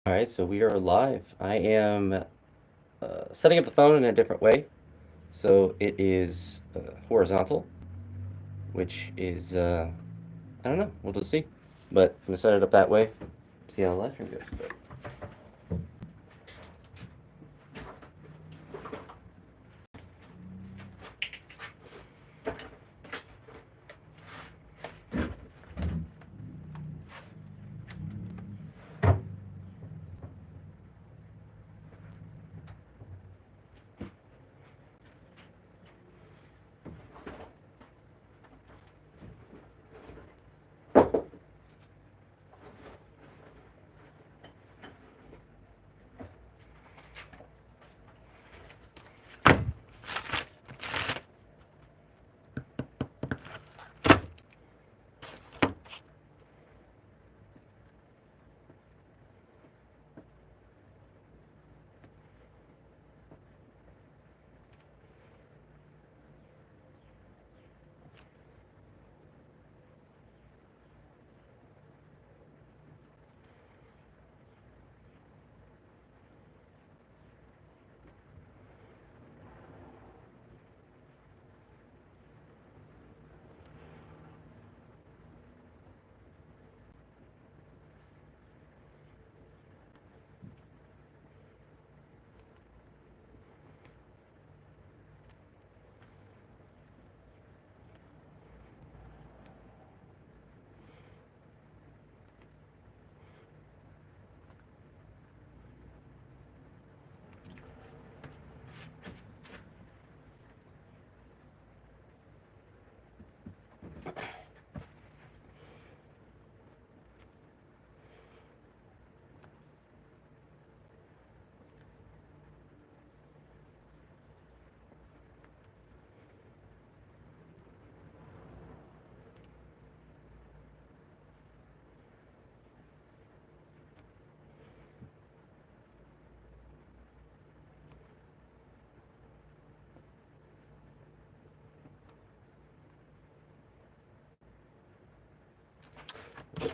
All right, so we are live. I am setting up the phone in a different way. So it is horizontal, which is, I don't know, we'll just see. But I'm going to set it up that way, see how the live stream goes. But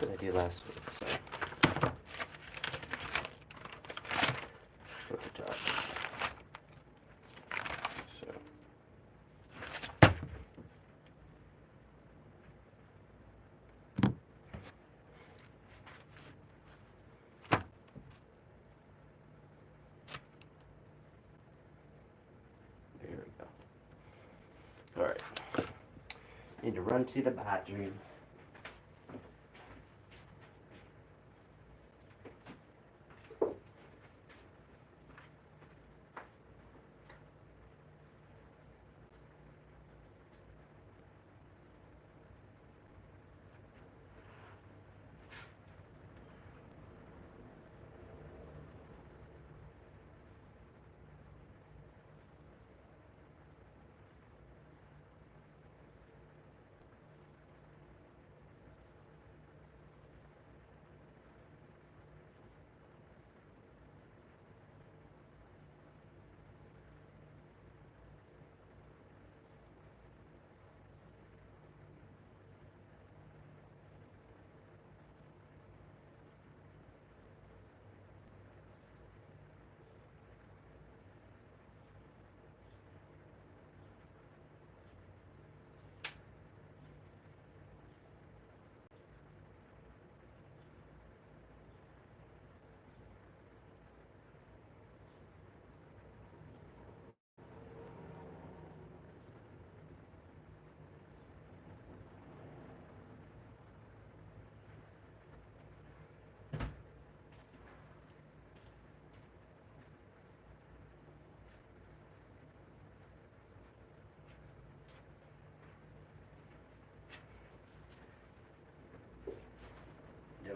what did I do last week? Short the top. So, there we go. All right. Need to run to the bathroom.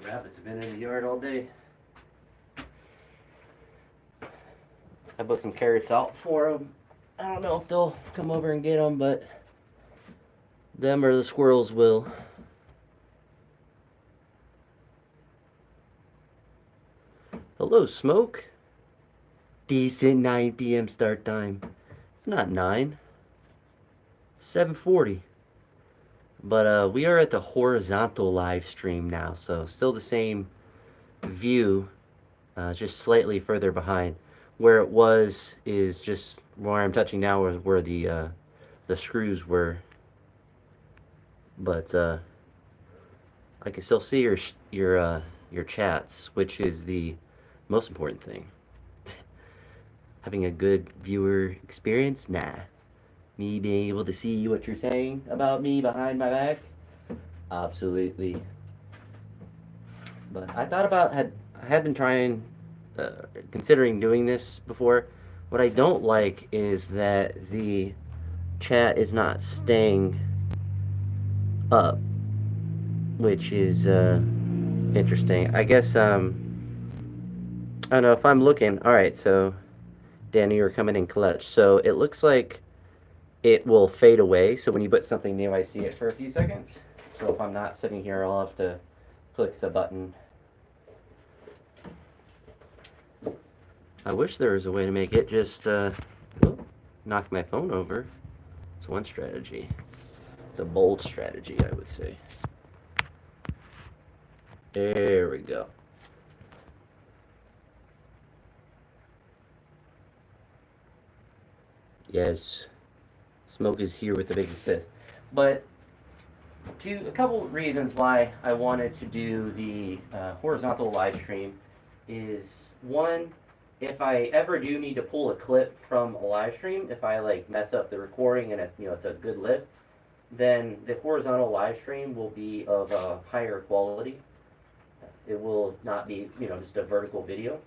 The rabbits have been in the yard all day. I put some carrots out for them. I don't know if they'll come over and get them, but them or the squirrels will. Hello, Smoke. Decent 9 p.m. start time. It's not 9. 7:40. But we are at the horizontal live stream now, so still the same view. just slightly further behind. Where it was is just where I'm touching now, where the screws were, but I can still see your chats, which is the most important thing. Having a good viewer experience, nah. Me being able to see what you're saying about me behind my back, absolutely. But I had been trying, considering doing this before. What I don't like is that the chat is not staying up, which is interesting. I guess I don't know if I'm looking. All right, so Danny, you're coming in clutch. So it looks like it will fade away. So when you put something new, I see it for a few seconds. So if I'm not sitting here, I'll have to click the button. I wish there was a way to make it just knock my phone over. It's one strategy. It's a bold strategy, I would say. There we go. Yes, smoke is here with the big assist. But a couple reasons why I wanted to do the horizontal live stream is one, if I ever do need to pull a clip from a live stream, if I like mess up the recording and it's a good lip, then the horizontal live stream will be of a higher quality. It will not be just a vertical video.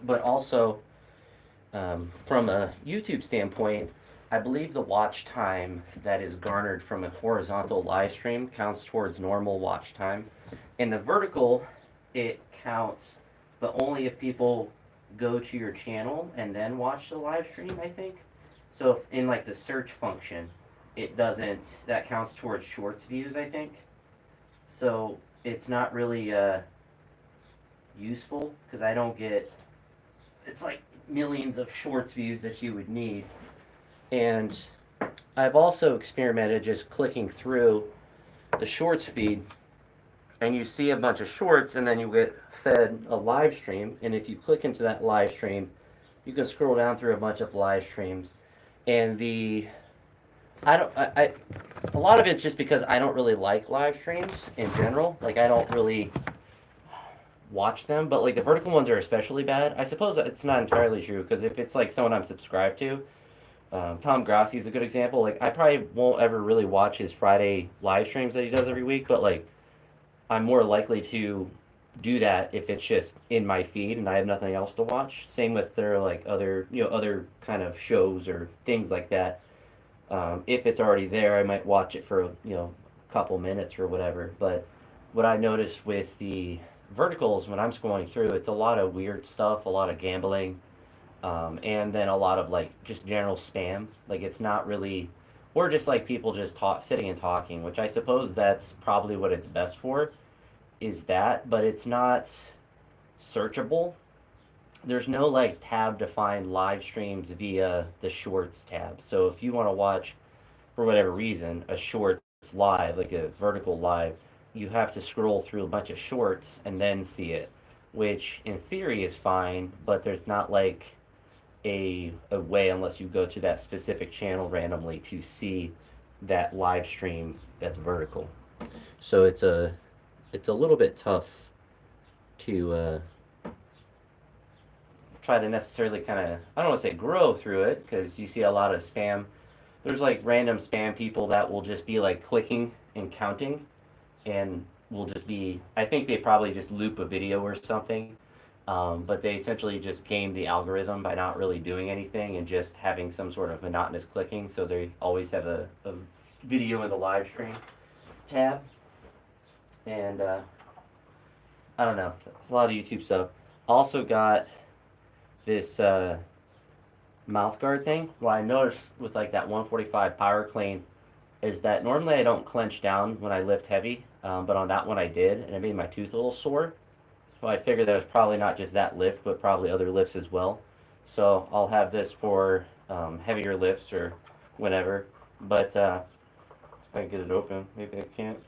But also, from a YouTube standpoint, I believe the watch time that is garnered from a horizontal live stream counts towards normal watch time. In the vertical, it counts, but only if people go to your channel and then watch the live stream, I think. So if in like the search function, it doesn't, that counts towards shorts views, I think. So it's not really useful because I don't get, it's like millions of shorts views that you would need. And I've also experimented just clicking through the shorts feed, and you see a bunch of shorts, and then you get fed a live stream. And if you click into that live stream, you can scroll down through a bunch of live streams. And a lot of it's just because I don't really like live streams in general. Like, I don't really watch them, but like the vertical ones are especially bad. I suppose it's not entirely true because if it's like someone I'm subscribed to, Tom Grossi is a good example. Like, I probably won't ever really watch his Friday live streams that he does every week, but like I'm more likely to do that if it's just in my feed and I have nothing else to watch. Same with their like other kind of shows or things like that. If it's already there, I might watch it for a couple minutes or whatever. But what I noticed with the verticals when I'm scrolling through, it's a lot of weird stuff, a lot of gambling, and then a lot of like just general spam. Like, it's not really, or just like people just sitting and talking, which I suppose that's probably what it's best for, is that, but it's not searchable. There's no like tab to find live streams via the shorts tab. So if you want to watch, for whatever reason, a shorts live, like a vertical live, you have to scroll through a bunch of shorts and then see it, which in theory is fine, but there's not like a way unless you go to that specific channel randomly to see that live stream that's vertical. So it's a little bit tough to try to necessarily kind of, I don't want to say grow through it because you see a lot of spam. There's like random spam people that will just be like clicking and counting and will just be, I think they probably just loop a video or something. But they essentially just game the algorithm by not really doing anything and just having some sort of monotonous clicking. So they always have a video in the live stream tab. And I don't know, a lot of YouTube stuff. Also got this mouth guard thing. What I noticed with like that 145 power clean is that normally I don't clench down when I lift heavy, but on that one I did, and it made my tooth a little sore. So I figured that was probably not just that lift, but probably other lifts as well. So I'll have this for heavier lifts or whenever. But if I can get it open, maybe I can't.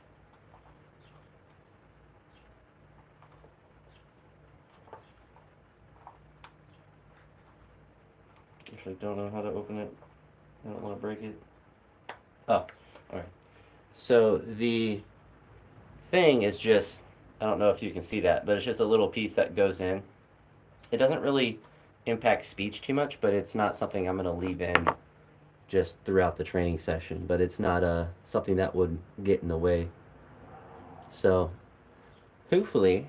actually don't know how to open it. I don't want to break it. Oh, alright. So the thing is just, I don't know if you can see that, but it's just a little piece that goes in. It doesn't really impact speech too much, but it's not something I'm going to leave in just throughout the training session. But it's not something that would get in the way. So hopefully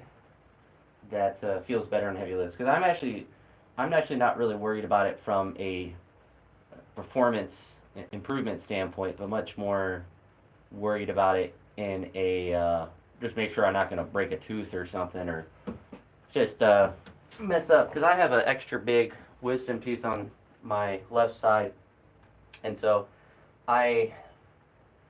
that feels better on heavy lifts, because I'm actually not really worried about it from a performance improvement standpoint, but much more worried about it in a just make sure I'm not going to break a tooth or something, or just mess up, because I have an extra big wisdom tooth on my left side, and so I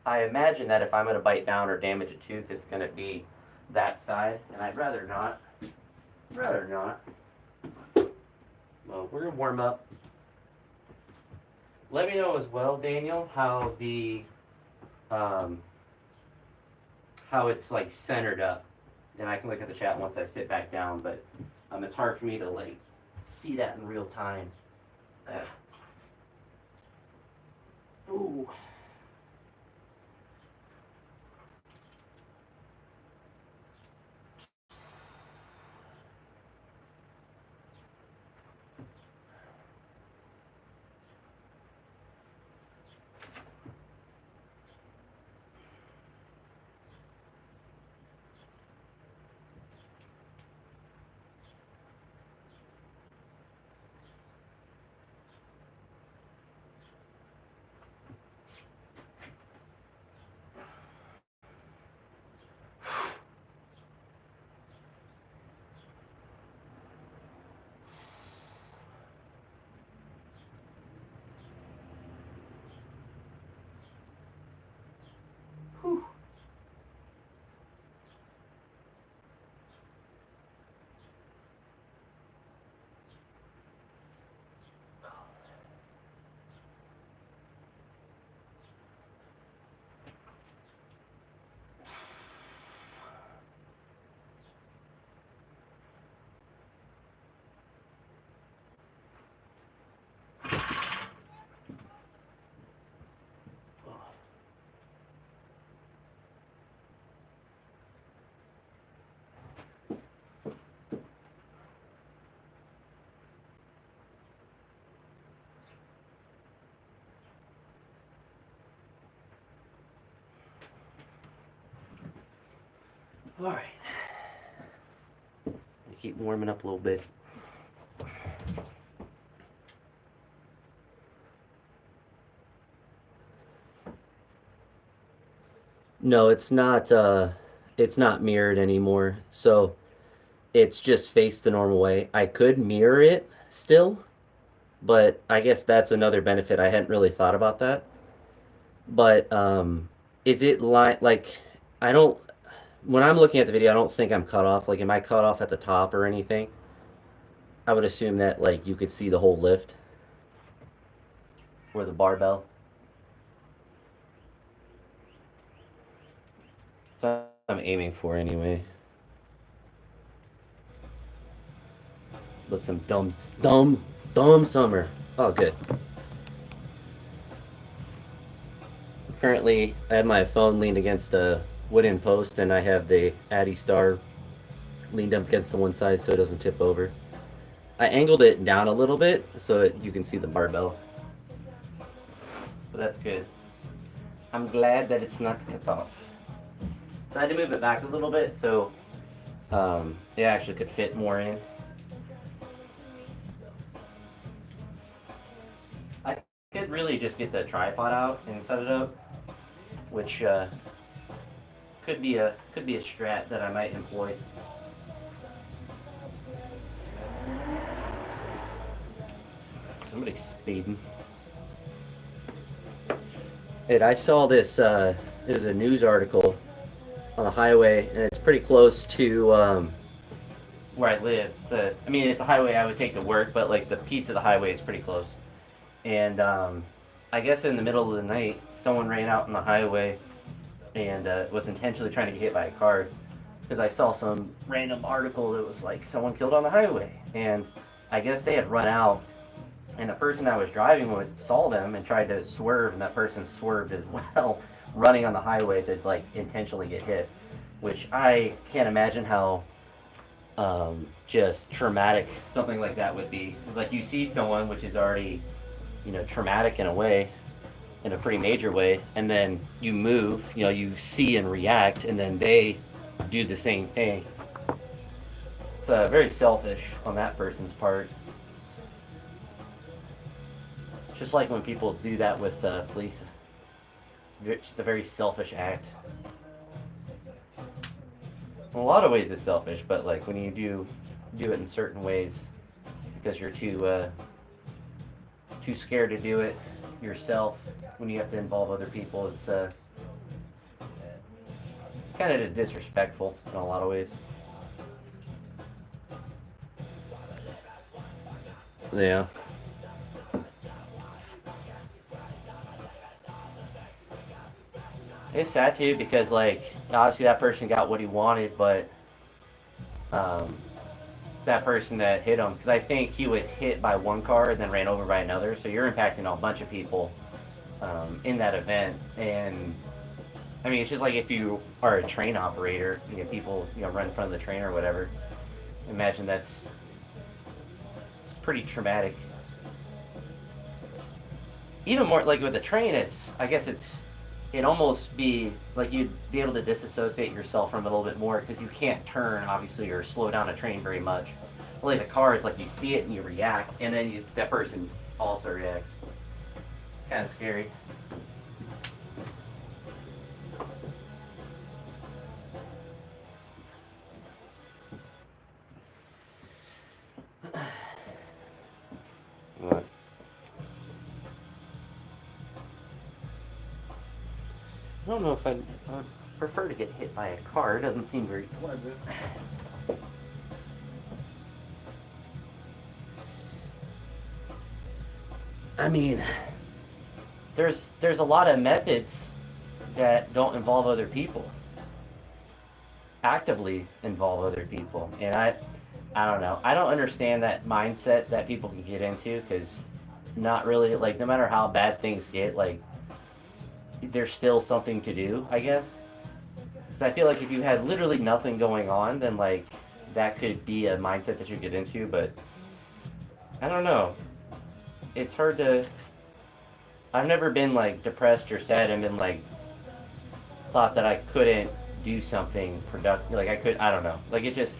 I imagine that if I'm going to bite down or damage a tooth, it's going to be that side, and I'd rather not. Rather not. Well, we're going to warm up. Let me know as well, Daniel, how the how it's like centered up, and I can look at the chat once I sit back down. But it's hard for me to like see that in real time. Ooh. Whew. All right. Keep warming up a little bit. No, it's not. It's not mirrored anymore. So it's just faced the normal way. I could mirror it still, but I guess that's another benefit. I hadn't really thought about that. But is it like I don't when I'm looking at the video, I don't think I'm cut off. Like, am I cut off at the top or anything? I would assume that like you could see the whole lift or the barbell. So I'm aiming for anyway. With some dumb summer. Oh, good. Currently, I have my phone leaned against a wooden post, and I have the Addy Star leaned up against the one side so it doesn't tip over. I angled it down a little bit so that you can see the barbell. But that's good. I'm glad that it's not cut off. So I had to move it back a little bit so it actually could fit more in. I could really just get the tripod out and set it up, which could be a strat that I might employ. Somebody's speeding. Hey, I saw this. There's a news article on the highway, and it's pretty close to where I live. It's a highway I would take to work, but like the piece of the highway is pretty close. And I guess in the middle of the night, someone ran out on the highway and was intentionally trying to get hit by a car. Because I saw some random article that was like someone killed on the highway, and I guess they had run out and the person I was driving with saw them and tried to swerve, and that person swerved as well, running on the highway to like intentionally get hit, which I can't imagine how just traumatic something like that would be. It's like you see someone which is already, traumatic in a way, in a pretty major way, and then you move, you see and react, and then they do the same thing. It's very selfish on that person's part. Just like when people do that with police, it's just a very selfish act. In a lot of ways, it's selfish, but like when you do it in certain ways because you're too scared to do it yourself, when you have to involve other people, it's kind of disrespectful in a lot of ways. Yeah. It's sad too because like obviously that person got what he wanted, but um, that person that hit him, because I think he was hit by one car and then ran over by another, so you're impacting a bunch of people in that event. And I mean, it's just like if you are a train operator, people run in front of the train or whatever. Imagine that's pretty traumatic. Even more like with the train, I guess it almost be like you'd be able to disassociate yourself from it a little bit more because you can't turn obviously or slow down a train very much. Like the car, it's like you see it and you react, and then that person also reacts. Kind of scary. What? I don't know if I'd prefer to get hit by a car. It doesn't seem very pleasant. I mean, there's a lot of methods that don't involve other people, actively involve other people, and I don't know. I don't understand that mindset that people can get into because not really like no matter how bad things get, like there's still something to do, I guess. Because I feel like if you had literally nothing going on, then like that could be a mindset that you get into. But I don't know. It's hard to. I've never been like depressed or sad and been like thought that I couldn't do something productive. Like I could. I don't know. Like it just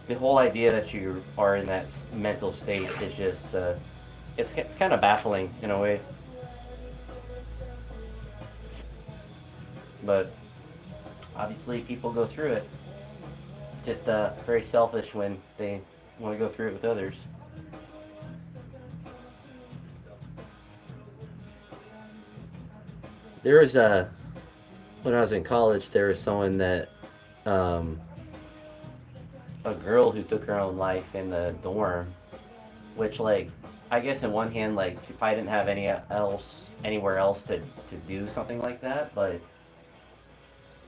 the whole idea that you are in that mental state is just it's kind of baffling in a way. But obviously people go through it. Just very selfish when they want to go through it with others. There was when I was in college, there was someone that um, a girl who took her own life in the dorm, which like I guess in one hand like she probably didn't have anywhere else to do something like that, but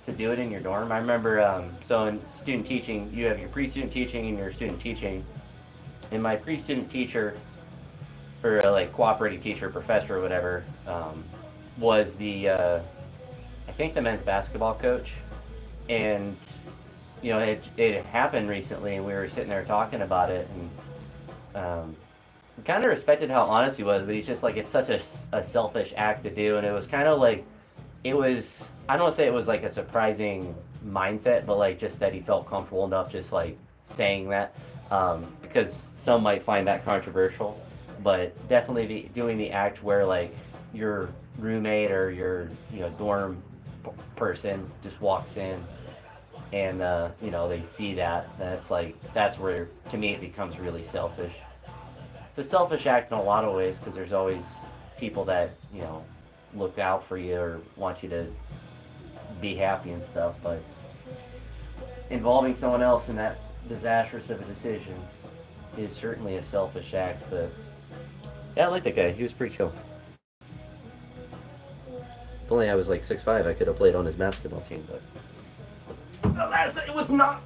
to do it in your dorm. I remember, so in student teaching, you have your pre-student teaching and your student teaching. And my pre-student teacher, or like cooperating teacher, professor, or whatever, was I think the men's basketball coach. And it happened recently, and we were sitting there talking about it, and kind of respected how honest he was. But he's just like, it's such a selfish act to do, and it was kind of like it was. I don't want to say it was like a surprising mindset, but like just that he felt comfortable enough just like saying that, because some might find that controversial, but definitely doing the act where like your roommate or your dorm person just walks in and they see that's where to me it becomes really selfish. It's a selfish act in a lot of ways because there's always people that look out for you or want you to be happy and stuff, but involving someone else in that disastrous of a decision is certainly a selfish act. But yeah, I like that guy. He was pretty chill. If only I was like 6'5", I could have played on his basketball team, but alas, it was not.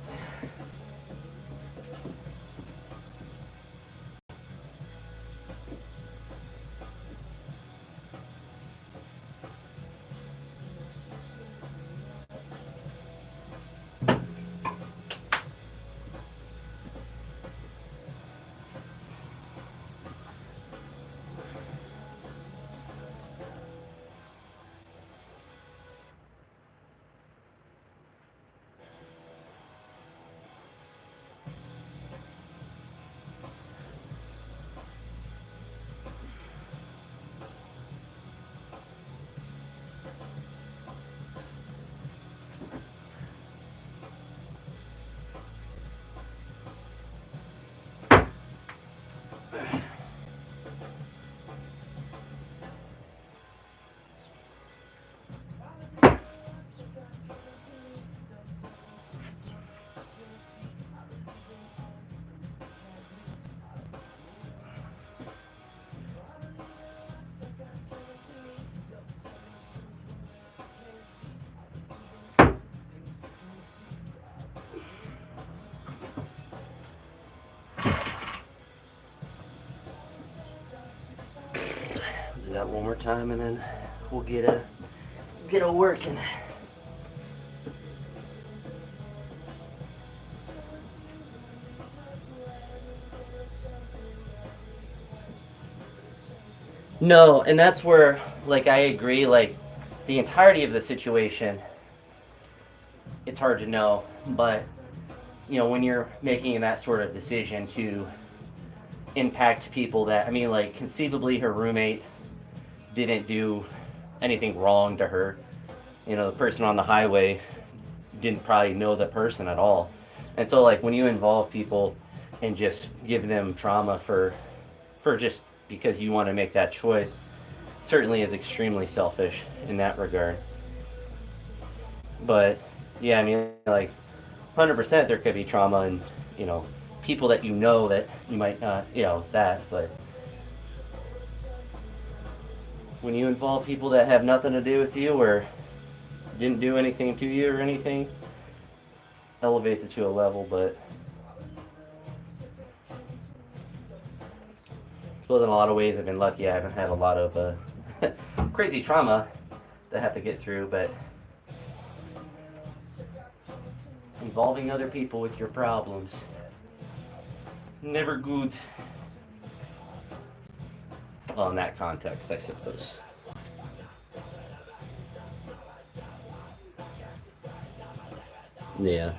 that one more time, and then we'll get a working. No, and that's where, like, I agree. Like, the entirety of the situation, it's hard to know. But when you're making that sort of decision to impact people that, I mean, like, conceivably her roommate didn't do anything wrong to her. The person on the highway didn't probably know the person at all. And so, like, when you involve people and just give them trauma for just because you want to make that choice, certainly is extremely selfish in that regard. But yeah, I mean, like, 100% there could be trauma and people that that you might not that. But when you involve people that have nothing to do with you or didn't do anything to you or anything, elevates it to a level. But I suppose in a lot of ways I've been lucky. I haven't had a lot of crazy trauma to have to get through, but involving other people with your problems, never good. Well, in that context, I suppose. Yeah.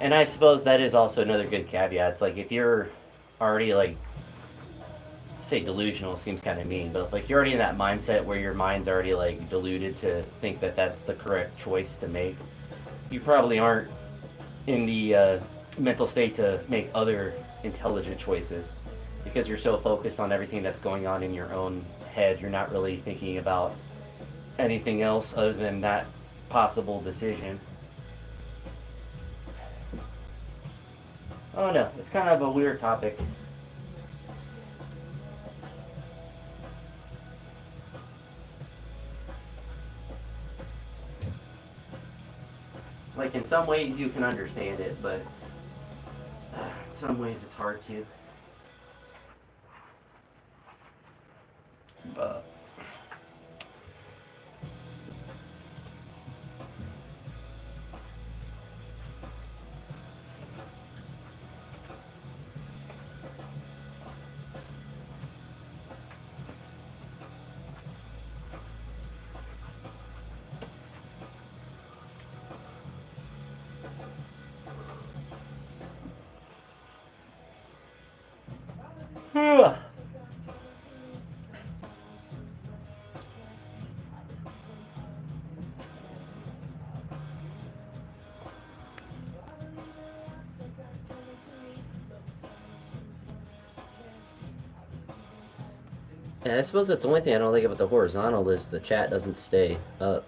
And I suppose that is also another good caveat. It's like if you're already, like, say delusional seems kind of mean, but if, like, you're already in that mindset where your mind's already, like, deluded to think that that's the correct choice to make, you probably aren't in the mental state to make other intelligent choices because you're so focused on everything that's going on in your own head. You're not really thinking about anything else other than that possible decision. Oh no, it's kind of a weird topic. Like, in some ways you can understand it, but in some ways it's hard to. But yeah, I suppose that's the only thing I don't like about the horizontal is the chat doesn't stay up.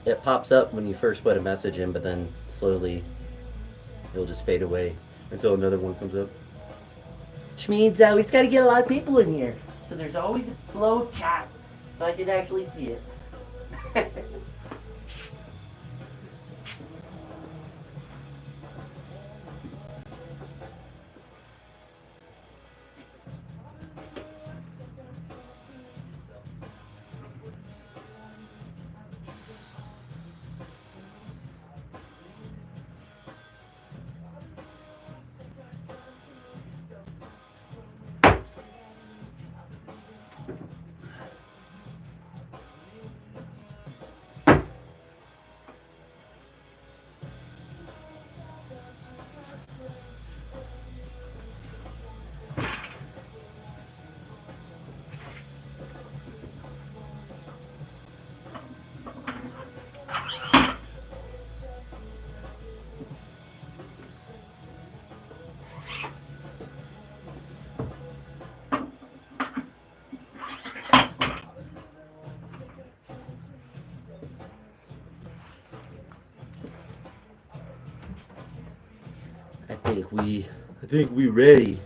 It pops up when you first put a message in, but then slowly it'll just fade away until another one comes up. Which means we just got to get a lot of people in here. So there's always a slow chat so I can actually see it. I think we ready.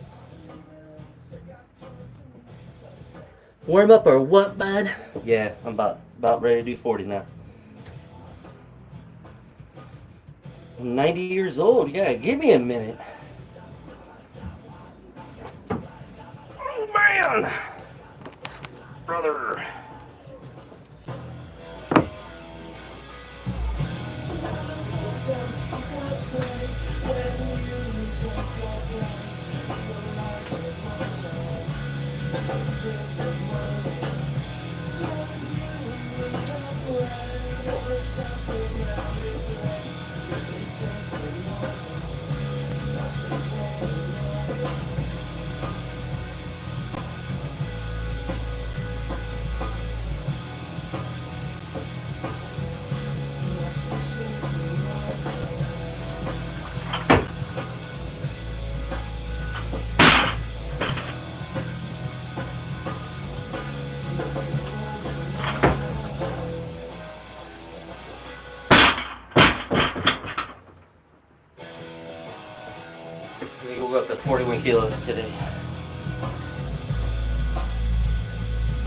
Warm up or what, bud? Yeah, I'm about ready to do 40 now. I'm 90 years old. Yeah, give me a minute. down, brother. I think we'll go up to 41 kilos today.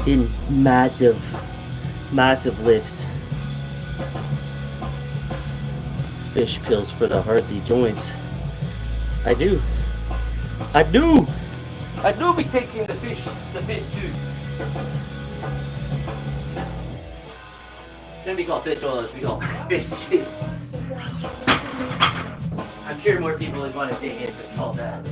In massive lifts. Fish pills for the hearty joints. I do be taking the fish juice. Shouldn't be called fish oil, it should be called fish juice. I'm sure more people would want to take it if it's called that.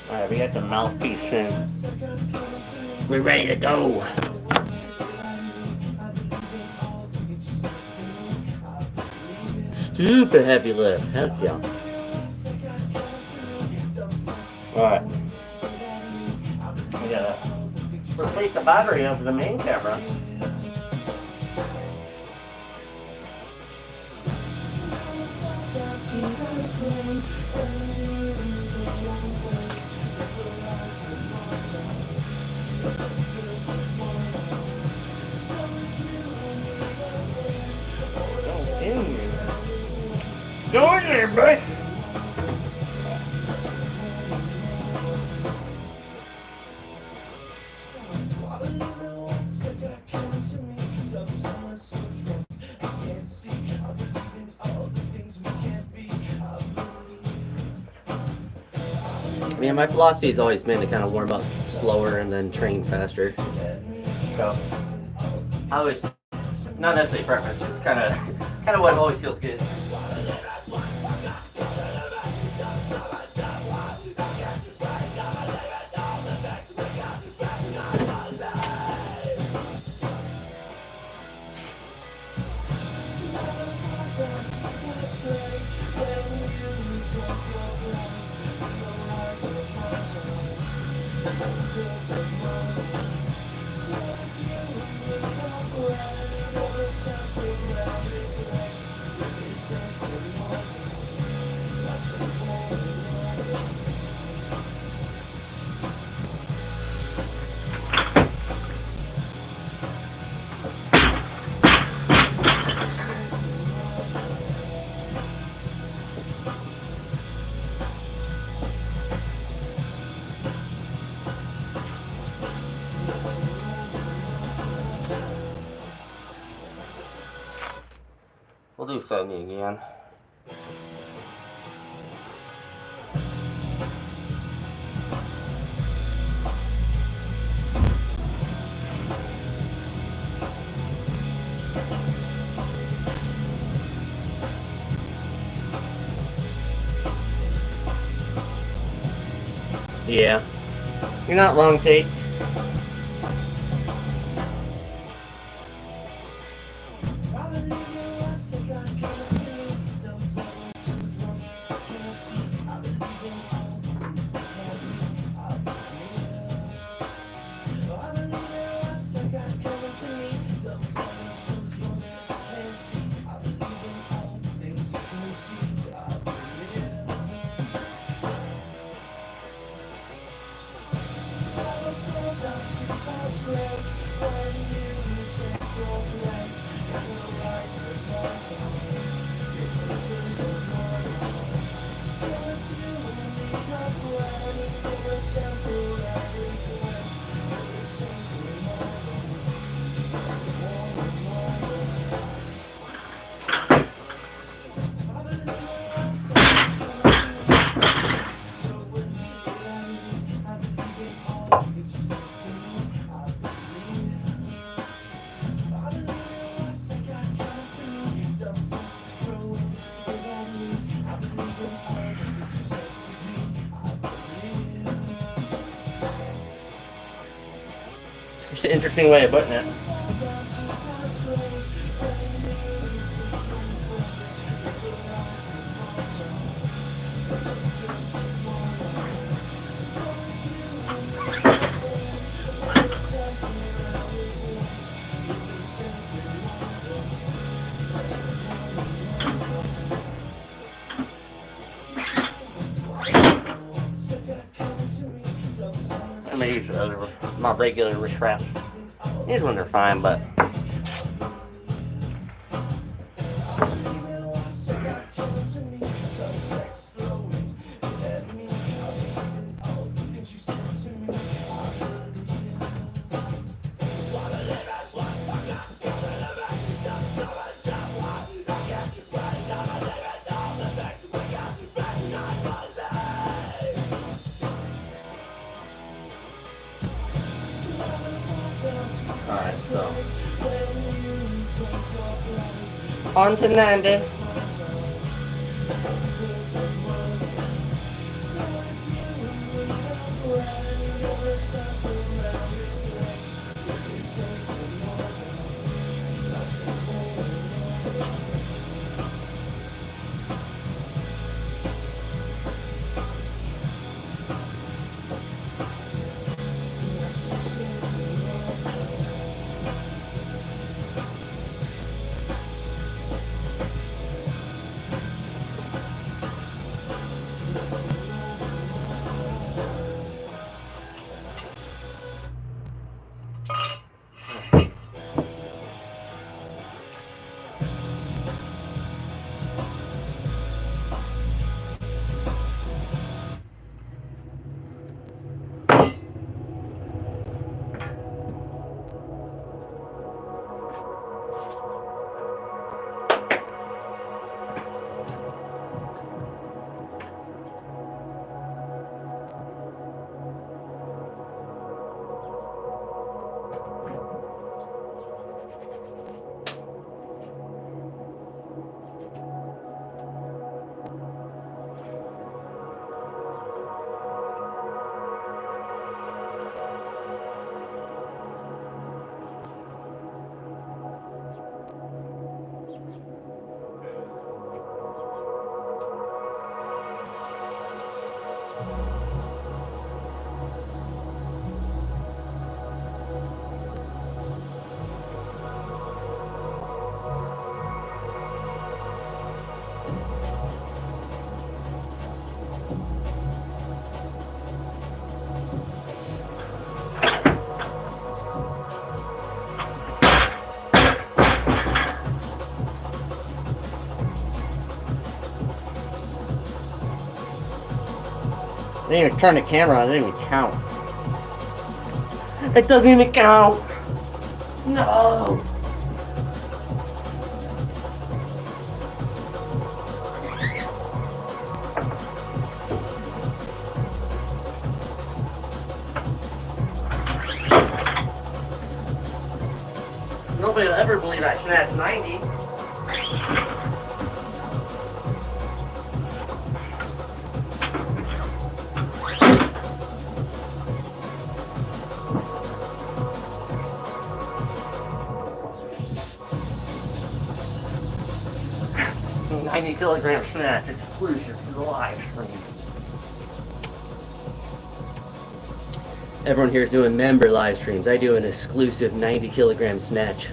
Alright, we got the mouthpiece in. We're ready to go. Super heavy lift. Heck yeah. Alright. We gotta replace the battery of the main camera. Go in there, buddy. Yeah, my philosophy has always been to kind of warm up slower and then train faster. So I was not necessarily preference, it's kind of what always feels good. We'll do 70 again. Yeah. You're not long, Tate. It's an interesting way of putting it. I'm gonna use my regular wrist wraps. These ones are fine, but alright, so on to 90. I didn't even turn the camera on, it didn't even count. It doesn't even count! No! Nobody will ever believe I snatched 90. $90-kilogram snatch exclusive to the live stream. Everyone here is doing member live streams. I do an exclusive 90-kilogram snatch.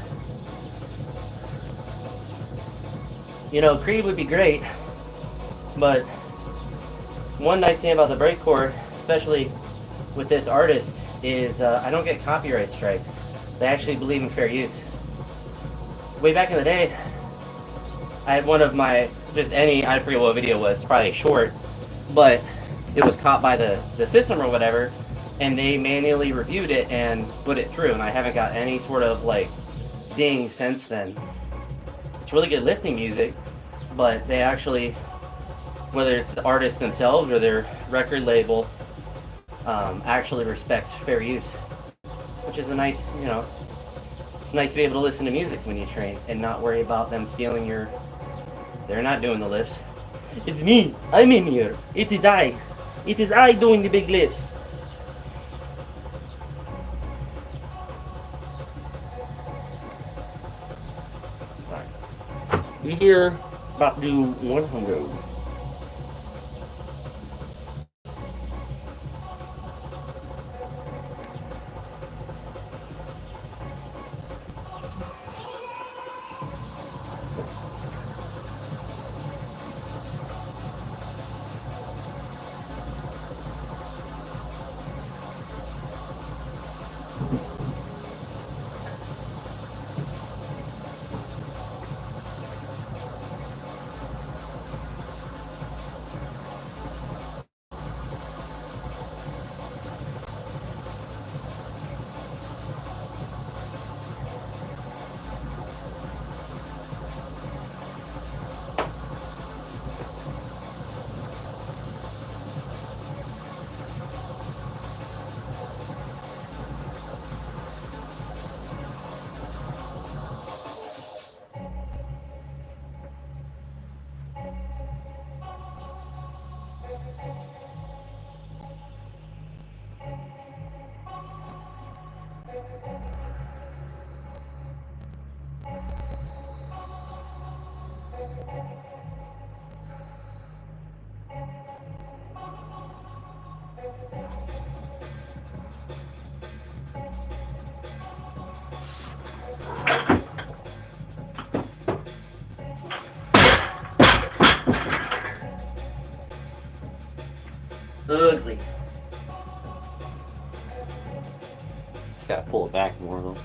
You know, Creed would be great, but one nice thing about the break core, especially with this artist, is I don't get copyright strikes. They actually believe in fair use. Way back in the day, I had one of my, just any, I forget what video it was, probably short, but it was caught by the system or whatever, and they manually reviewed it and put it through, and I haven't got any sort of like ding since then. It's really good lifting music, but they actually, whether it's the artists themselves or their record label, actually respects fair use, which is a nice, it's nice to be able to listen to music when you train and not worry about them stealing your. They're not doing the lifts. It's me. I'm in here. It is I. It is I doing the big lifts. We here about to do 100. Ugly. Just gotta pull it back more though.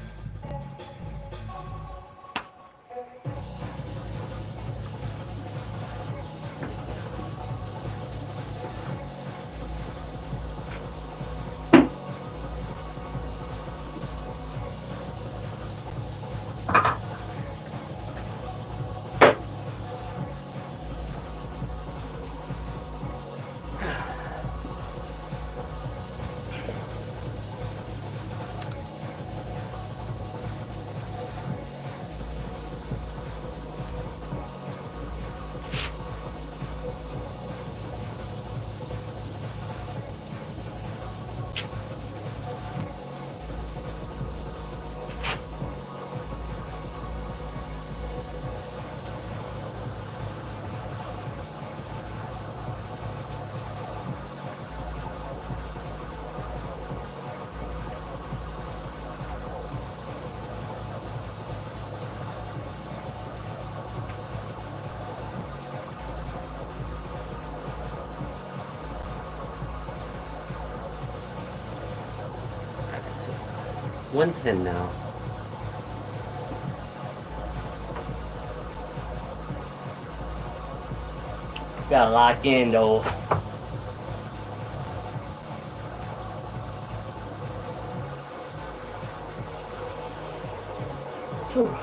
Let's see. 110 now. Gotta lock in though. Whew.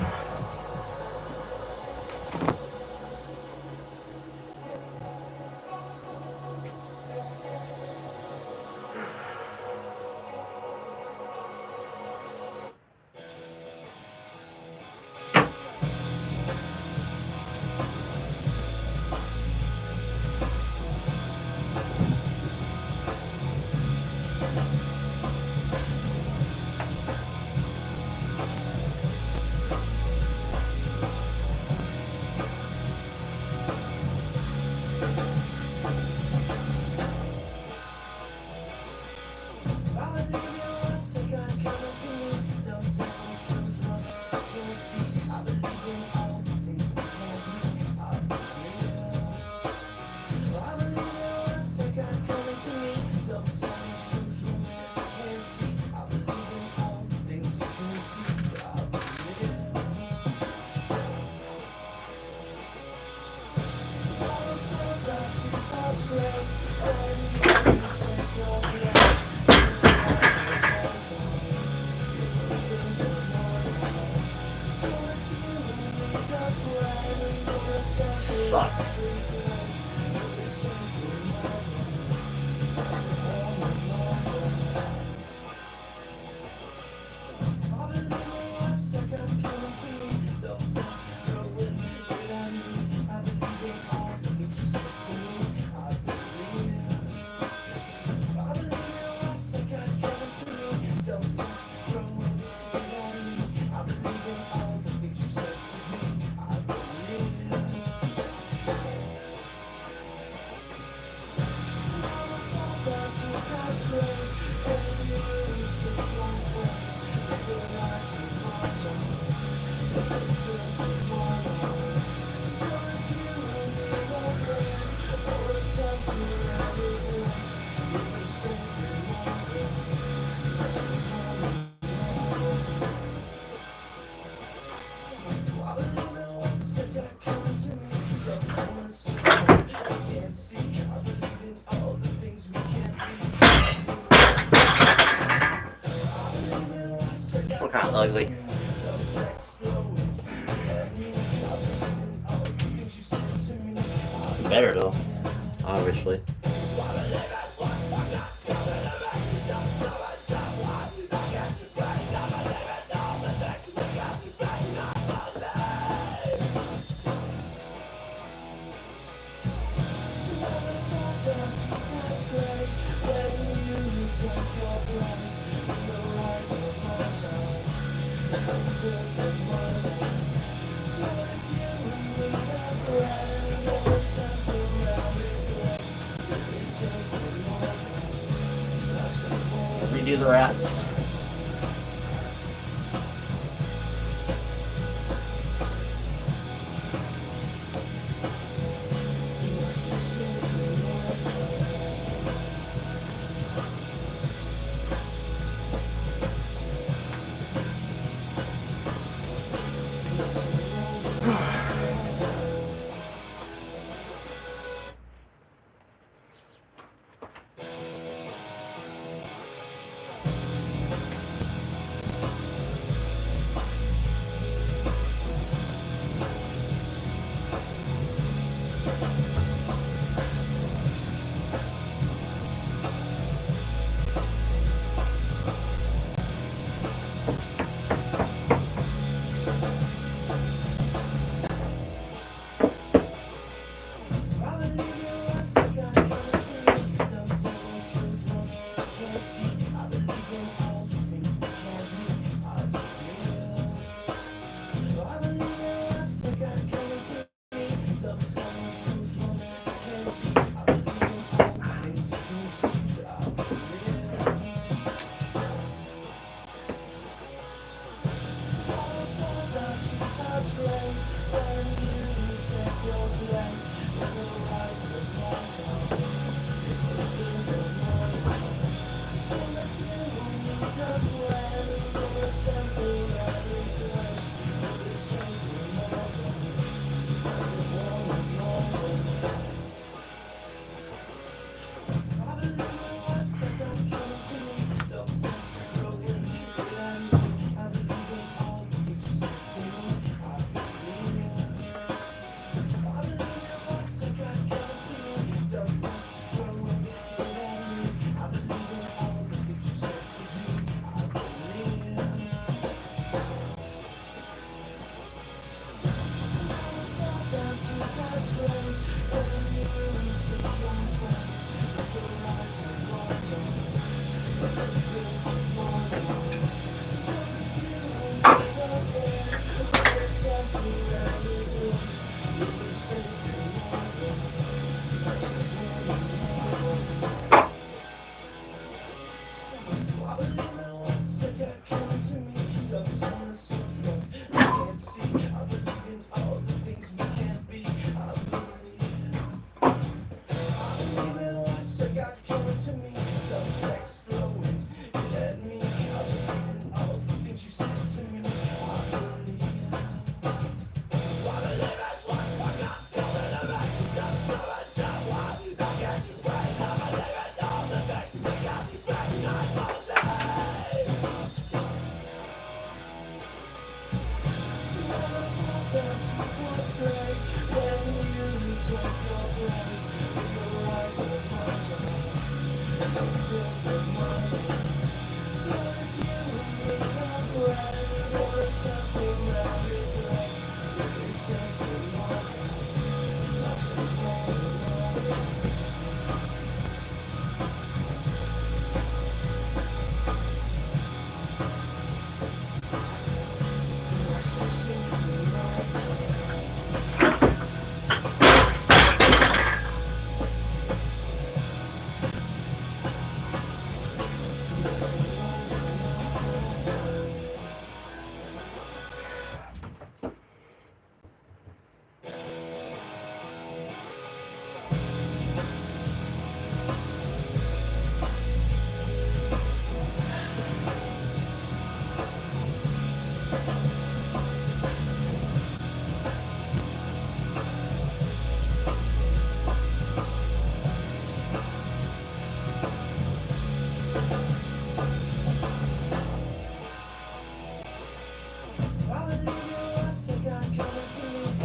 What kind of ugly? Better though, obviously. Redo the rats.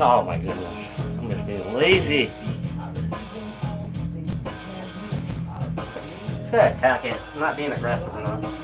Oh my goodness. I'm just being lazy. Should I attack it? I'm not being aggressive enough.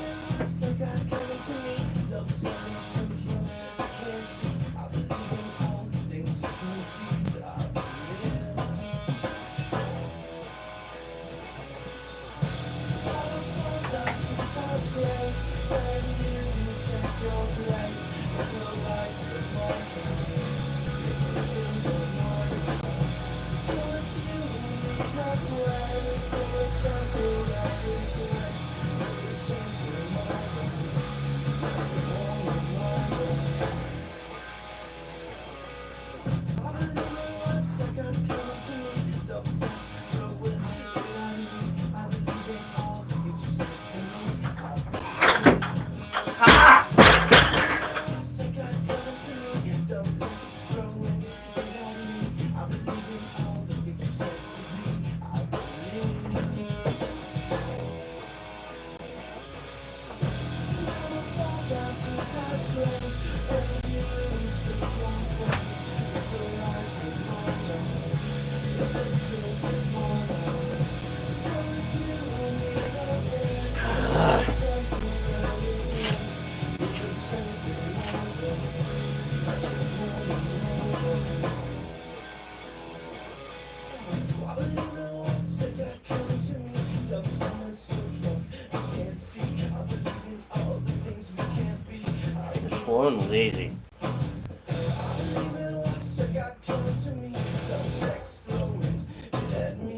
One lazy.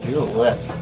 You left.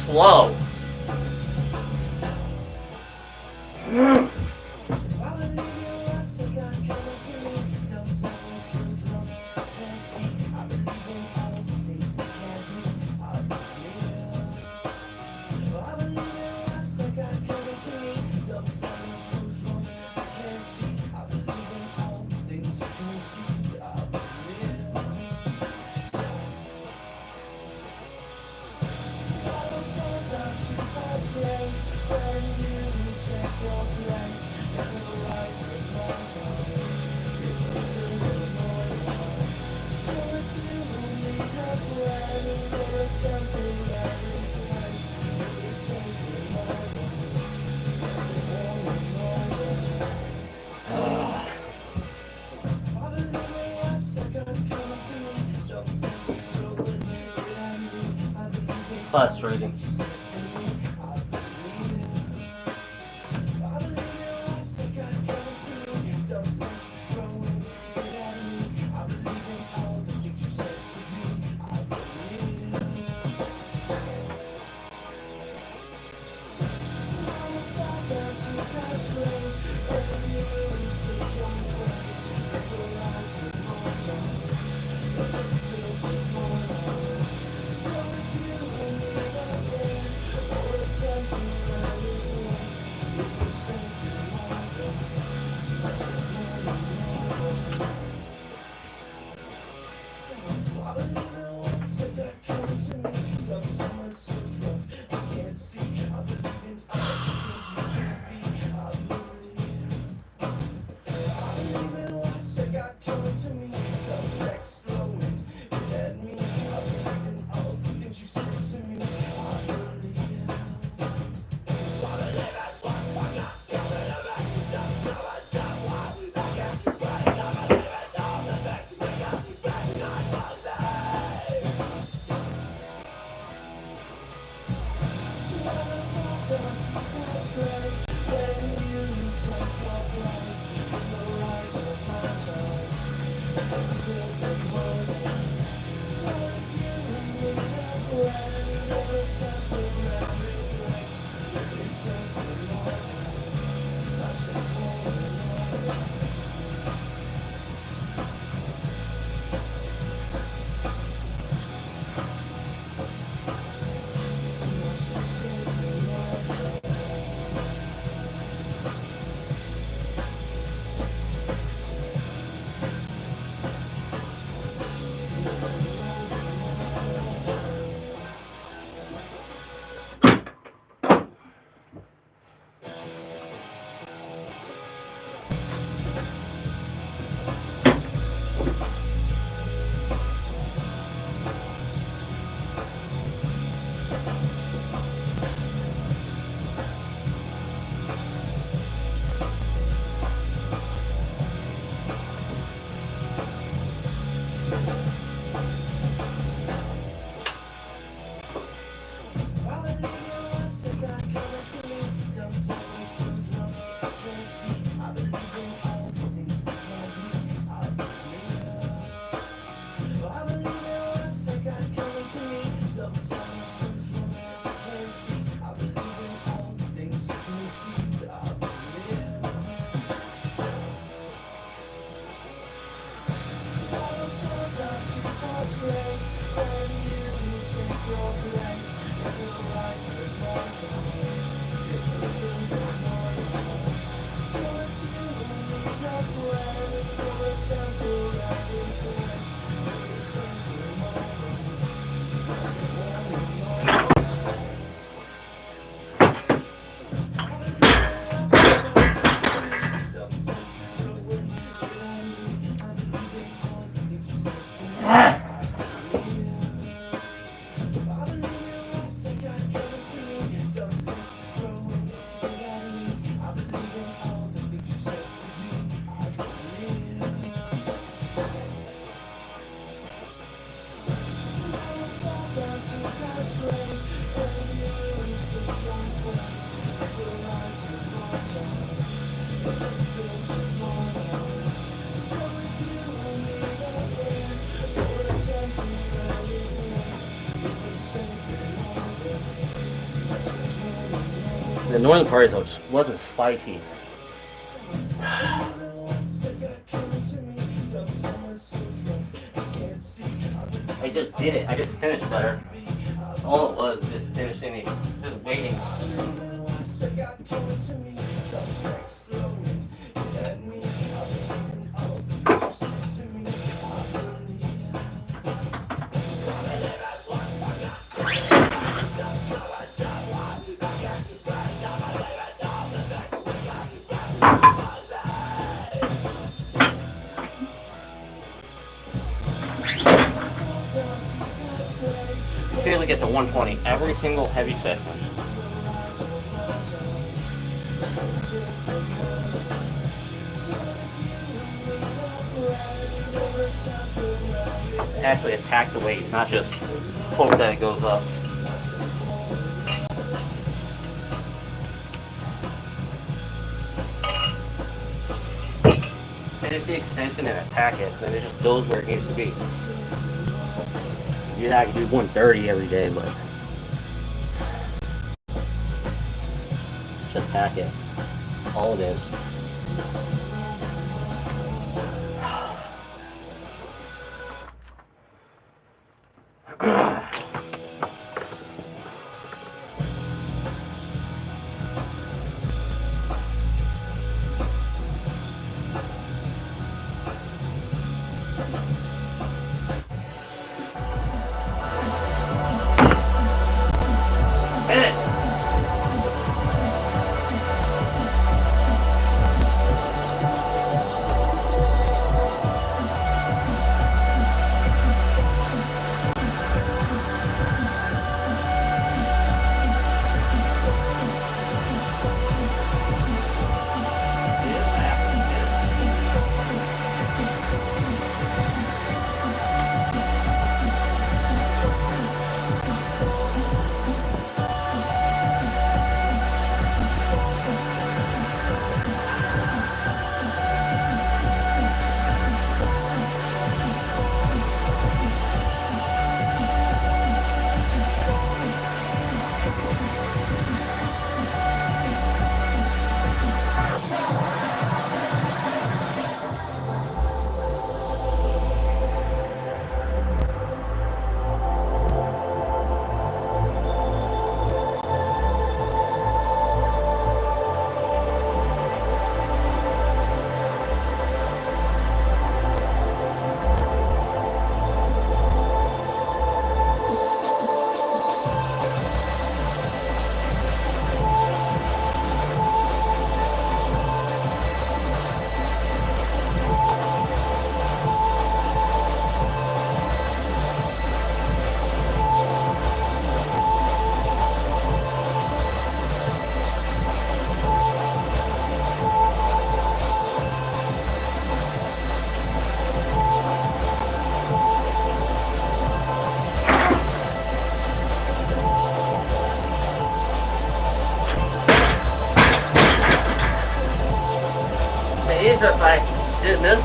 Slow. Frustrating. The northern part is wasn't spicy. I just did it. I just finished better. All it was just finishing it, just waiting. Feel like it's a 120 every single heavy session. Actually attack the weight, not just hope that it goes up. And if the extension and attack it, then it just goes where it needs to be. Yeah, I can do 130 every day, but just attack it. All it is.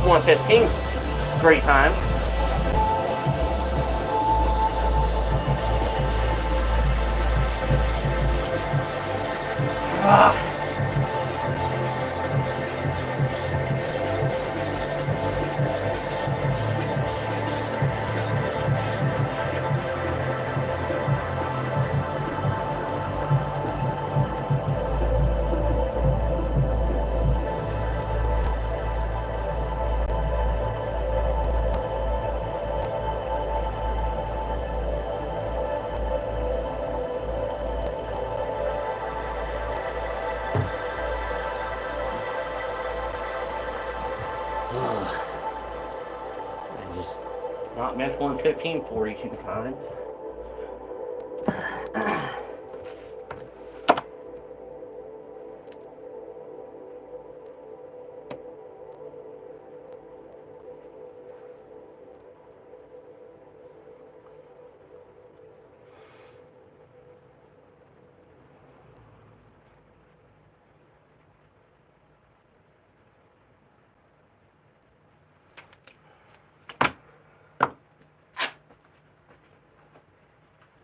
115. Great time. Ah. I just not missed 115 42 times.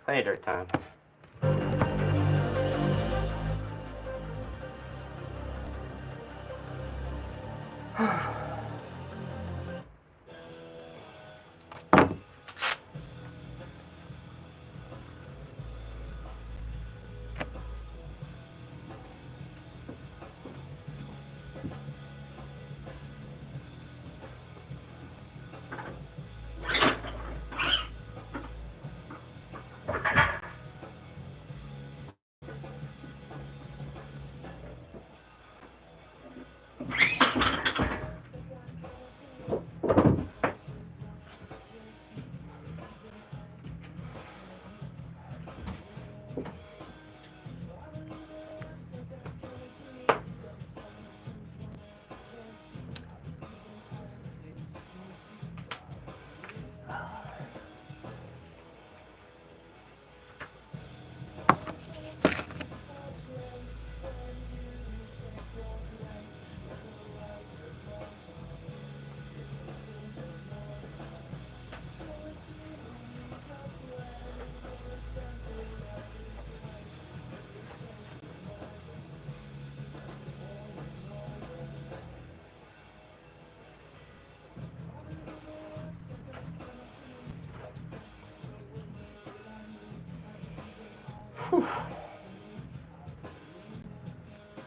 Plenty of dirt time.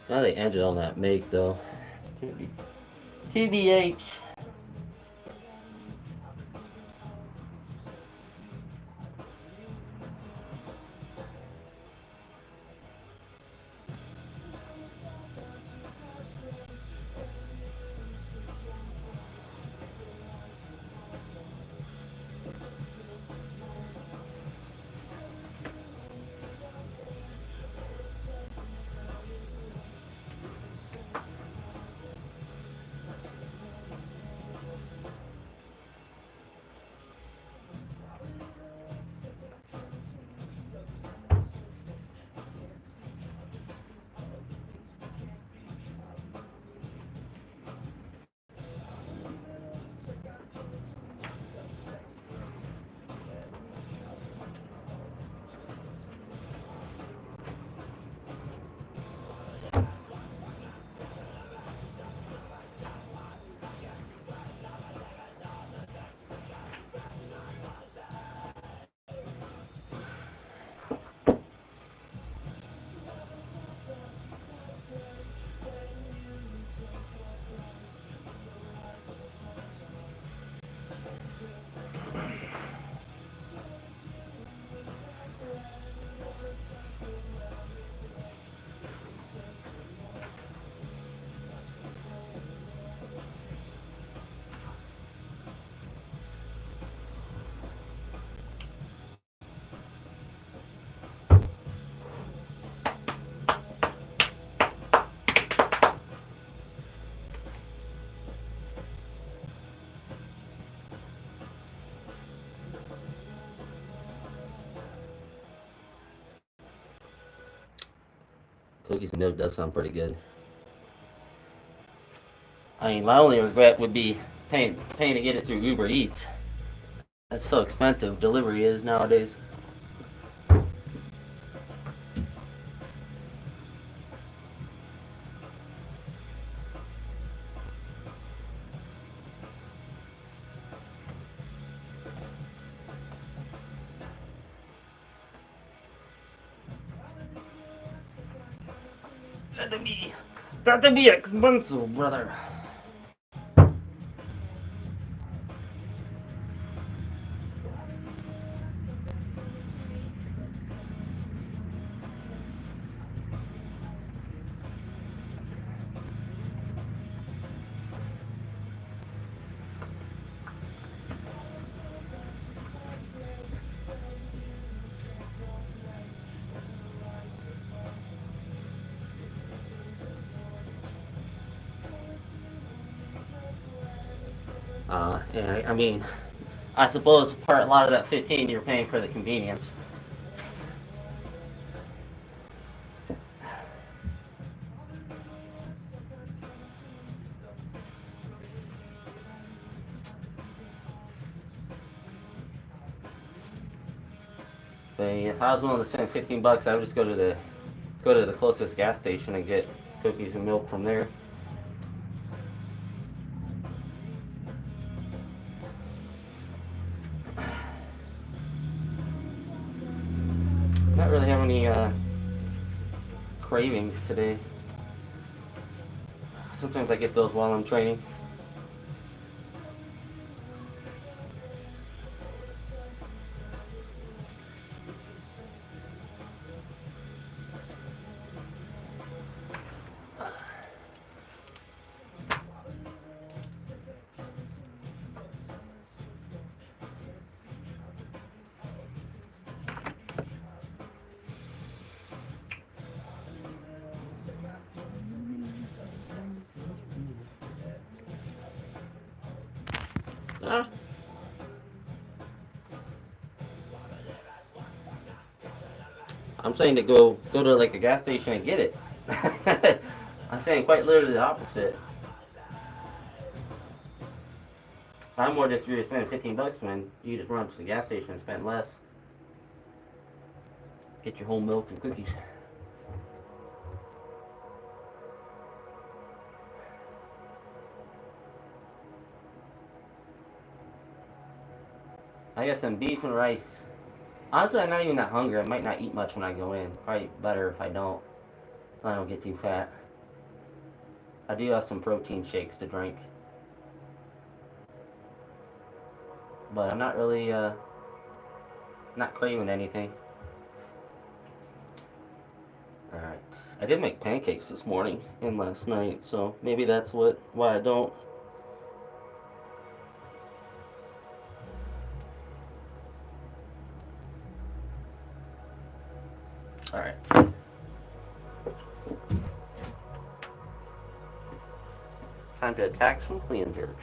Glad they ended on that make though. TBH. Cookies and milk does sound pretty good. I mean, my only regret would be Paying to get it through Uber Eats. That's so expensive. Delivery is nowadays. That'd be expensive, brother. Yeah, I mean, I suppose a lot of that 15 you're paying for the convenience. But if I was willing to spend $15, I would just go to the closest gas station and get cookies and milk from there. Not really have any cravings today. Sometimes I get those while I'm training. Ah. I'm saying to go to like a gas station and get it. I'm saying quite literally the opposite. I'm more just really spending $15 when you just run to the gas station and spend less. Get your whole milk and cookies. I got some beef and rice. Honestly, I'm not even that hungry. I might not eat much when I go in. Probably better if I don't. So I don't get too fat. I do have some protein shakes to drink. But I'm not really, not craving anything. Alright. I did make pancakes this morning and last night, so maybe that's why I don't. Alright. Time to attack some cleansers.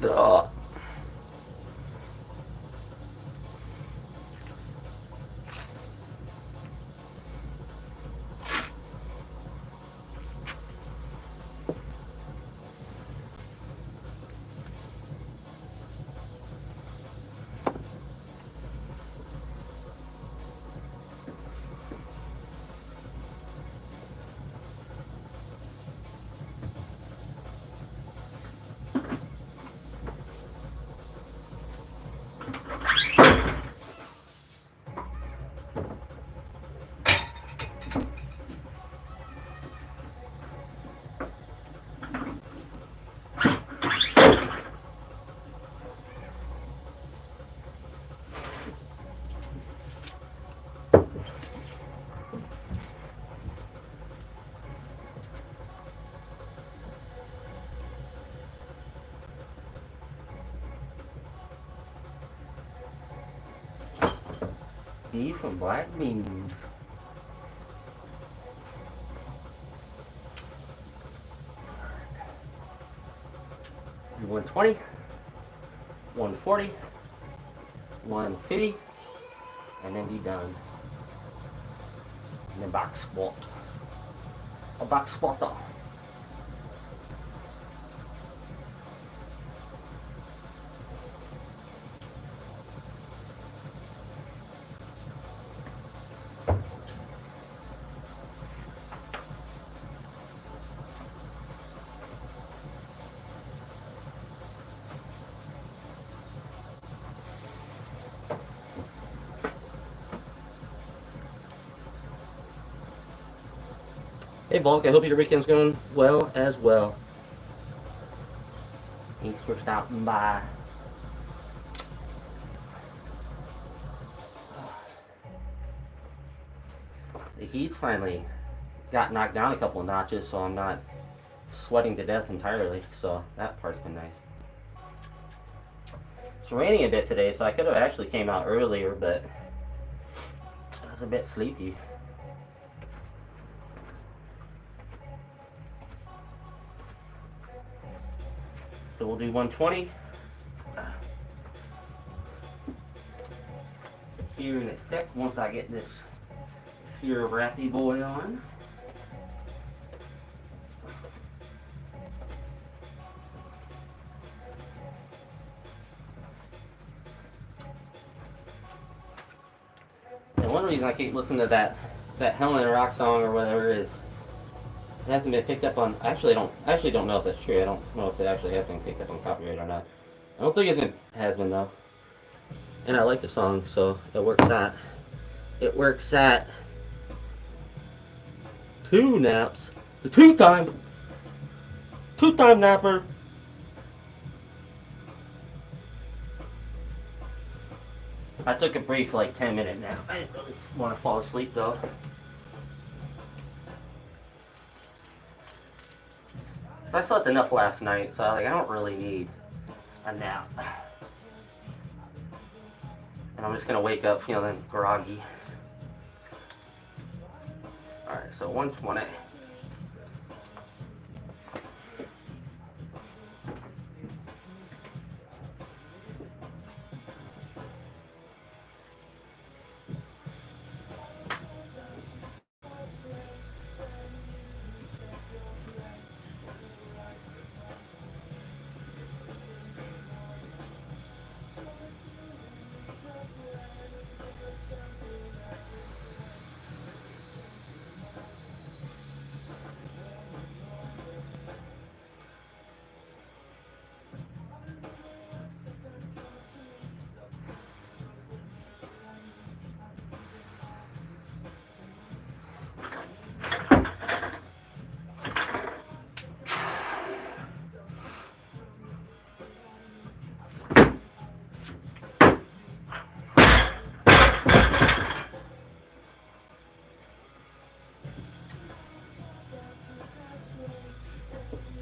Ugh. beef and black beans. Do 120, 140, 150, and then be done. And then back squat. A back squatter. Hey Volk, I hope your weekend's going well as well. Thanks for stopping by. The heat's finally got knocked down a couple of notches, so I'm not sweating to death entirely, so that part's been nice. It's raining a bit today, so I could have actually came out earlier, but I was a bit sleepy. So we'll do 120 here in a sec once I get this here wrappy boy on. And one reason I keep listening to that Helen Rock song or whatever is it hasn't been picked up on. I actually don't know if that's true. I don't know if it actually has been picked up on copyright or not. I don't think it has been though. And I like the song, so it works out. It works at 2 naps. The two-time napper. I took a brief 10-minute nap. I didn't really want to fall asleep though. I slept enough last night, so I don't really need a nap. And I'm just gonna wake up feeling groggy. Alright, so 120.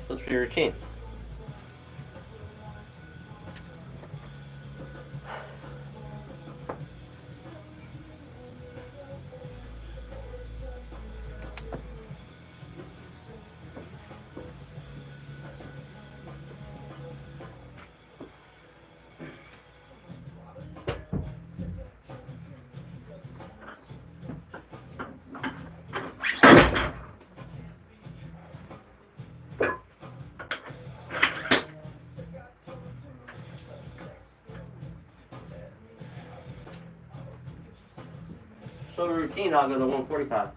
What's your routine? So routine, I'll go to 145.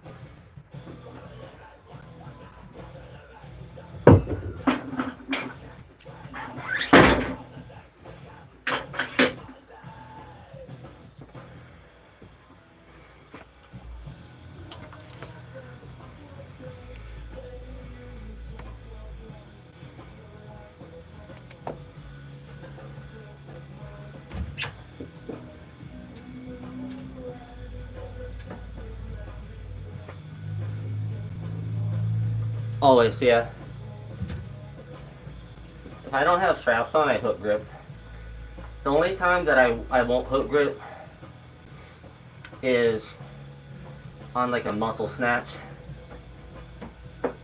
Always, yeah. If I don't have straps on, I hook grip. The only time that I won't hook grip is on like a muscle snatch.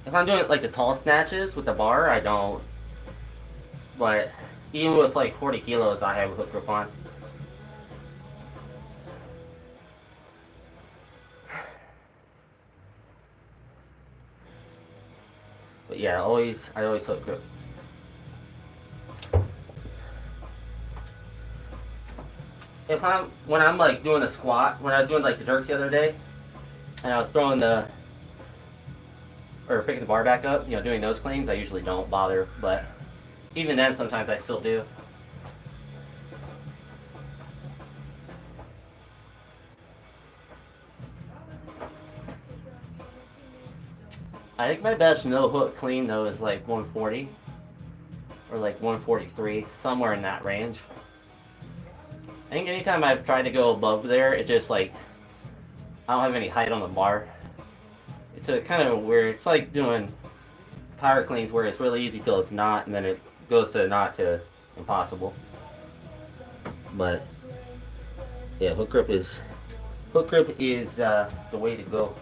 If I'm doing like the tall snatches with the bar, I don't. But even with like 40 kilos, I have a hook grip on. But yeah, I always hook grip. If I'm when I'm like doing a squat, when I was doing like the jerks the other day, and I was throwing the or picking the bar back up, doing those cleans, I usually don't bother. But even then, sometimes I still do. I think my best no hook clean though is like 140 or like 143, somewhere in that range. I think anytime I've tried to go above there, it just like I don't have any height on the bar. It's a kind of weird. It's like doing power cleans where it's really easy till it's not, and then it goes to not to impossible. But yeah, hook grip is the way to go.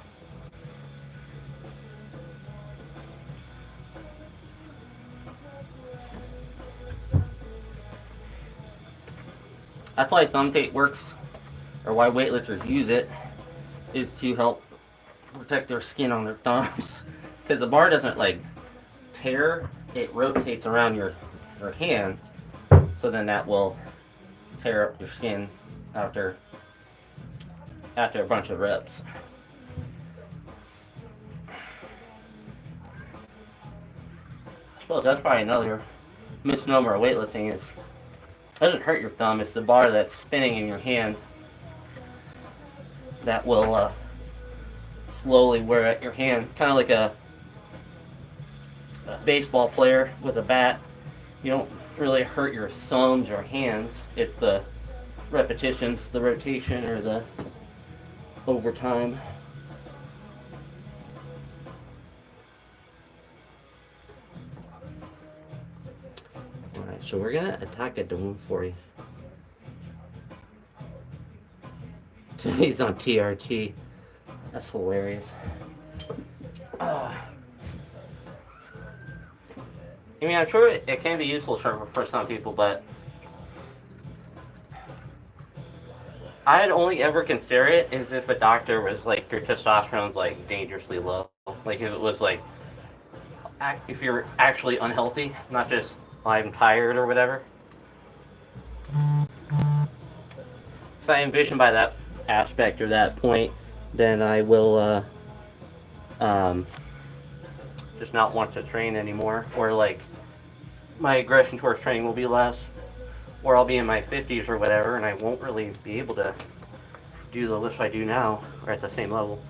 That's why thumb tape works, or why weightlifters use it, is to help protect their skin on their thumbs. Because the bar doesn't like tear, it rotates around your hand, so then that will tear up your skin after a bunch of reps. I suppose that's probably another misnomer of weightlifting is it doesn't hurt your thumb, it's the bar that's spinning in your hand that will slowly wear at your hand, kind of like a baseball player with a bat. You don't really hurt your thumbs or hands, it's the repetitions, the rotation, or the overtime. Alright, so we're gonna attack at the 140. He's on TRT. That's hilarious. I mean, I'm sure it can be useful for some people, but I'd only ever consider it as if a doctor was like, your testosterone's like dangerously low. Like if it was like, if you're actually unhealthy, not just I'm tired or whatever. If I envision by that aspect or that point, then I will just not want to train anymore, or like my aggression towards training will be less, or I'll be in my 50s or whatever, and I won't really be able to do the lifts I do now, or at the same level.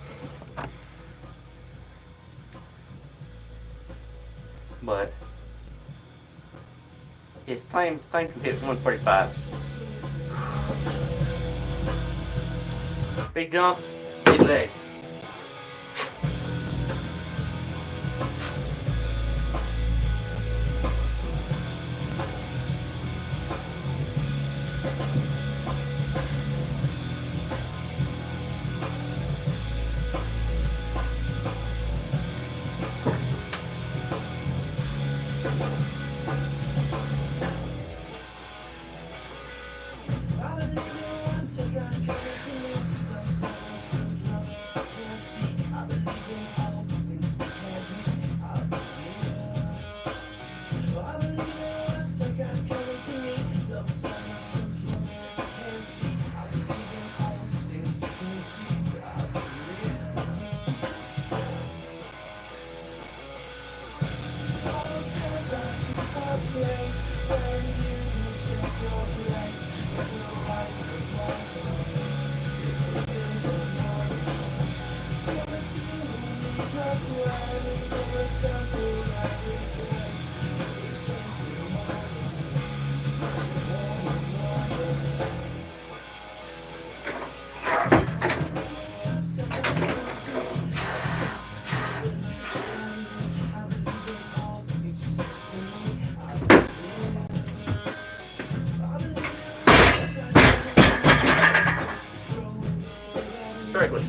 But it's time to hit 145. Big jump, big leg.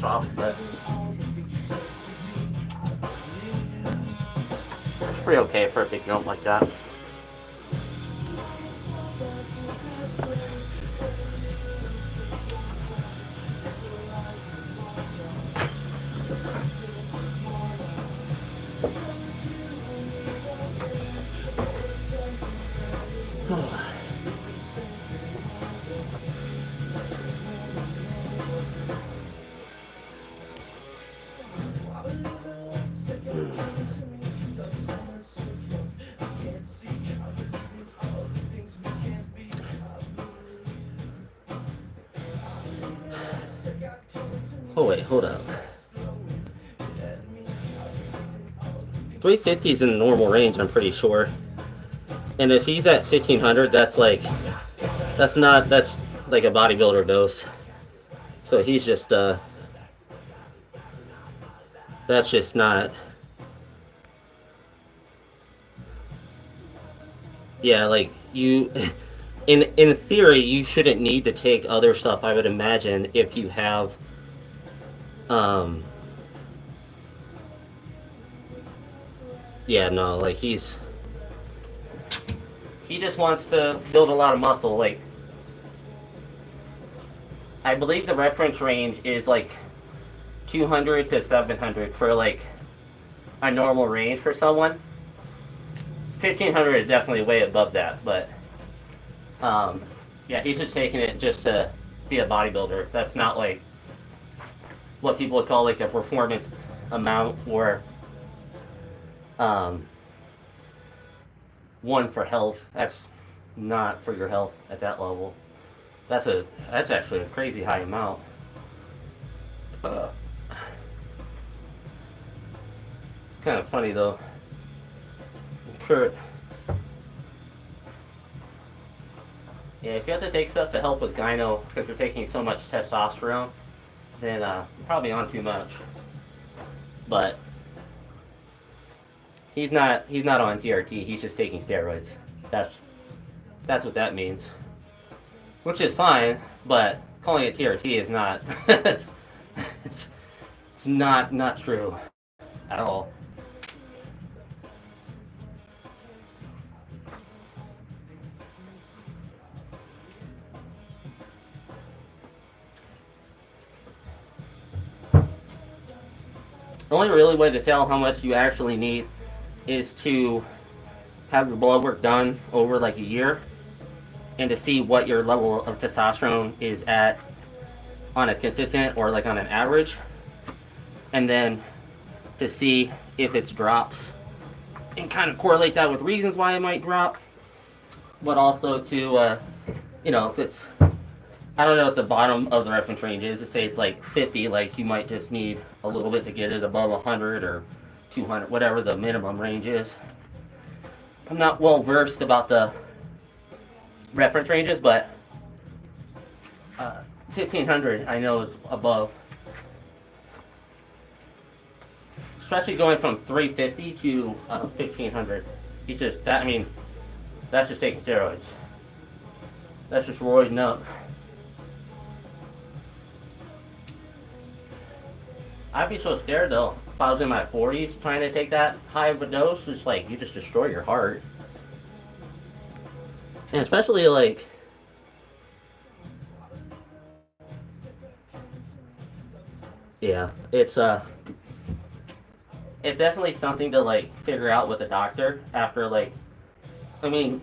soft, but it's pretty okay for a big note like that. Oh wait, hold up. 350 is in the normal range, I'm pretty sure. And if he's at 1500, that's like that's like a bodybuilder dose. So he's just that's just not. Yeah, like you in theory you shouldn't need to take other stuff, I would imagine, if you have um yeah, no, like he just wants to build a lot of muscle. Like, I believe the reference range is like 200 to 700 for like a normal range for someone. 1500 is definitely way above that, but yeah, he's just taking it just to be a bodybuilder. That's not like what people would call like a performance amount, or one for health. That's not for your health at that level. That's actually a crazy high amount. It's kind of funny though. I'm sure. Yeah, if you have to take stuff to help with gyno because you're taking so much testosterone, then you're probably on too much. But he's not on TRT. He's just taking steroids. That's what that means. Which is fine, but calling it TRT is not. it's not true at all. The only really way to tell how much you actually need is to have your blood work done over like a year and to see what your level of testosterone is at on a consistent or like on an average, and then to see if it drops and kind of correlate that with reasons why it might drop, but also to if it's, I don't know what the bottom of the reference range is. Let's say it's like 50, like you might just need a little bit to get it above 100 or 200, whatever the minimum range is. I'm not well versed about the reference ranges, but 1500 I know is above. Especially going from 350 to 1500. He's just that. I mean, that's just taking steroids. That's just roiding up. I'd be so scared though if I was in my 40s trying to take that high of a dose. It's like you just destroy your heart, and especially like yeah, it's definitely something to like figure out with a doctor after like, I mean,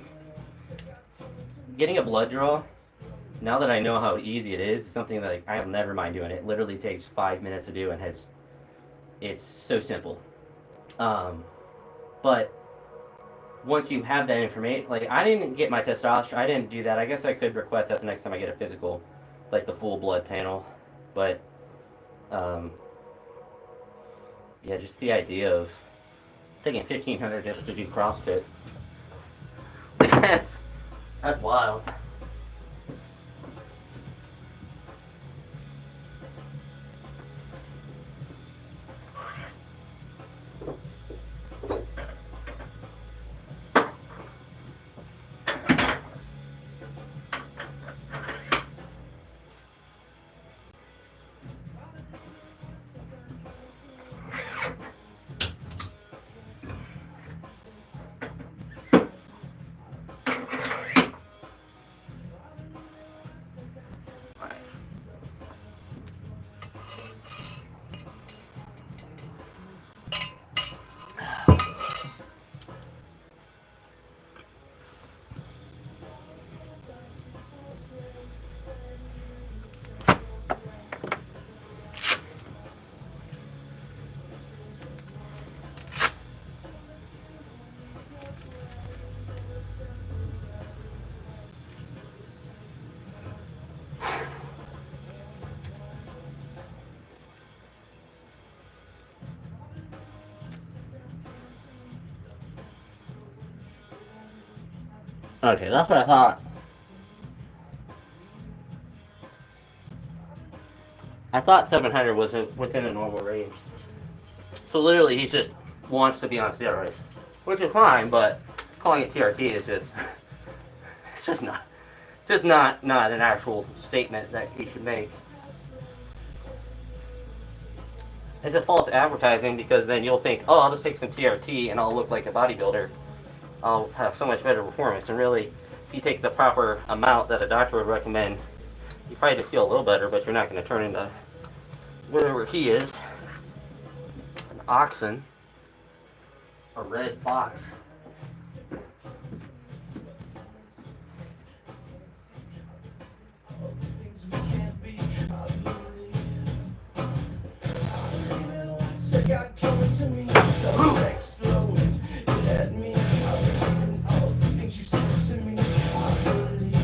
getting a blood draw. Now that I know how easy it is, something that like, I have never mind doing. It literally takes 5 minutes to do and it's so simple. But once you have that information, like I didn't get my testosterone, I didn't do that. I guess I could request that the next time I get a physical, like the full blood panel. But yeah, just the idea of taking 1500 just to do CrossFit. That's wild. Okay, that's what I thought. I thought 700 was within a normal range. So literally, he just wants to be on steroids, which is fine. But calling it TRT is just it's just not an actual statement that he should make. It's a false advertising because then you'll think, oh, I'll just take some TRT and I'll look like a bodybuilder. I'll have so much better performance. And really, if you take the proper amount that a doctor would recommend, you probably just feel a little better, but you're not going to turn into whatever he is, an oxen, a red fox. Got coming to me, don't explode. Let me out all the things you said to me. I believe.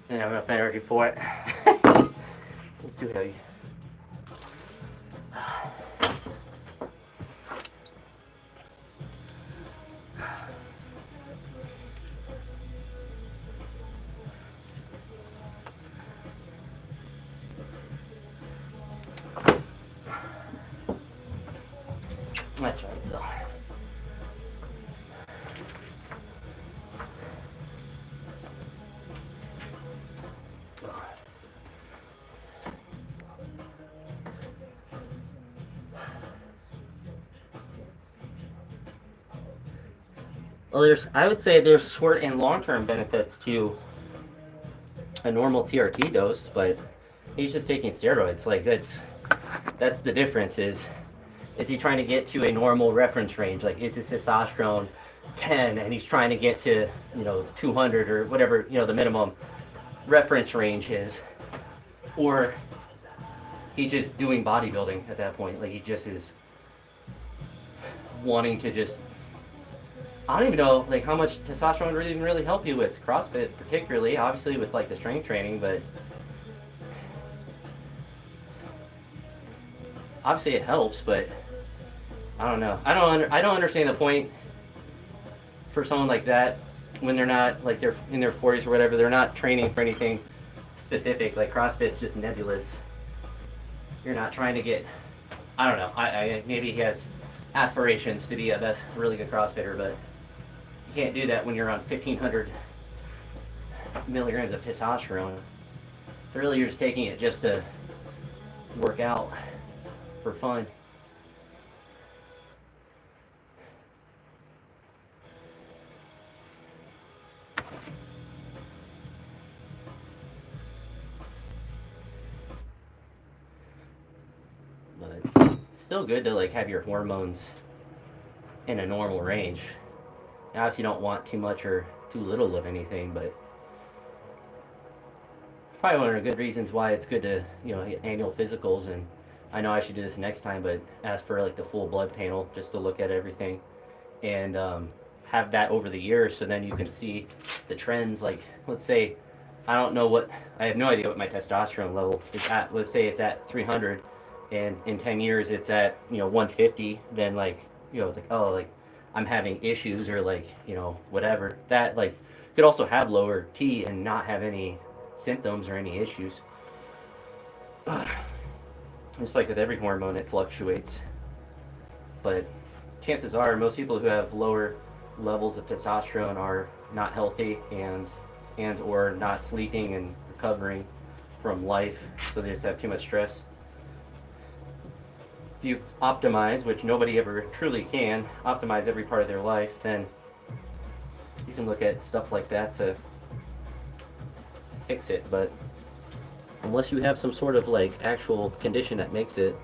Yeah, I'm not ready for it. It's too heavy. That's right, though. Well, I would say there's short and long-term benefits to a normal TRT dose, but he's just taking steroids. Like that's the difference. Is he trying to get to a normal reference range? Like, is his testosterone 10 and he's trying to get to 200 or whatever the minimum reference range is, or he's just doing bodybuilding at that point? Like, he just is wanting to just, I don't even know like how much testosterone really even really help you with CrossFit, particularly obviously with like the strength training, but obviously it helps. But I don't know. I don't understand the point for someone like that when they're not like they're in their 40s or whatever. They're not training for anything specific. Like CrossFit's just nebulous. You're not trying to get. I don't know. I maybe he has aspirations to be a best, really good CrossFitter, but you can't do that when you're on 1,500 milligrams of testosterone. So really, you're just taking it just to work out for fun. But it's still good to like have your hormones in a normal range. You obviously don't want too much or too little of anything, but probably one of the good reasons why it's good to get annual physicals. And I know I should do this next time, but ask for like the full blood panel just to look at everything and have that over the years, so then you can see the trends. Like, let's say I don't know what I have no idea what my testosterone level is at. Let's say it's at 300, and in 10 years it's at 150. Then it's like, oh, like I'm having issues, or like whatever. That like could also have lower T and not have any symptoms or any issues. Just like with every hormone, it fluctuates. But chances are, most people who have lower levels of testosterone are not healthy and or not sleeping and recovering from life, so they just have too much stress. If you optimize, which nobody ever truly can, optimize every part of their life, then you can look at stuff like that to fix it. But unless you have some sort of like actual condition that makes it.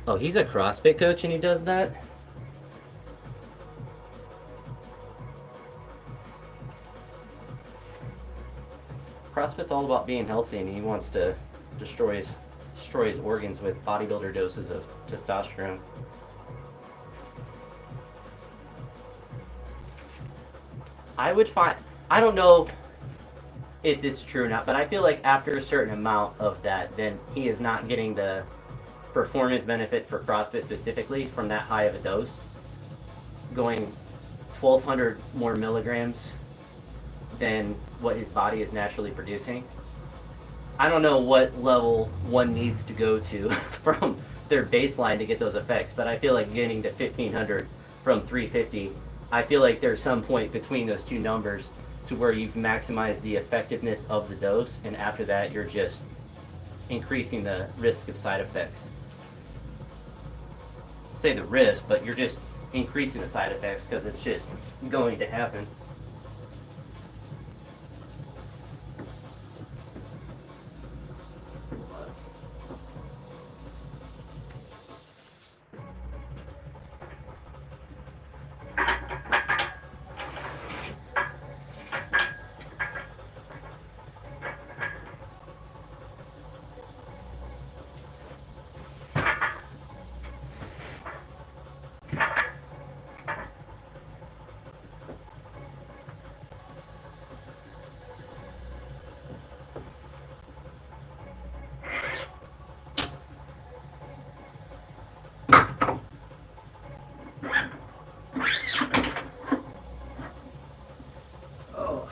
Oh, he's a CrossFit coach and he does that? CrossFit's all about being healthy, and he wants to destroy his organs with bodybuilder doses of testosterone. I would find, I don't know if this is true or not, but I feel like after a certain amount of that, then he is not getting the performance benefit for CrossFit specifically from that high of a dose. Going 1,200 more milligrams than what his body is naturally producing. I don't know what level one needs to go to from their baseline to get those effects, but I feel like getting to 1,500 from 350, I feel like there's some point between those two numbers to where you've maximized the effectiveness of the dose, and after that you're just increasing the risk of side effects. Say the risk, but you're just increasing the side effects because it's just going to happen. Oh.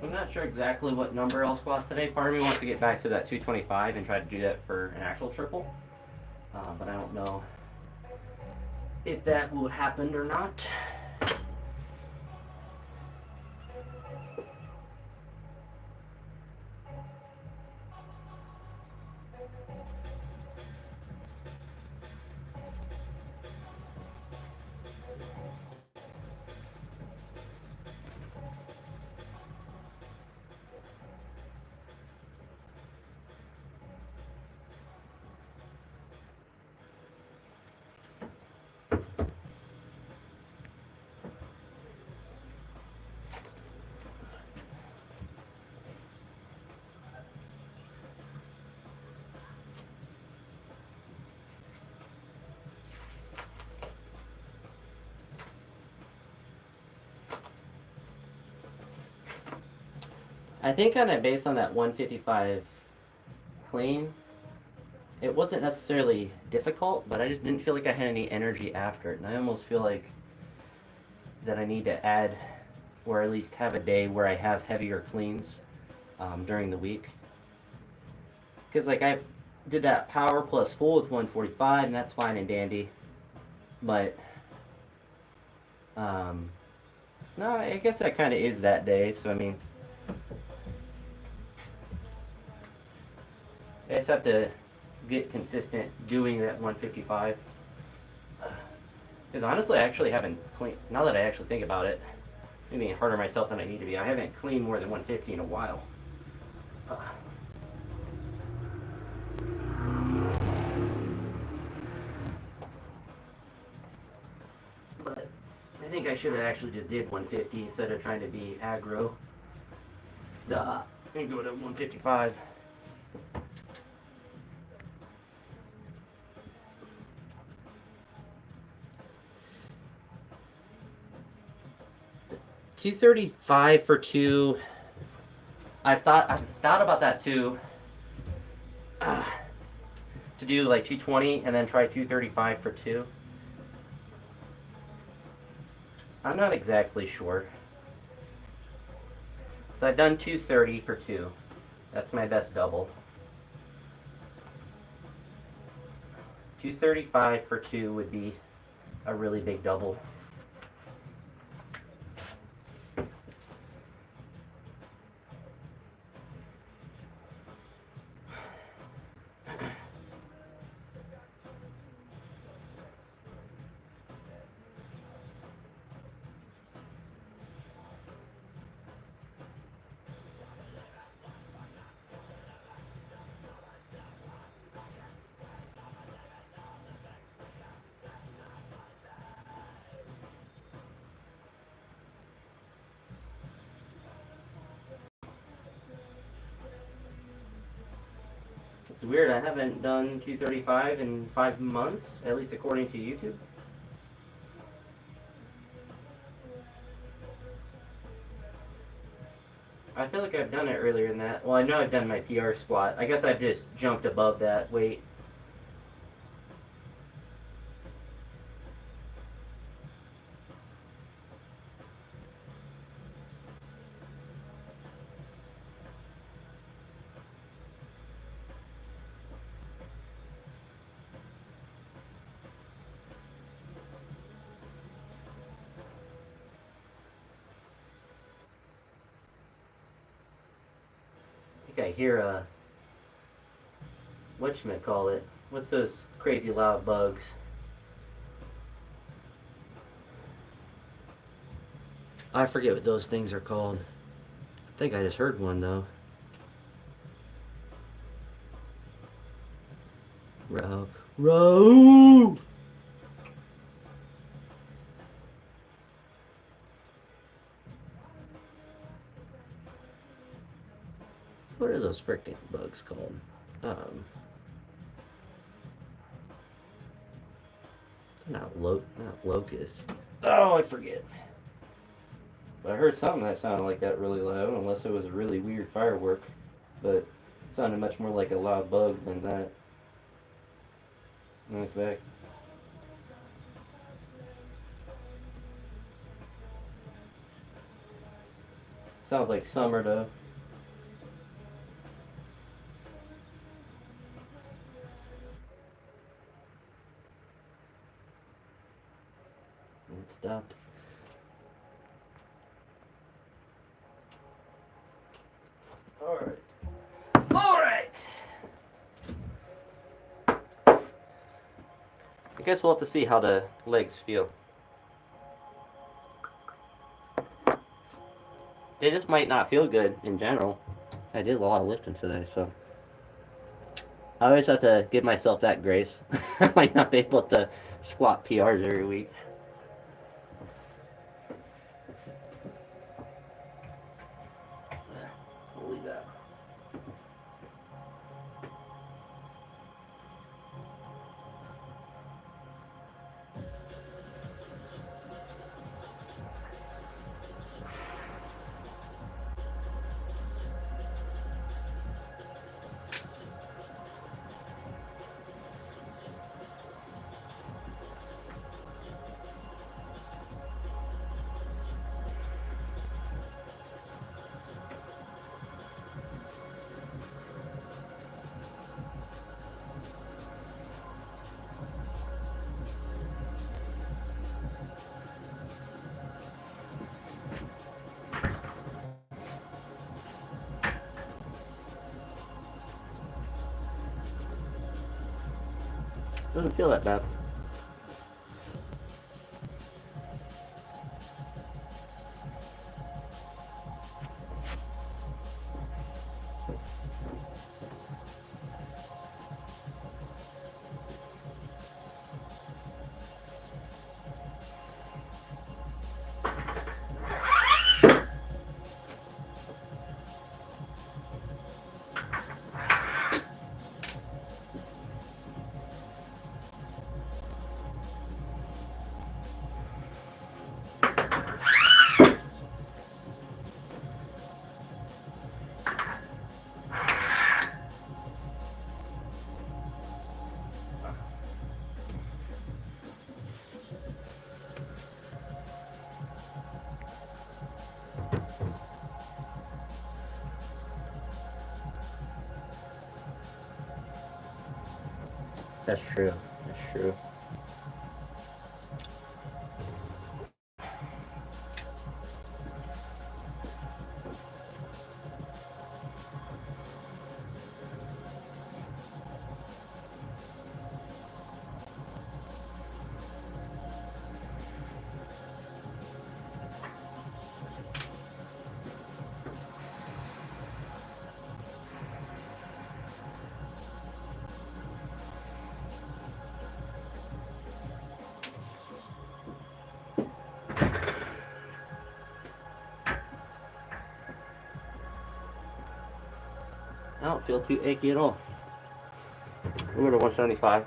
I'm not sure exactly what number I'll squat today. Part of me wants to get back to that 225 and try to do that for an actual triple. But I don't know if that will happen or not. I think kind of based on that 155 clean, it wasn't necessarily difficult, but I just didn't feel like I had any energy after it. And I almost feel like that I need to add, or at least have a day where I have heavier cleans during the week. Because like I did that power plus full with 145, and that's fine and dandy. But no, I guess that kind of is that day. So I mean, I just have to get consistent doing that 155. Because honestly, I actually haven't cleaned. Now that I actually think about it, I'm being harder on myself than I need to be. I haven't cleaned more than 150 in a while. But I think I should have actually just did 150 instead of trying to be aggro. Duh. And go to 155. $235 for two. I've thought about that too. To do like 220 and then try 235 for two. I'm not exactly sure. So I've done 230 for two. That's my best double. 235 for two would be a really big double. It's weird, I haven't done 235 in 5 months, at least according to YouTube. I feel like I've done it earlier than that. Well, I know I've done my PR squat. I guess I've just jumped above that weight. I think I hear whatchamacallit. What's those crazy loud bugs? I forget what those things are called. I think I just heard one though. Row. What are those frickin' bugs called? Not locusts. Oh, I forget. But I heard something that sounded like that really loud, unless it was a really weird firework. But it sounded much more like a loud bug than that. And it's back. Sounds like summer though. It stopped. Alright. Alright! I guess we'll have to see how the legs feel. They just might not feel good in general. I did a lot of lifting today, so I always have to give myself that grace. I might not be able to squat PRs every week. We'll leave that. Doesn't feel that bad. That's true. That's true. I don't feel too achy at all. We're at 175.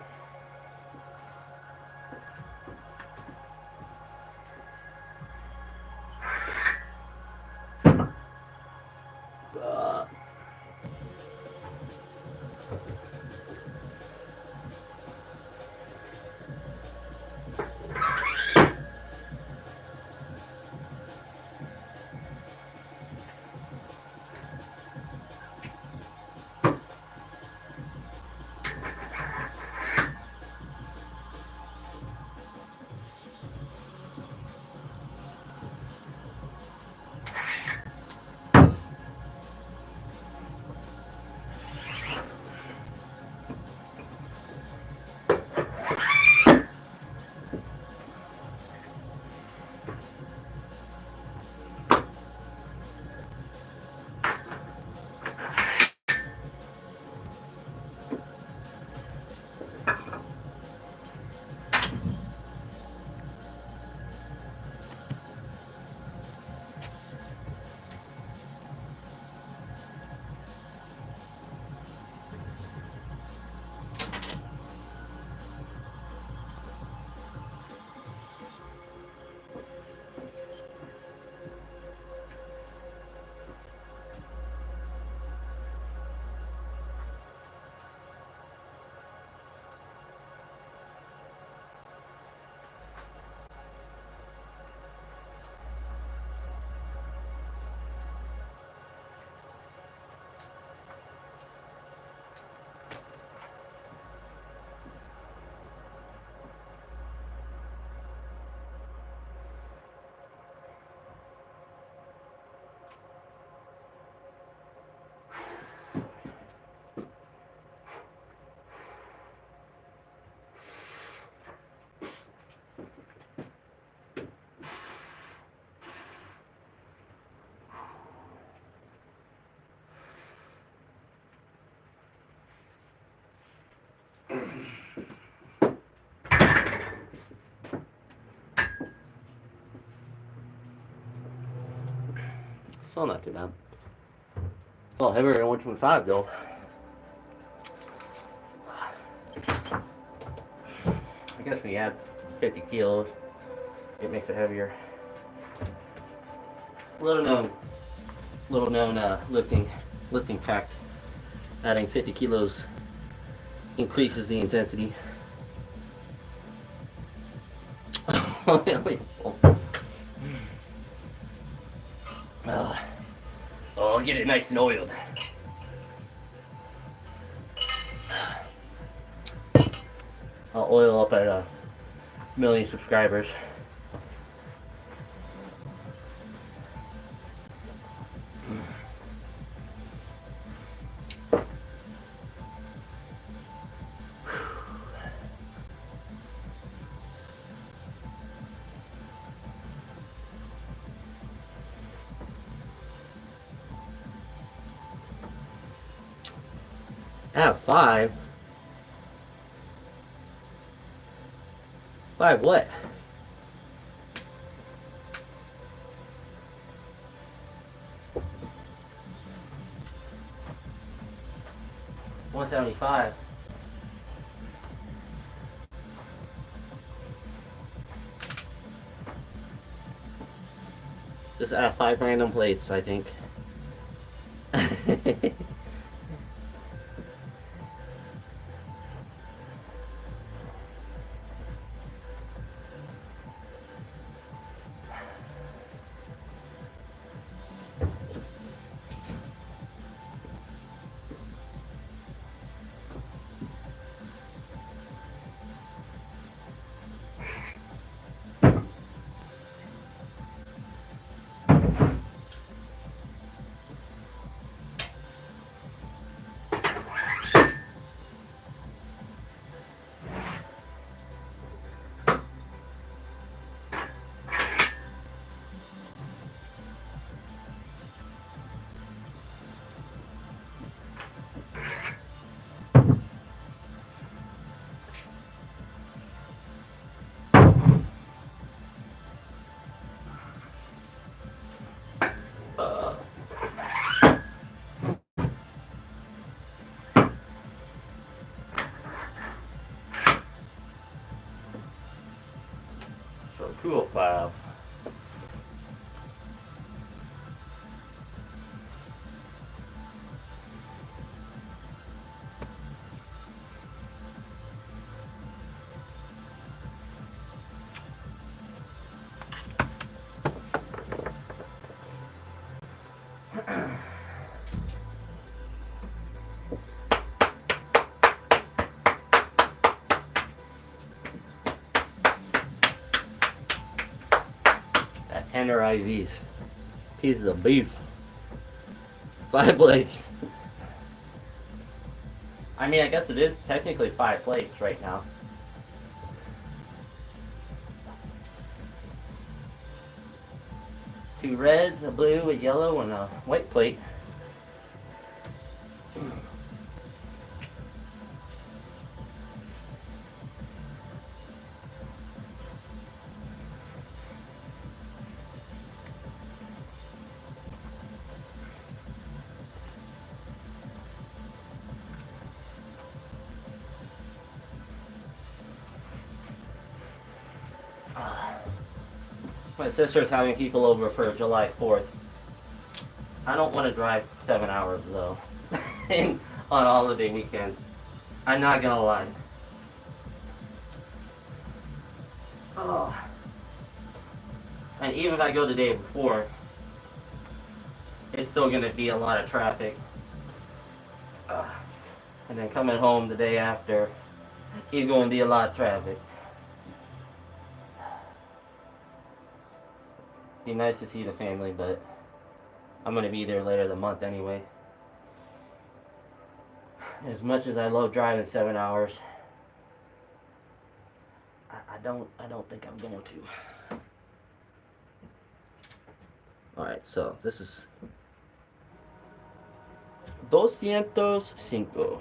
Still not too bad. Well, heavier than 125 though. I guess when you add 50 kilos, it makes it heavier. Little known lifting fact. Adding 50 kilos increases the intensity. Oh, get it nice and oiled. I'll oil up at 1,000,000 subscribers. Out of 5? 5 what? $175. Just out of 5 random plates, I think. So cool 5. That tender IVs. Pieces of beef. 5 plates. I mean, I guess it is technically 5 plates right now. Two reds, a blue, a yellow, and a white plate. My sister's having people over for July 4th. I don't want to drive 7 hours though on holiday weekend. I'm not gonna lie. Oh. And even if I go the day before, it's still gonna be a lot of traffic. And then coming home the day after, it's gonna be a lot of traffic. Be nice to see the family, but I'm gonna be there later the month anyway. As much as I love driving 7 hours, I don't think I'm going to. Alright, so this is 205.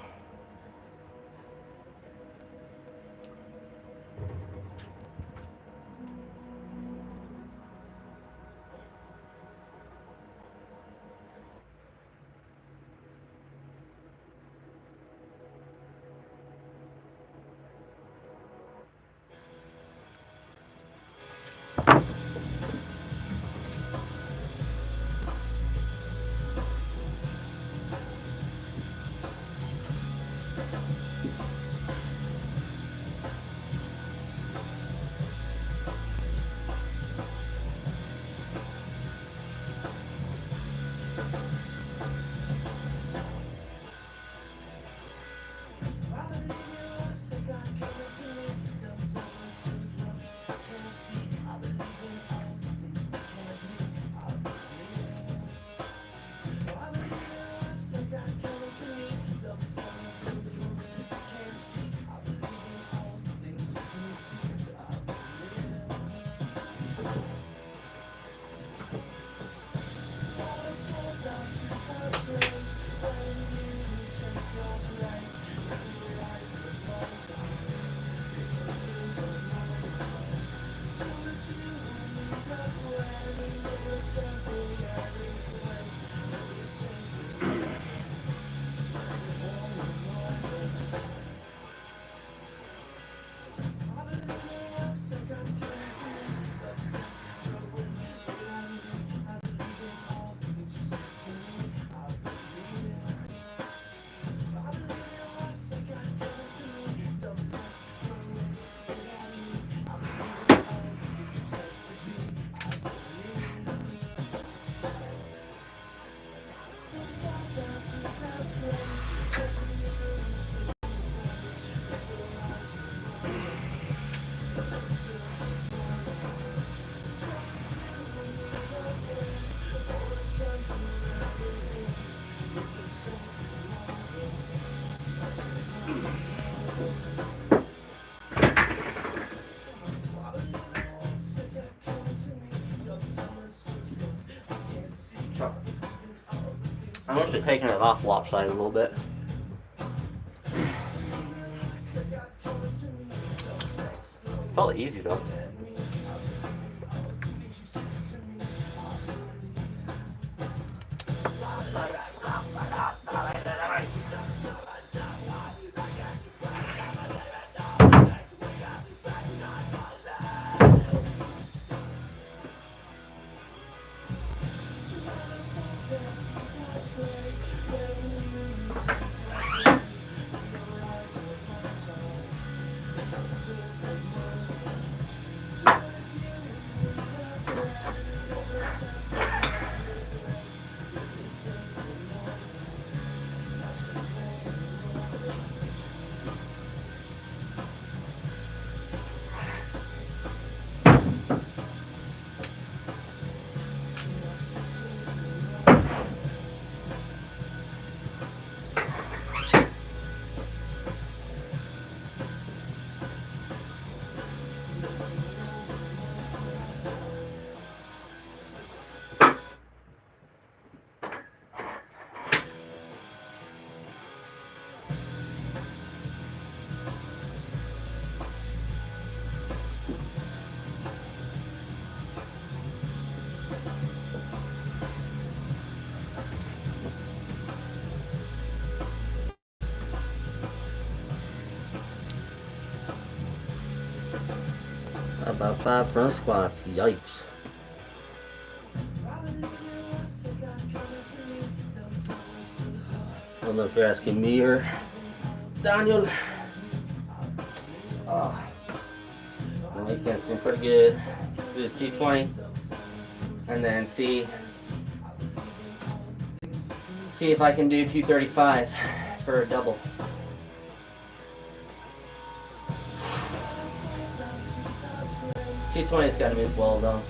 I must have taken it off lopsided a little bit. Felt easy though. About 5 front squats. Yikes. I don't know if you're asking me or Daniel. Oh. The weekend's been pretty good. Do this 220 and then see if I can do 235 for a double. T20's got to move well though.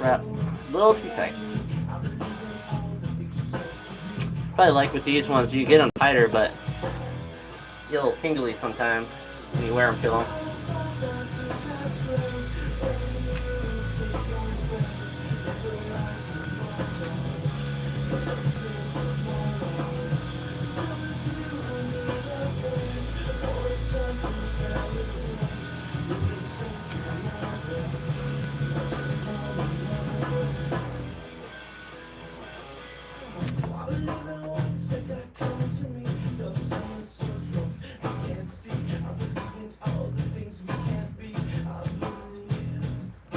Wrap. A little too tight. Probably like with these ones, you get them tighter, but you get a little tingly sometimes when you wear them to them.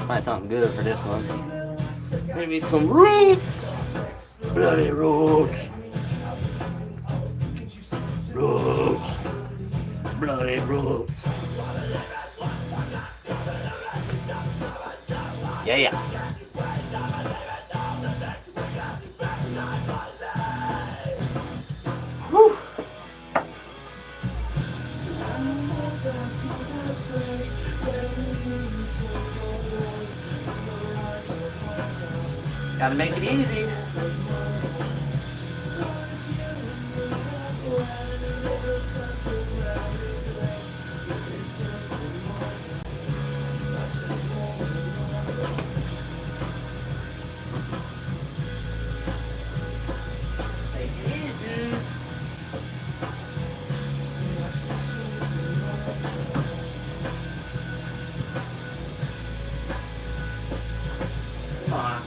Find something good for this one. Maybe some roots. Bloody roots. Roots. Bloody roots. Yeah, yeah. Whew. Gotta make it easy. Take it easy. Come on.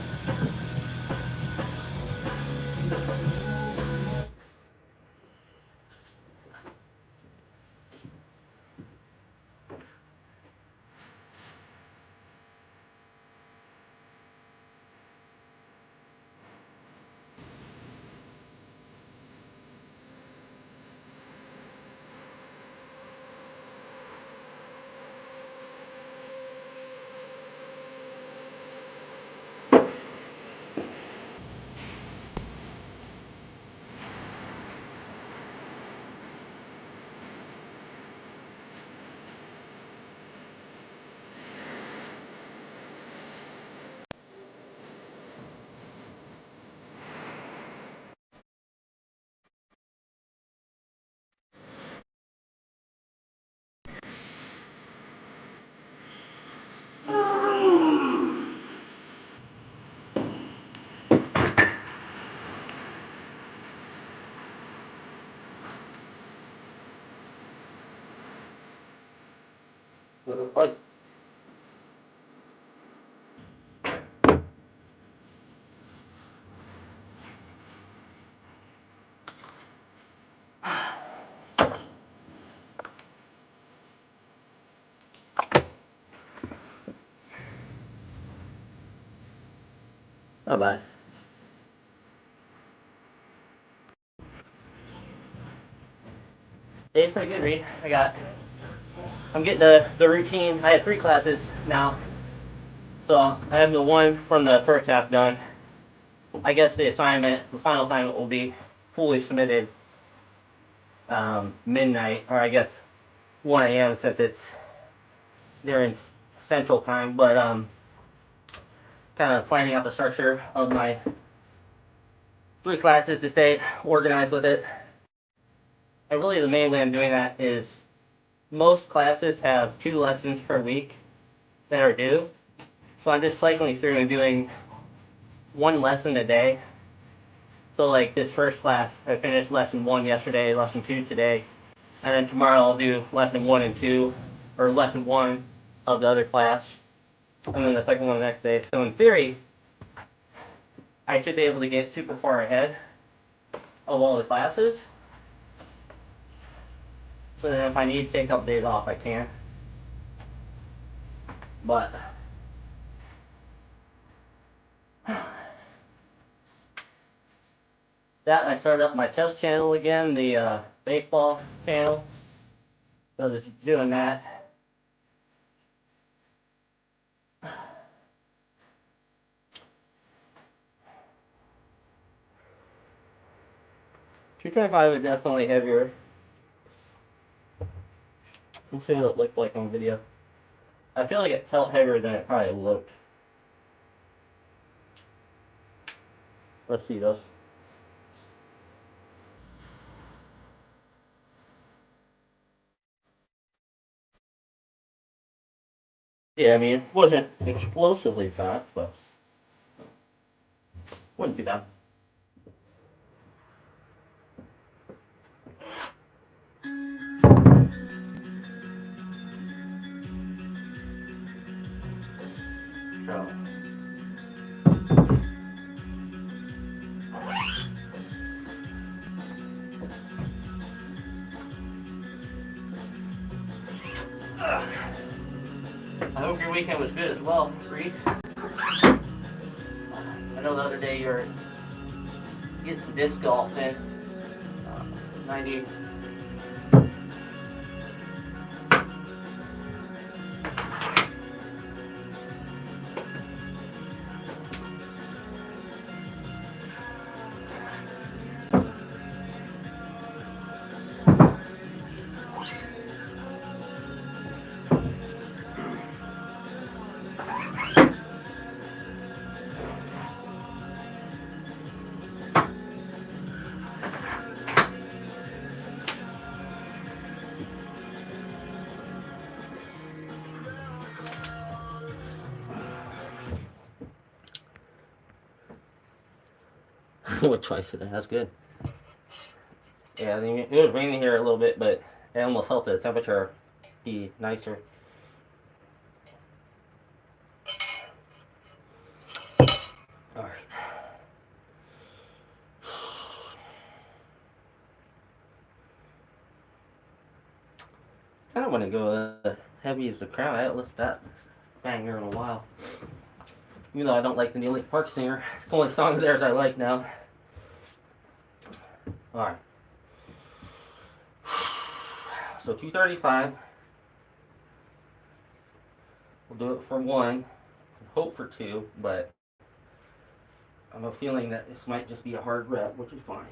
Like, oh, bye. Day's pretty good, Reed. I'm getting the routine. I had 3 classes now. So I have the one from the first half done. I guess the final assignment will be fully submitted midnight, or I guess 1 a.m. since it's they're in Central Time. But kind of planning out the structure of my 3 classes to stay organized with it. And really, the main way I'm doing that is most classes have 2 lessons per week that are due. So I'm just cycling through and doing 1 lesson a day. So like this first class, I finished lesson 1 yesterday, lesson 2 today, and then tomorrow I'll do lesson 1 and 2, or lesson 1 of the other class, and then the second one the next day. So in theory, I should be able to get super far ahead of all the classes. So then if I need to take a couple days off, I can. But that, I started up my test channel again, the baseball channel. So just doing that. 225 is definitely heavier. Let's see what it looked like on video. I feel like it felt heavier than it probably looked. Let's see those. Yeah, I mean, it wasn't explosively fast, but wouldn't be bad. So. I hope your weekend was good as well, Reed. I know the other day you were getting some disc golf in. 90. What twice a day? That's good. Yeah, I mean, it was raining here a little bit, but it almost helped the temperature be nicer. All right. I don't want to go heavy as the crown. I haven't listened to that banger in a while. Even though I don't like the Neil Lake Park Singer, it's the only song of theirs I like now. All right. So 235. We'll do it for one. Hope for two, but I'm a feeling that this might just be a hard rep, which is fine.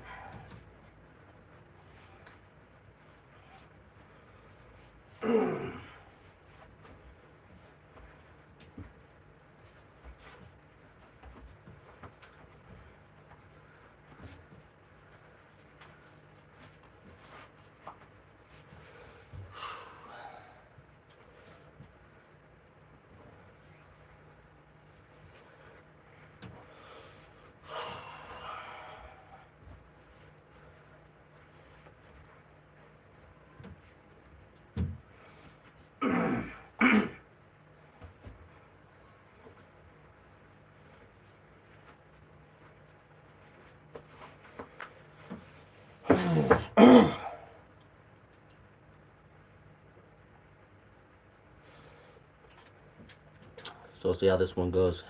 So we'll see how this one goes.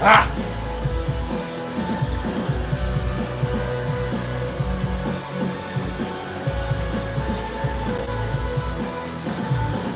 Ah!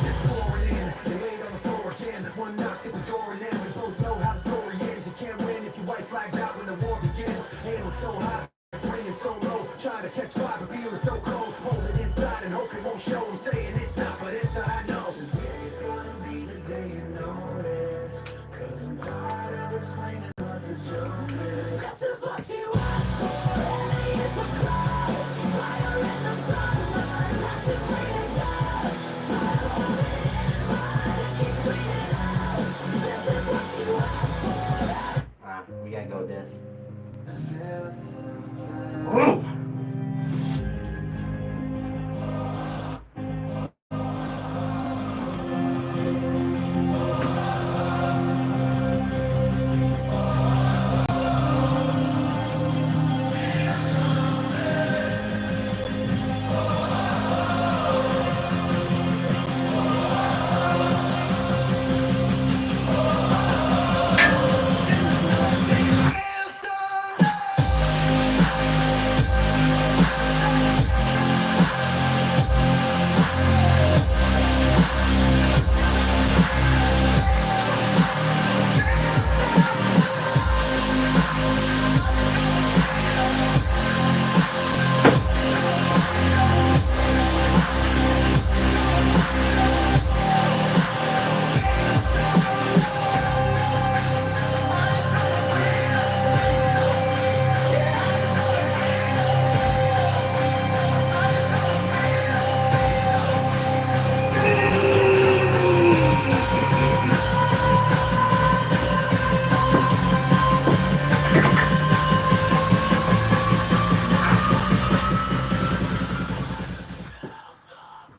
It's pouring in. They laid on the floor again. One knock at the door and then we both know how the story ends. You can't win if you white flags out when the war begins. And it's so hot, it's raining so low. Trying to catch fire but feeling so cold. Holding inside and hoping won't show. I'm saying it's not, but inside I know. Today's gonna be the day you notice. Cause I'm tired of explaining what the joke is. This is what you asked for. Heavy is the crowd. Fire in the sunrise. Ashes raining down. Try to hold it in, but it keeps bleeding out. This is what you asked for. We gotta go with this. Ooh.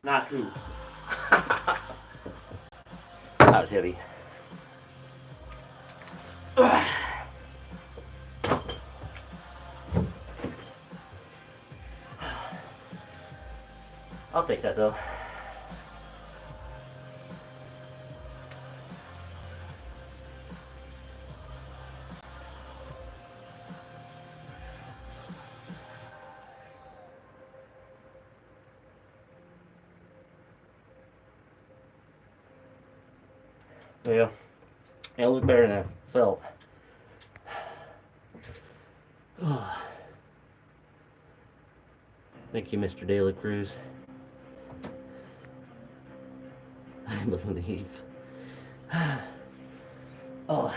Not true. That was heavy. I'll take that though. Yeah. It looked better than I felt. Thank you, Mr. Daily Cruz. I believe. Oh,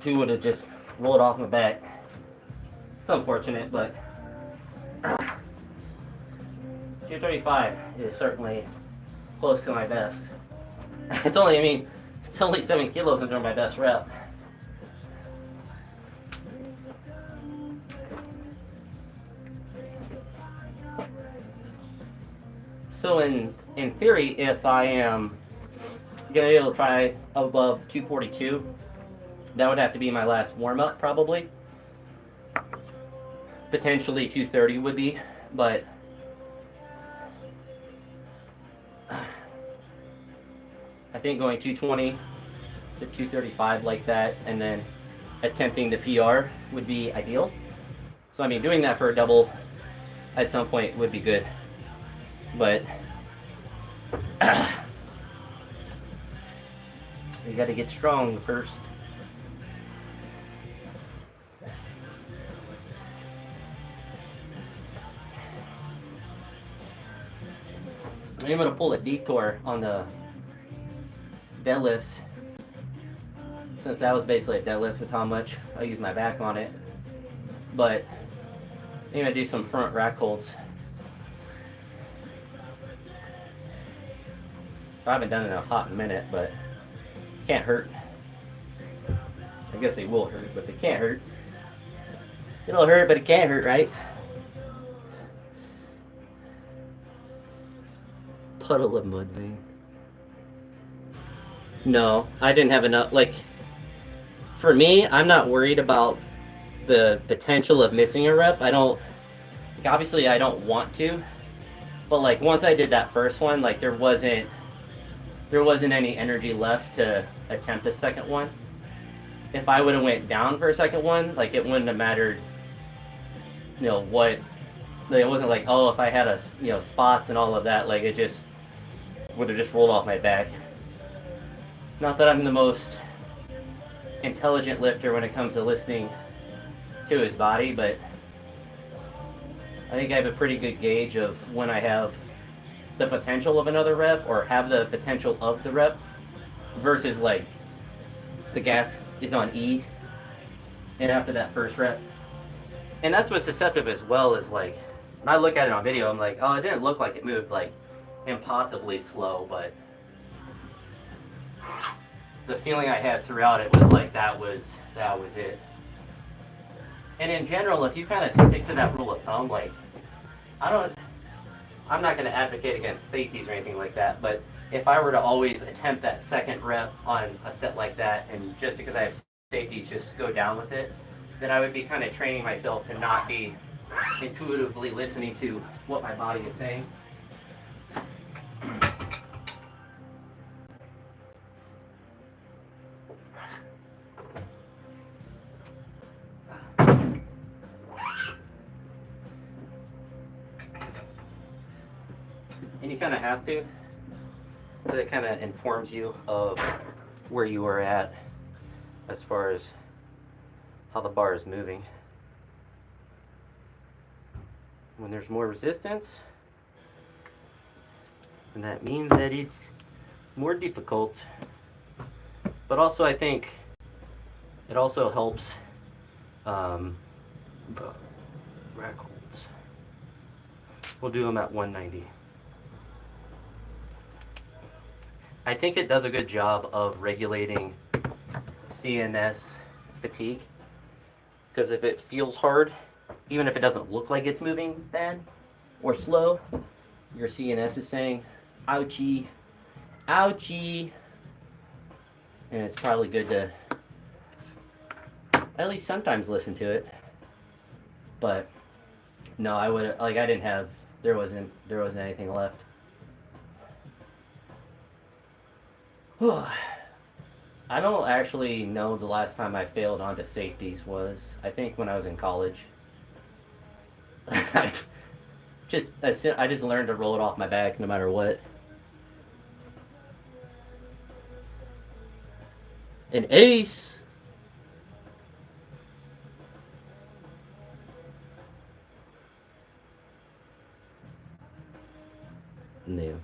2 would have just rolled off my back. It's unfortunate, but 235 is certainly close to my best. It's only, I mean, it's only 7 kilos under my best rep. So in theory, if I am gonna be able to try above 242, that would have to be my last warm up probably. Potentially 230 would be, but I think going 220 to 235 like that, and then attempting the PR would be ideal. So I mean, doing that for a double at some point would be good, but you got to get strong first. I'm going to pull a detour on the deadlifts, since that was basically a deadlift with how much I use my back on it. But I'm going to do some front rack holds. I haven't done it in a hot minute, but can't hurt. I guess they will hurt, but they can't hurt. It'll hurt, but it can't hurt, right? Puddle of mud vein. No, I didn't have enough. Like, for me, I'm not worried about the potential of missing a rep. I don't, like, obviously I don't want to, but like once I did that first one, like there wasn't any energy left to attempt a second one. If I would have went down for a second one, like it wouldn't have mattered, you know, what, like, it wasn't like, oh, if I had spots and all of that, like it just would have just rolled off my back. Not that I'm the most intelligent lifter when it comes to listening to his body, but I think I have a pretty good gauge of when I have the potential of another rep or have the potential of the rep versus like the gas is on E and after that first rep. And that's what's deceptive as well, is like when I look at it on video, I'm like, oh, it didn't look like it moved like impossibly slow, but the feeling I had throughout it was like that was it. And in general, if you kind of stick to that rule of thumb, like I'm not going to advocate against safeties or anything like that, but if I were to always attempt that second rep on a set like that, and just because I have safeties just go down with it, then I would be kind of training myself to not be intuitively listening to what my body is saying. And you kind of have to, because it kind of informs you of where you are at as far as how the bar is moving. When there's more resistance, and that means that it's more difficult. But also I think it also helps rack holds. We'll do them at 190. I think it does a good job of regulating CNS fatigue, because if it feels hard, even if it doesn't look like it's moving bad or slow, your CNS is saying, ouchie, ouchie. And it's probably good to at least sometimes listen to it. But no, I would, like, I didn't have, there wasn't anything left. I don't actually know the last time I failed onto safeties was. I think when I was in college. I just learned to roll it off my back no matter what. An ace. No.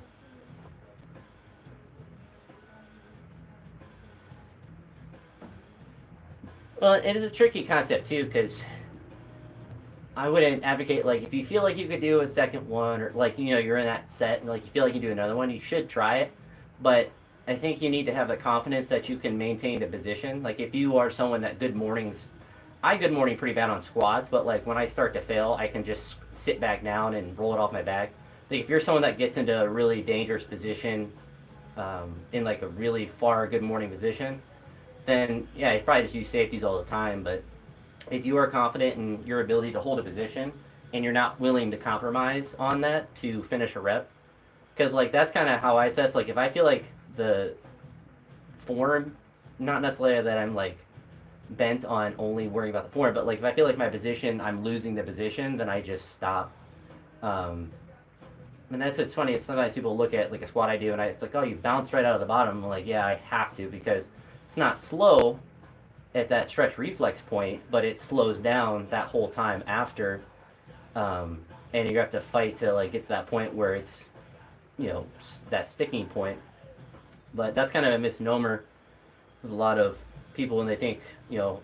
Well, it is a tricky concept too, because I wouldn't advocate like if you feel like you could do a second one or like you're in that set and like you feel like you do another one, you should try it. But I think you need to have the confidence that you can maintain the position. Like if you are someone that good mornings, I good morning pretty bad on squats, but like when I start to fail, I can just sit back down and roll it off my back. Like if you're someone that gets into a really dangerous position, in like a really far good morning position, then yeah, you probably just use safeties all the time. But if you are confident in your ability to hold a position and you're not willing to compromise on that to finish a rep, because like that's kind of how I assess. Like if I feel like the form, not necessarily that I'm like bent on only worrying about the form, but like if I feel like my position, I'm losing the position, then I just stop. Um, and that's what's funny is sometimes people look at like a squat I do and it's like, oh, you bounced right out of the bottom. I'm like, yeah, I have to because it's not slow at that stretch reflex point, but it slows down that whole time after. Um, and you have to fight to like get to that point where it's that sticking point. But that's kind of a misnomer with a lot of people when they think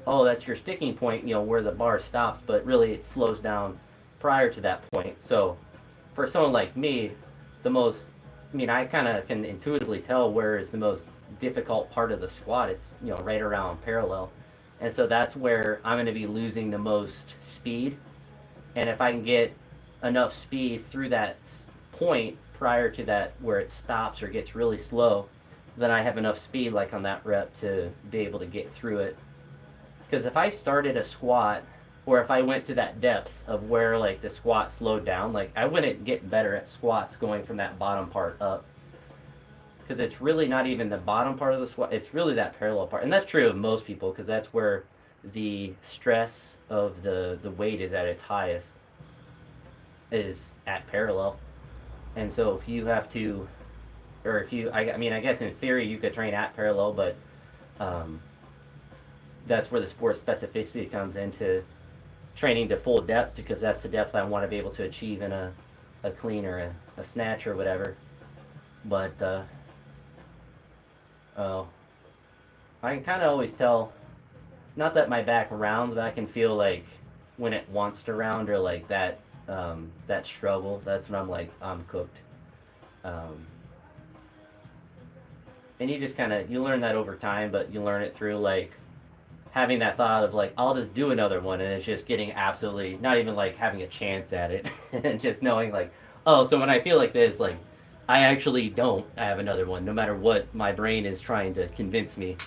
oh that's your sticking point where the bar stops, but really it slows down prior to that point. So for someone like me, the most I kind of can intuitively tell where is the most difficult part of the squat. It's right around parallel, and so that's where I'm going to be losing the most speed. And if I can get enough speed through that point prior to that where it stops or gets really slow, then I have enough speed like on that rep to be able to get through it. Because if I started a squat or if I went to that depth of where like the squat slowed down, like I wouldn't get better at squats going from that bottom part up. Because it's really not even the bottom part of the squat, it's really that parallel part. And that's true of most people because that's where the stress of the weight is at its highest, is at parallel. And so if you have to, or if you, I guess in theory you could train at parallel, but um, that's where the sport specificity comes into training to full depth because that's the depth I want to be able to achieve in a clean or a snatch or whatever. But oh, I can kind of always tell, not that my back rounds, but I can feel like when it wants to round or like that struggle. That's when I'm like I'm cooked. Um, and you just kind of you learn that over time, but you learn it through like having that thought of like I'll just do another one, and it's just getting absolutely not even like having a chance at it, and just knowing like oh, so when I feel like this, like I actually don't have another one, no matter what my brain is trying to convince me.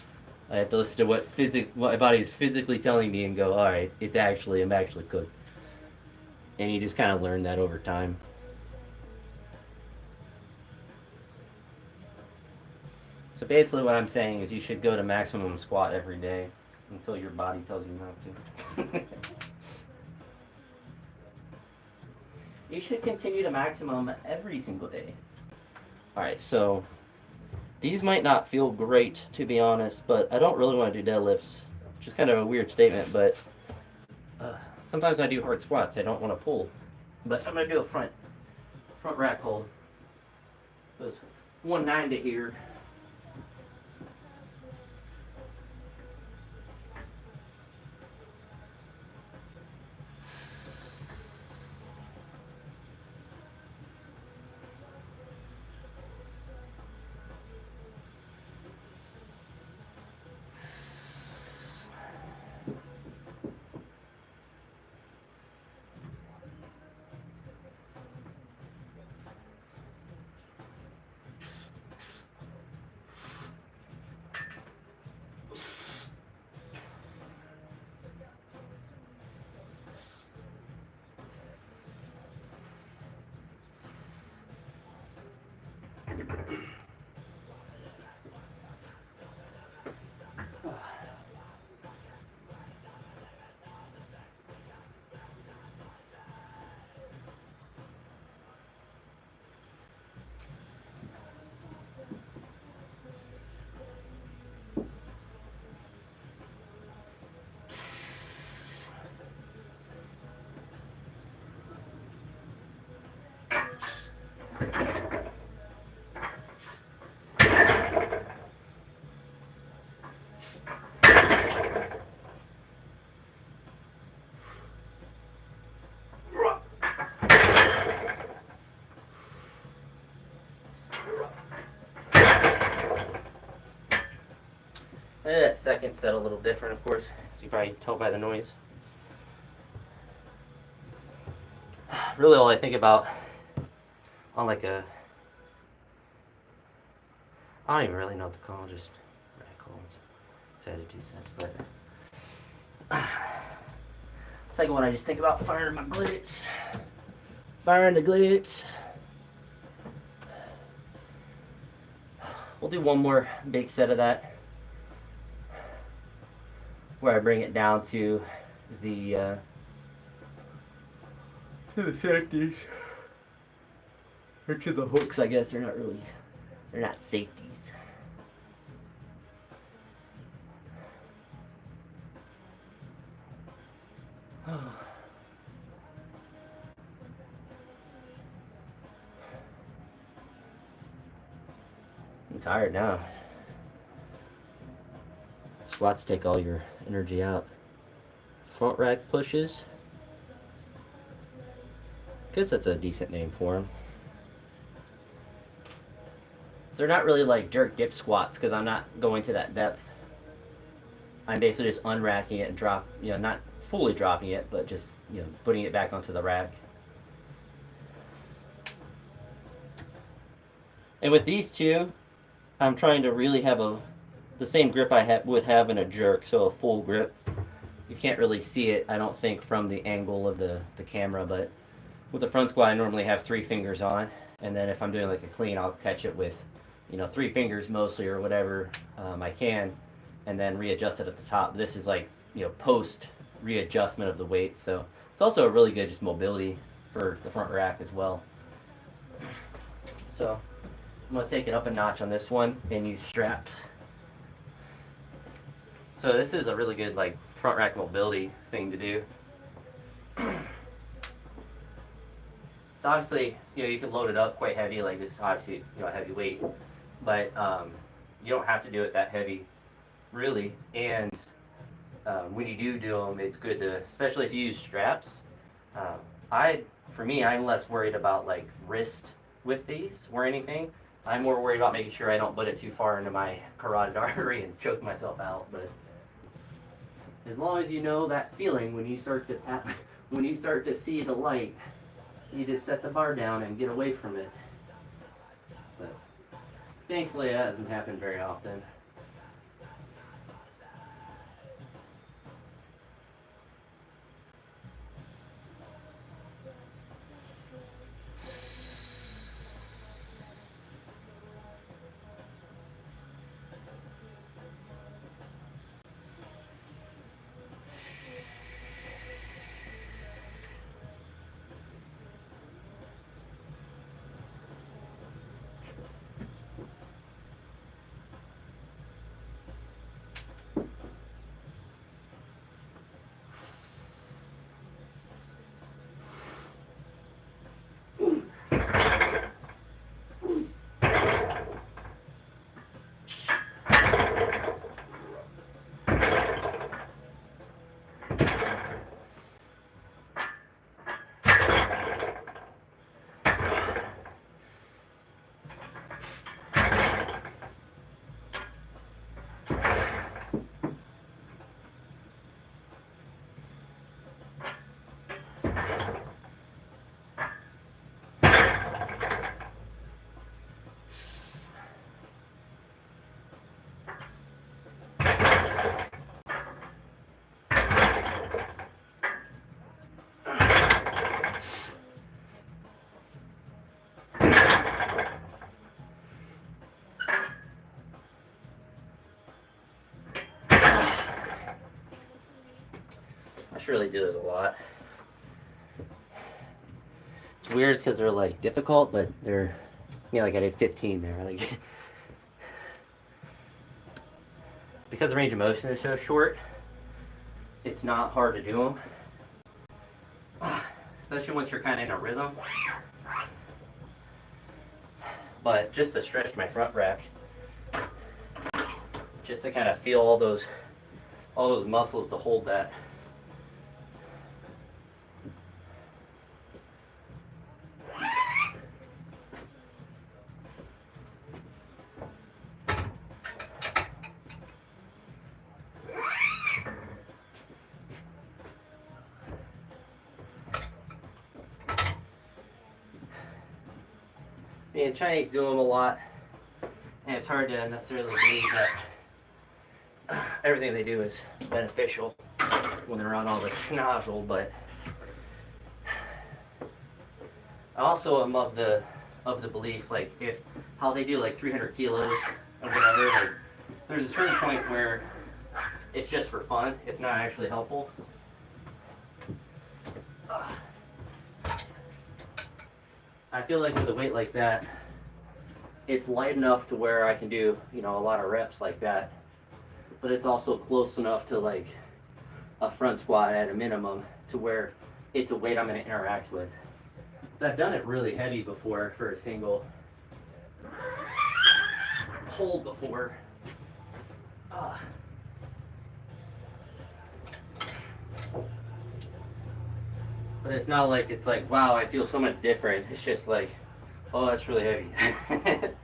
I have to listen to what my body is physically telling me and go, all right, I'm actually cooked. And you just kind of learn that over time. So basically, what I'm saying is you should go to maximum squat every day until your body tells you not to. You should continue to maximum every single day. All right, so these might not feel great to be honest, but I don't really want to do deadlifts, which is kind of a weird statement. But sometimes I do hard squats. I don't want to pull, but I'm gonna do a front rack hold. So it's 190 here. second set a little different, of course, as you probably tell by the noise. Really, all I think about on like a, I don't even really know what to call it, just radical set of 2 cents, but second one I just think about firing my glitz. Firing the glitz. We'll do one more big set of that, where I bring it down to the safeties, or to the hooks. I guess they're not safeties. I'm tired now. Squats take all your energy out. Front rack pushes. Guess that's a decent name for them. They're not really like jerk dip squats because I'm not going to that depth. I'm basically just unracking it and not fully dropping it, but just, putting it back onto the rack. And with these two, I'm trying to really have the same grip I would have in a jerk, so a full grip. You can't really see it, I don't think, from the angle of the camera, but with the front squat, I normally have 3 fingers on, and then if I'm doing like a clean, I'll catch it with, 3 fingers mostly, or whatever I can, and then readjust it at the top. This is like, post readjustment of the weight, so it's also a really good just mobility for the front rack as well. So I'm going to take it up a notch on this one and use straps. So this is a really good like front rack mobility thing to do. Obviously, you can load it up quite heavy, like this is obviously, a heavy weight, but you don't have to do it that heavy, really. And when you do them, it's good to, especially if you use straps. For me, I'm less worried about like wrist with these or anything. I'm more worried about making sure I don't put it too far into my carotid artery and choke myself out. But as long as you know that feeling when you start to see the light, you just set the bar down and get away from it. But thankfully, that doesn't happen very often. I should really do this a lot. It's weird because they're like difficult, but they're, like I did 15 there. Like because the range of motion is so short, it's not hard to do them, especially once you're kind of in a rhythm. But just to stretch my front rack, just to kind of feel all those muscles to hold that. mean, Chinese do them a lot, and it's hard to necessarily believe that everything they do is beneficial when they're on all the schnozzle, but I also am of the belief, like, if how they do like 300 kilos or whatever, like, there's a certain point where it's just for fun, it's not actually helpful. I feel like with a weight like that, it's light enough to where I can do, you know, a lot of reps like that, but it's also close enough to like a front squat at a minimum to where it's a weight I'm going to interact with. I've done it really heavy before for a single hold before. But it's not like it's like, wow, I feel so much different. It's just like, oh, that's really heavy.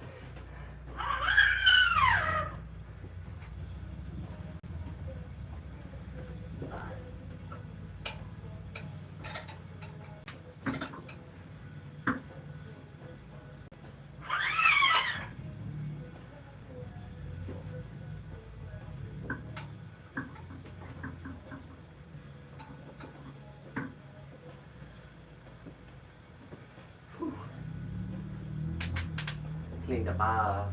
Clean the off.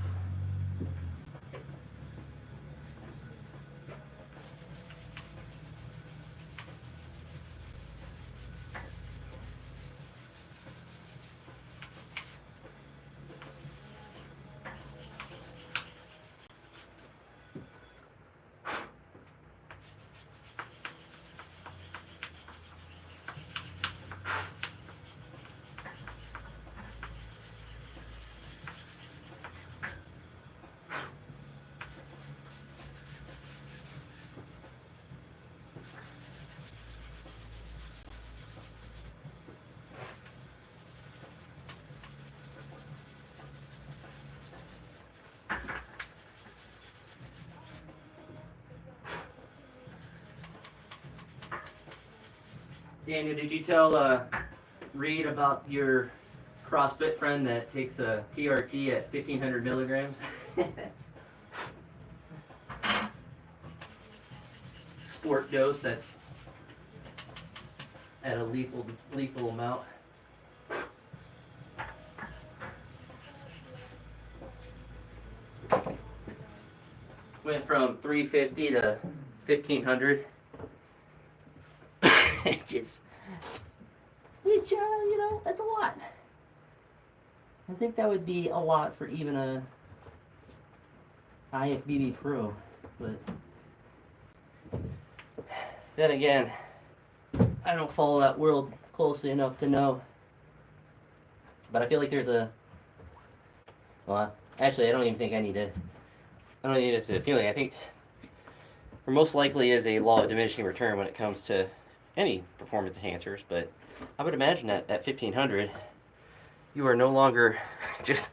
Daniel, did you tell Reed about your CrossFit friend that takes a TRT at 1,500 milligrams? Sport dose that's at a lethal amount. Went from 350 to 1,500. Which, you know, that's a lot. I think that would be a lot for even a IFBB Pro, but then again, I don't follow that world closely enough to know. But I feel like there's well, actually, I don't even think I need to. I don't need this feeling. I think there most likely is a law of diminishing return when it comes to any performance enhancers, but I would imagine that at 1,500, you are no longer just,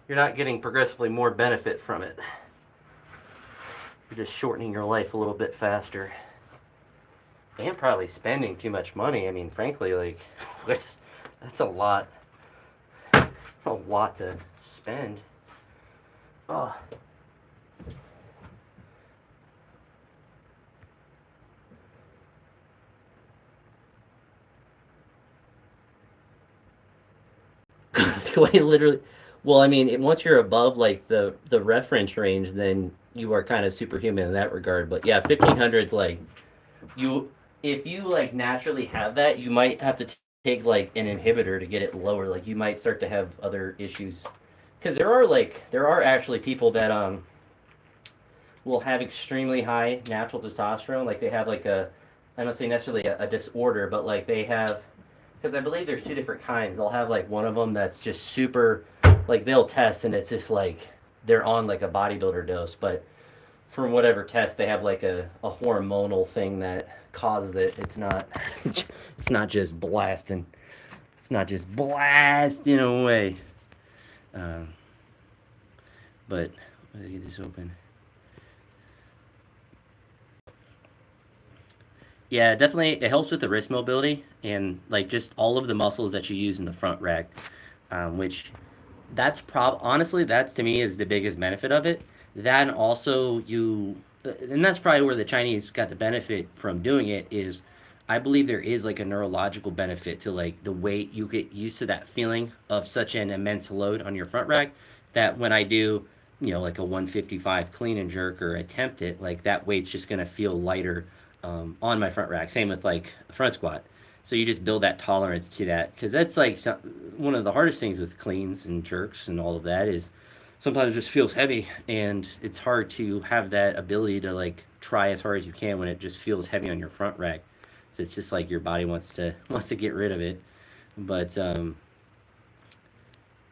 you're not getting progressively more benefit from it. You're just shortening your life a little bit faster. And probably spending too much money. I mean, frankly, like, that's a lot to spend. Oh. Literally, well, I mean, once you're above like the reference range, then you are kind of superhuman in that regard. But yeah, 1,500's like if you like naturally have that, you might have to take like an inhibitor to get it lower. Like you might start to have other issues, because there are actually people that will have extremely high natural testosterone. Like they have like I don't say necessarily a disorder, but like they have. Because I believe there's two different kinds. They'll have like one of them that's just super, like they'll test and it's just like they're on like a bodybuilder dose, but from whatever test they have like a hormonal thing that causes it. It's not it's not just blasting. It's not just blasting away. But let's get this open. Yeah, definitely. It helps with the wrist mobility and like just all of the muscles that you use in the front rack. which honestly, that's to me is the biggest benefit of it. That and also and that's probably where the Chinese got the benefit from doing it is, I believe there is like a neurological benefit to like the weight. You get used to that feeling of such an immense load on your front rack that when I do, like a 155 clean and jerk or attempt it, like that weight's just gonna feel lighter on my front rack. Same with like a front squat. So you just build that tolerance to that because that's like one of the hardest things with cleans and jerks and all of that is sometimes it just feels heavy and it's hard to have that ability to like try as hard as you can when it just feels heavy on your front rack. So it's just like your body wants to get rid of it. But a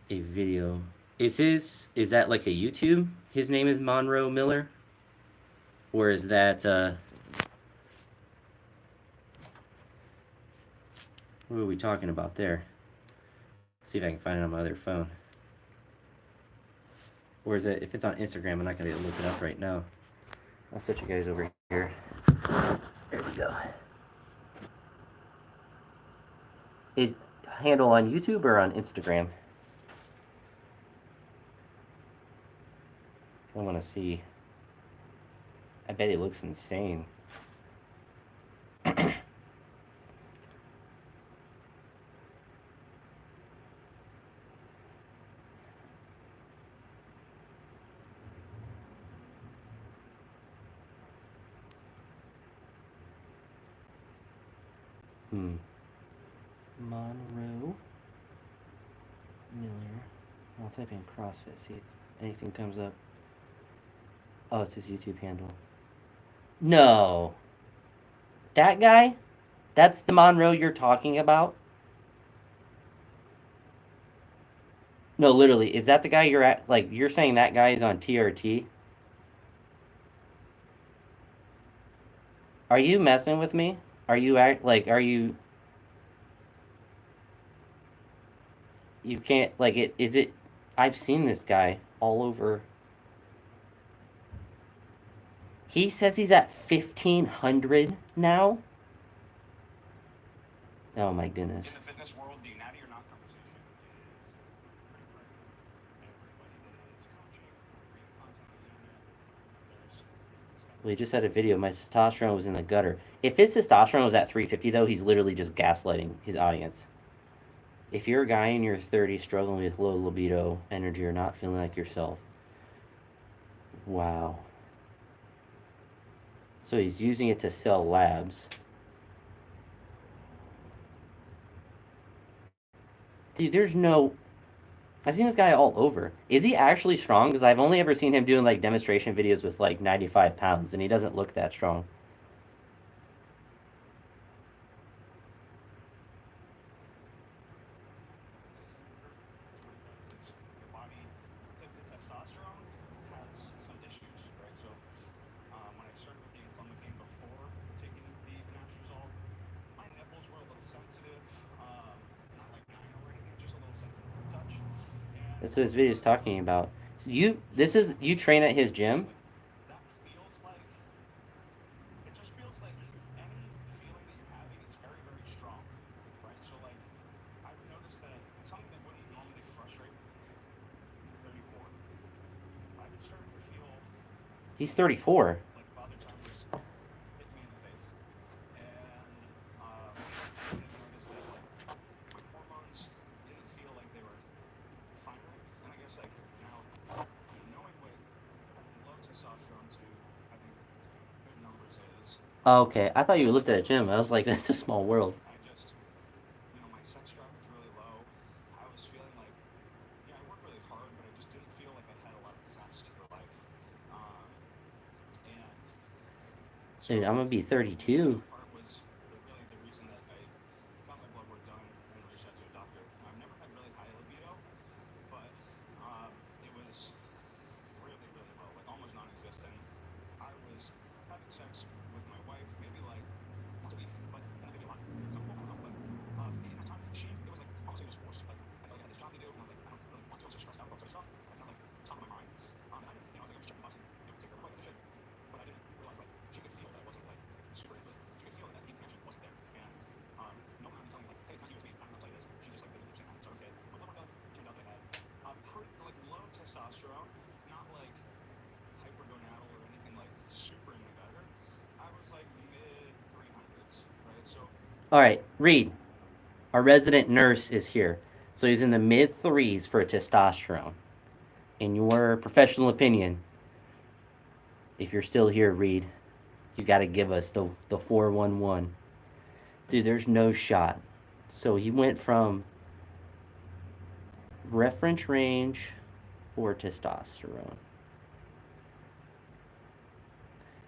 video is that like a YouTube? His name is Monroe Miller, or is that what are we talking about there? See if I can find it on my other phone. Or is it, if it's on Instagram, I'm not going to be able to look it up right now. I'll set you guys over here. There we go. Is handle on YouTube or on Instagram? I want to see. I bet it looks insane. Monroe Miller. I'll type in CrossFit, see if anything comes up. Oh, it's his YouTube handle. No. That guy? That's the Monroe you're talking about? No, literally. Is that the guy you're at? Like, you're saying that guy is on TRT? Are you messing with me? Are you are you. You can't, like, is it. I've seen this guy all over. He says he's at 1,500 now? Oh my goodness. In the fitness world, the natty or not conversation is pretty prevalent. Everybody that is coaching or creating content on the internet, there's We just had a video. My testosterone was in the gutter. If his testosterone was at 350, though, he's literally just gaslighting his audience. If you're a guy in your 30s struggling with low libido, energy, or not feeling like yourself, wow. So he's using it to sell labs. Dude, there's no. I've seen this guy all over. Is he actually strong? Because I've only ever seen him doing like demonstration videos with like 95 pounds, and he doesn't look that strong. your body, the testosterone has some issues, right? So when I started working in Clementine before taking the anastrozole, my nipples were a little sensitive, not like nine or anything, just a little sensitive to touch. And That's what his video is talking about. You train at his gym? that feels like, it just feels like any feeling that you're having is very, very strong, right? So like, I've noticed that something that wouldn't normally frustrate me at 34, I've started to feel He's 34. like Father Time was hitting me in the face. And I didn't notice that like my hormones didn't feel like they were firing. And I guess like now, knowing what low testosterone to having good numbers is, Okay, I thought you looked at a gym. I was like, that's a small world. I just, my sex drive was really low. I was feeling like, yeah, I worked really hard, but I just didn't feel like I had a lot of zest for life. And so Dude, I'm gonna be 32. part was really the reason that I got my blood work done and reached out to a doctor. I've never had really high libido, but it was really, really low, like almost non-existent. I was having sex with my wife maybe like once a week, but that didn't a lot. Some people don't know, but in my time, it was like almost like it was forced. Like I felt like I had this job to do, and I was like, I don't really want to. I was so stressed out about stuff. That's not like top of my mind. And I didn't, I was like, I'm just checking the box and take care of my wife and shit. But I didn't realize like she could feel that it wasn't like super into it. She All right, Reed, our resident nurse, is here. So he's in the mid threes for testosterone. In your professional opinion, if you're still here, Reed, you got to give us the 411. Dude, there's no shot. So he went from reference range for testosterone.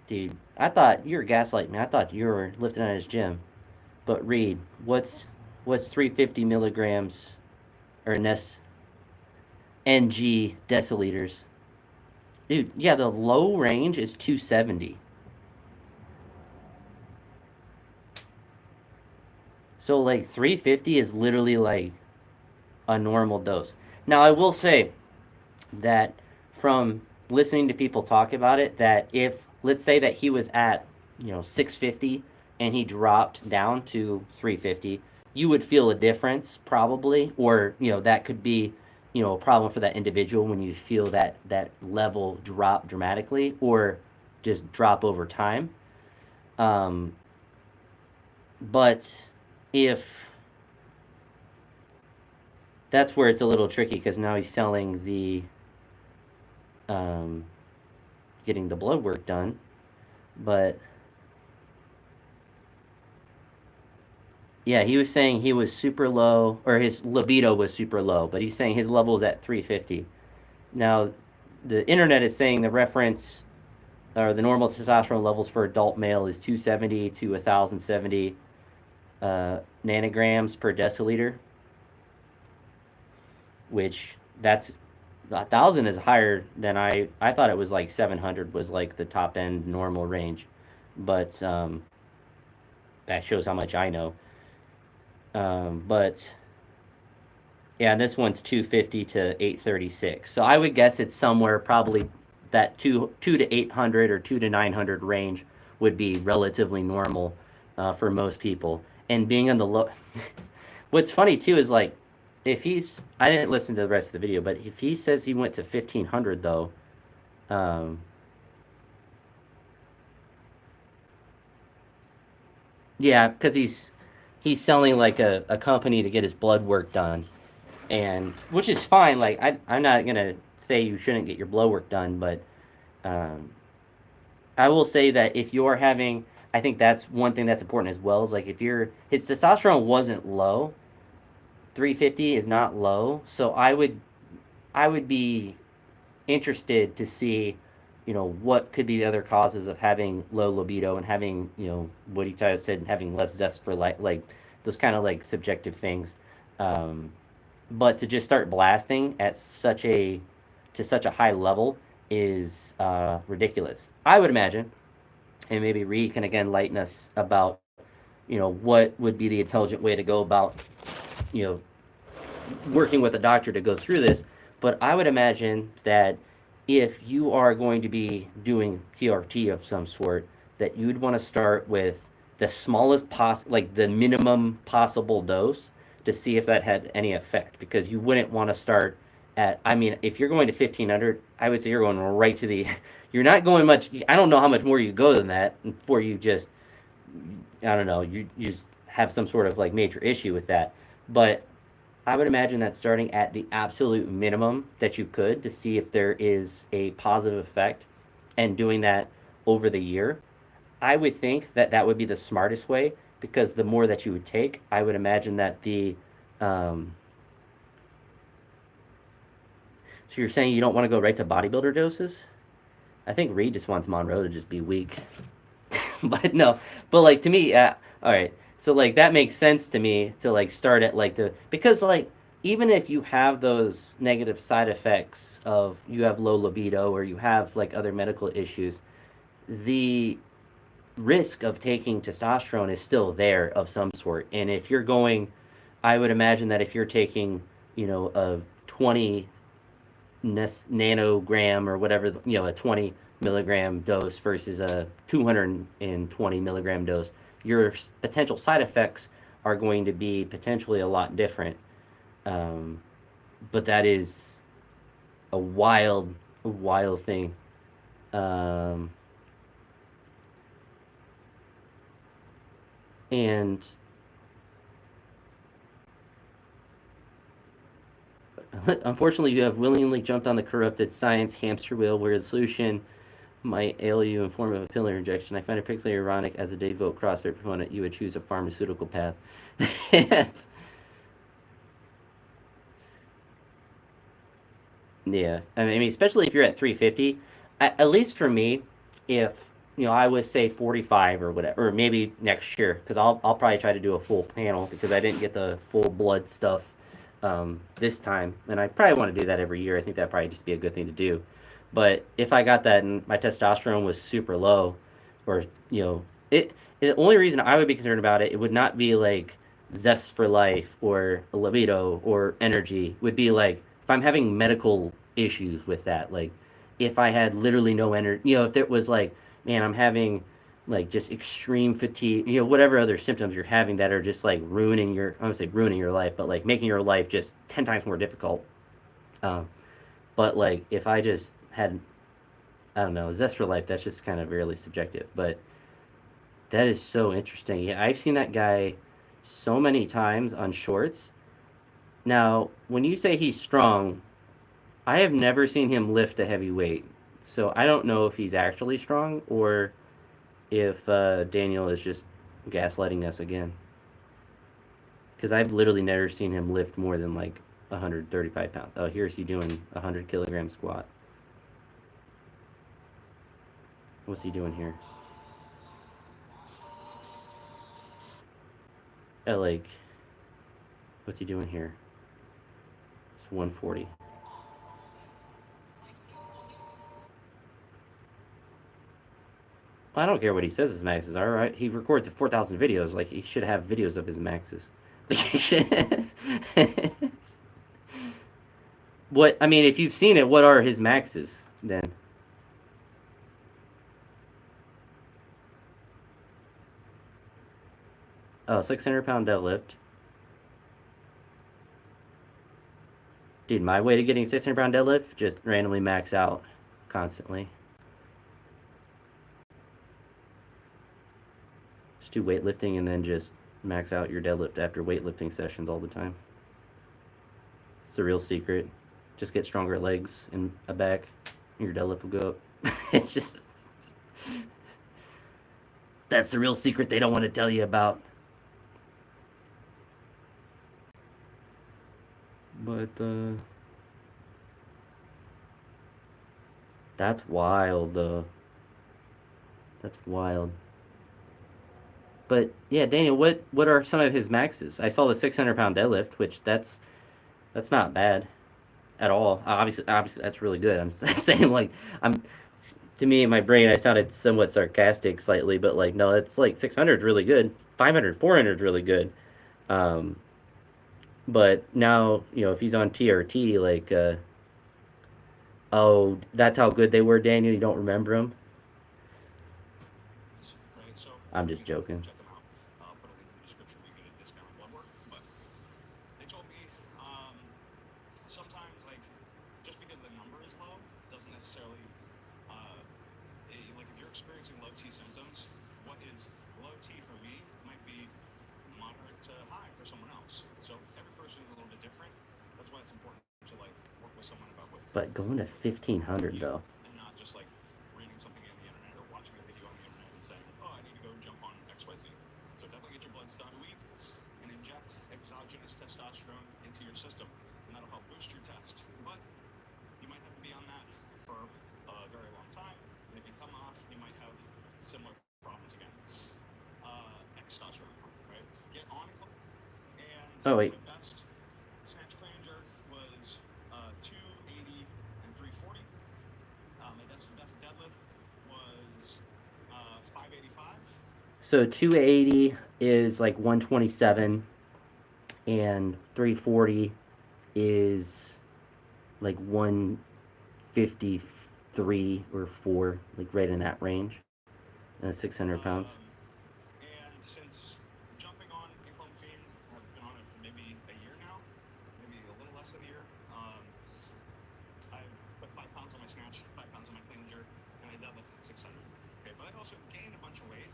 Dude, I thought you were gaslighting me. I thought you were lifting at his gym. But Reed, what's 350 milligrams or NG deciliters? Dude, yeah, the low range is 270. So like 350 is literally like a normal dose. Now I will say that from listening to people talk about it, that if let's say that he was at 650 and he dropped down to 350, you would feel a difference probably, or that could be a problem for that individual when you feel that level drop dramatically or just drop over time. Um, but if that's where it's a little tricky because now he's selling the um, getting the blood work done, but yeah, he was saying he was super low, or his libido was super low, but he's saying his level is at 350. Now, the internet is saying the reference or the normal testosterone levels for adult male is 270 to 1070 nanograms per deciliter, which that's 1,000 is higher than I thought it was like 700 was like the top end normal range, but that shows how much I know. But yeah, this one's 250 to 836. So I would guess it's somewhere probably that two to 800 or 2 to 900 range would be relatively normal for most people. And being on the low, what's funny too is like if he's I didn't listen to the rest of the video, but if he says he went to 1500 though, um, yeah, because he's selling like a company to get his blood work done, and which is fine. Like I'm not gonna say you shouldn't get your blood work done, but um, I will say that if you're having, I think that's one thing that's important as well. Is like if his testosterone wasn't low, 350 is not low. So I would be interested to see, what could be the other causes of having low libido and having, what he said, having less zest for life, like those kind of like subjective things. Um, but to just start blasting at such a high level is ridiculous. I would imagine, and maybe Reed can again lighten us about, what would be the intelligent way to go about, you know, working with a doctor to go through this. But I would imagine that if you are going to be doing TRT of some sort, that you'd want to start with the smallest like the minimum possible dose to see if that had any effect. Because you wouldn't want to start at. I mean, if you're going to 1500, I would say you're going right to the. You're not going much. I don't know how much more you go than that before you just. I don't know. You just have some sort of like major issue with that. But I would imagine that starting at the absolute minimum that you could to see if there is a positive effect and doing that over the year, I would think that that would be the smartest way because the more that you would take, I would imagine that um, so you're saying you don't want to go right to bodybuilder doses? I think Reed just wants Monroe to just be weak. But no, but like to me, all right. So like that makes sense to me to like start at like the because like even if you have those negative side effects of you have low libido or you have like other medical issues, the risk of taking testosterone is still there of some sort. And if you're going, I would imagine that if you're taking, a 20 nanogram or whatever, a 20 milligram dose versus a 220 milligram dose, your potential side effects are going to be potentially a lot different. Um, but that is a wild thing. Um, and Unfortunately, you have willingly jumped on the corrupted science hamster wheel where the solution might ail you in form of a pill injection. I find it particularly ironic as a devout CrossFit proponent, you would choose a pharmaceutical path. Yeah, I mean, especially if you're at 350. At least for me, if I was say 45 or whatever, or maybe next year, because I'll probably try to do a full panel because I didn't get the full blood stuff this time, and I probably want to do that every year. I think that probably just be a good thing to do. But if I got that and my testosterone was super low, or the only reason I would be concerned about it, it would not be like zest for life or libido or energy. It would be like if I'm having medical issues with that, like if I had literally no energy, if it was like, man, I'm having like just extreme fatigue, whatever other symptoms you're having that are just like ruining your, I don't say ruining your life, but like making your life just 10 times more difficult. Um, but like if I just had, I don't know, zest for life, that's just kind of really subjective. But that is so interesting. Yeah, I've seen that guy so many times on shorts. Now, when you say he's strong, I have never seen him lift a heavy weight. So I don't know if he's actually strong or if Daniel is just gaslighting us again. Because I've literally never seen him lift more than like 135 pounds. Oh, here's he doing a 100 kilogram squat. What's he doing here? Like, what's he doing here? It's 140. Well, I don't care what he says his maxes are. Right? He records 4,000 videos. Like he should have videos of his maxes. What I mean, if you've seen it, what are his maxes then? Oh, 600 pound deadlift. Dude, my way to getting 600 pound deadlift, just randomly max out constantly. Just do weightlifting and then just max out your deadlift after weightlifting sessions all the time. It's the real secret. Just get stronger legs and a back, and your deadlift will go up. It's just that's the real secret they don't want to tell you about. But that's wild, though. That's wild. But yeah, Daniel, what are some of his maxes? I saw the 600 pound deadlift, which that's not bad at all. Obviously, that's really good. I'm saying like I'm to me in my brain, I sounded somewhat sarcastic slightly, but like no, it's like 600 is really good. 500, 400 is really good. Um, but now if he's on TRT, like oh, that's how good they were, Daniel. You don't remember them? right? So I'm you just can joking. check them out. I'll put a link in the description where you get a discount on blood work. But they told me sometimes like just because the number is low doesn't necessarily like if you're experiencing low T symptoms, what is low T for me might be moderate to high for someone else. So every person is a little bit different. That's why it's important to like work with someone about what But going to 1500 you though. and not just like reading something on the internet or watching a video on the internet and saying, oh, I need to go jump on XYZ. So definitely get your blood done a week and inject exogenous testosterone into your system, and that'll help boost your test. But you might have to be on that for a very long time, and if you come off, you might have similar problems again. Testosterone, right? Get on it, and Oh wait. my best snatch clean and jerk was 280 and 340. My best deadlift was 585. So 280 is like 127, and 340 is like 153 or 4, like right in that range. And that's 600 pounds. And since jumping on inclomphene, I've been on it for maybe a year now, maybe a little less than a year. I've put 5 pounds on my snatch, 5 pounds on my clean and jerk, and I deadlifted 600. Okay, but I also gained a bunch of weight.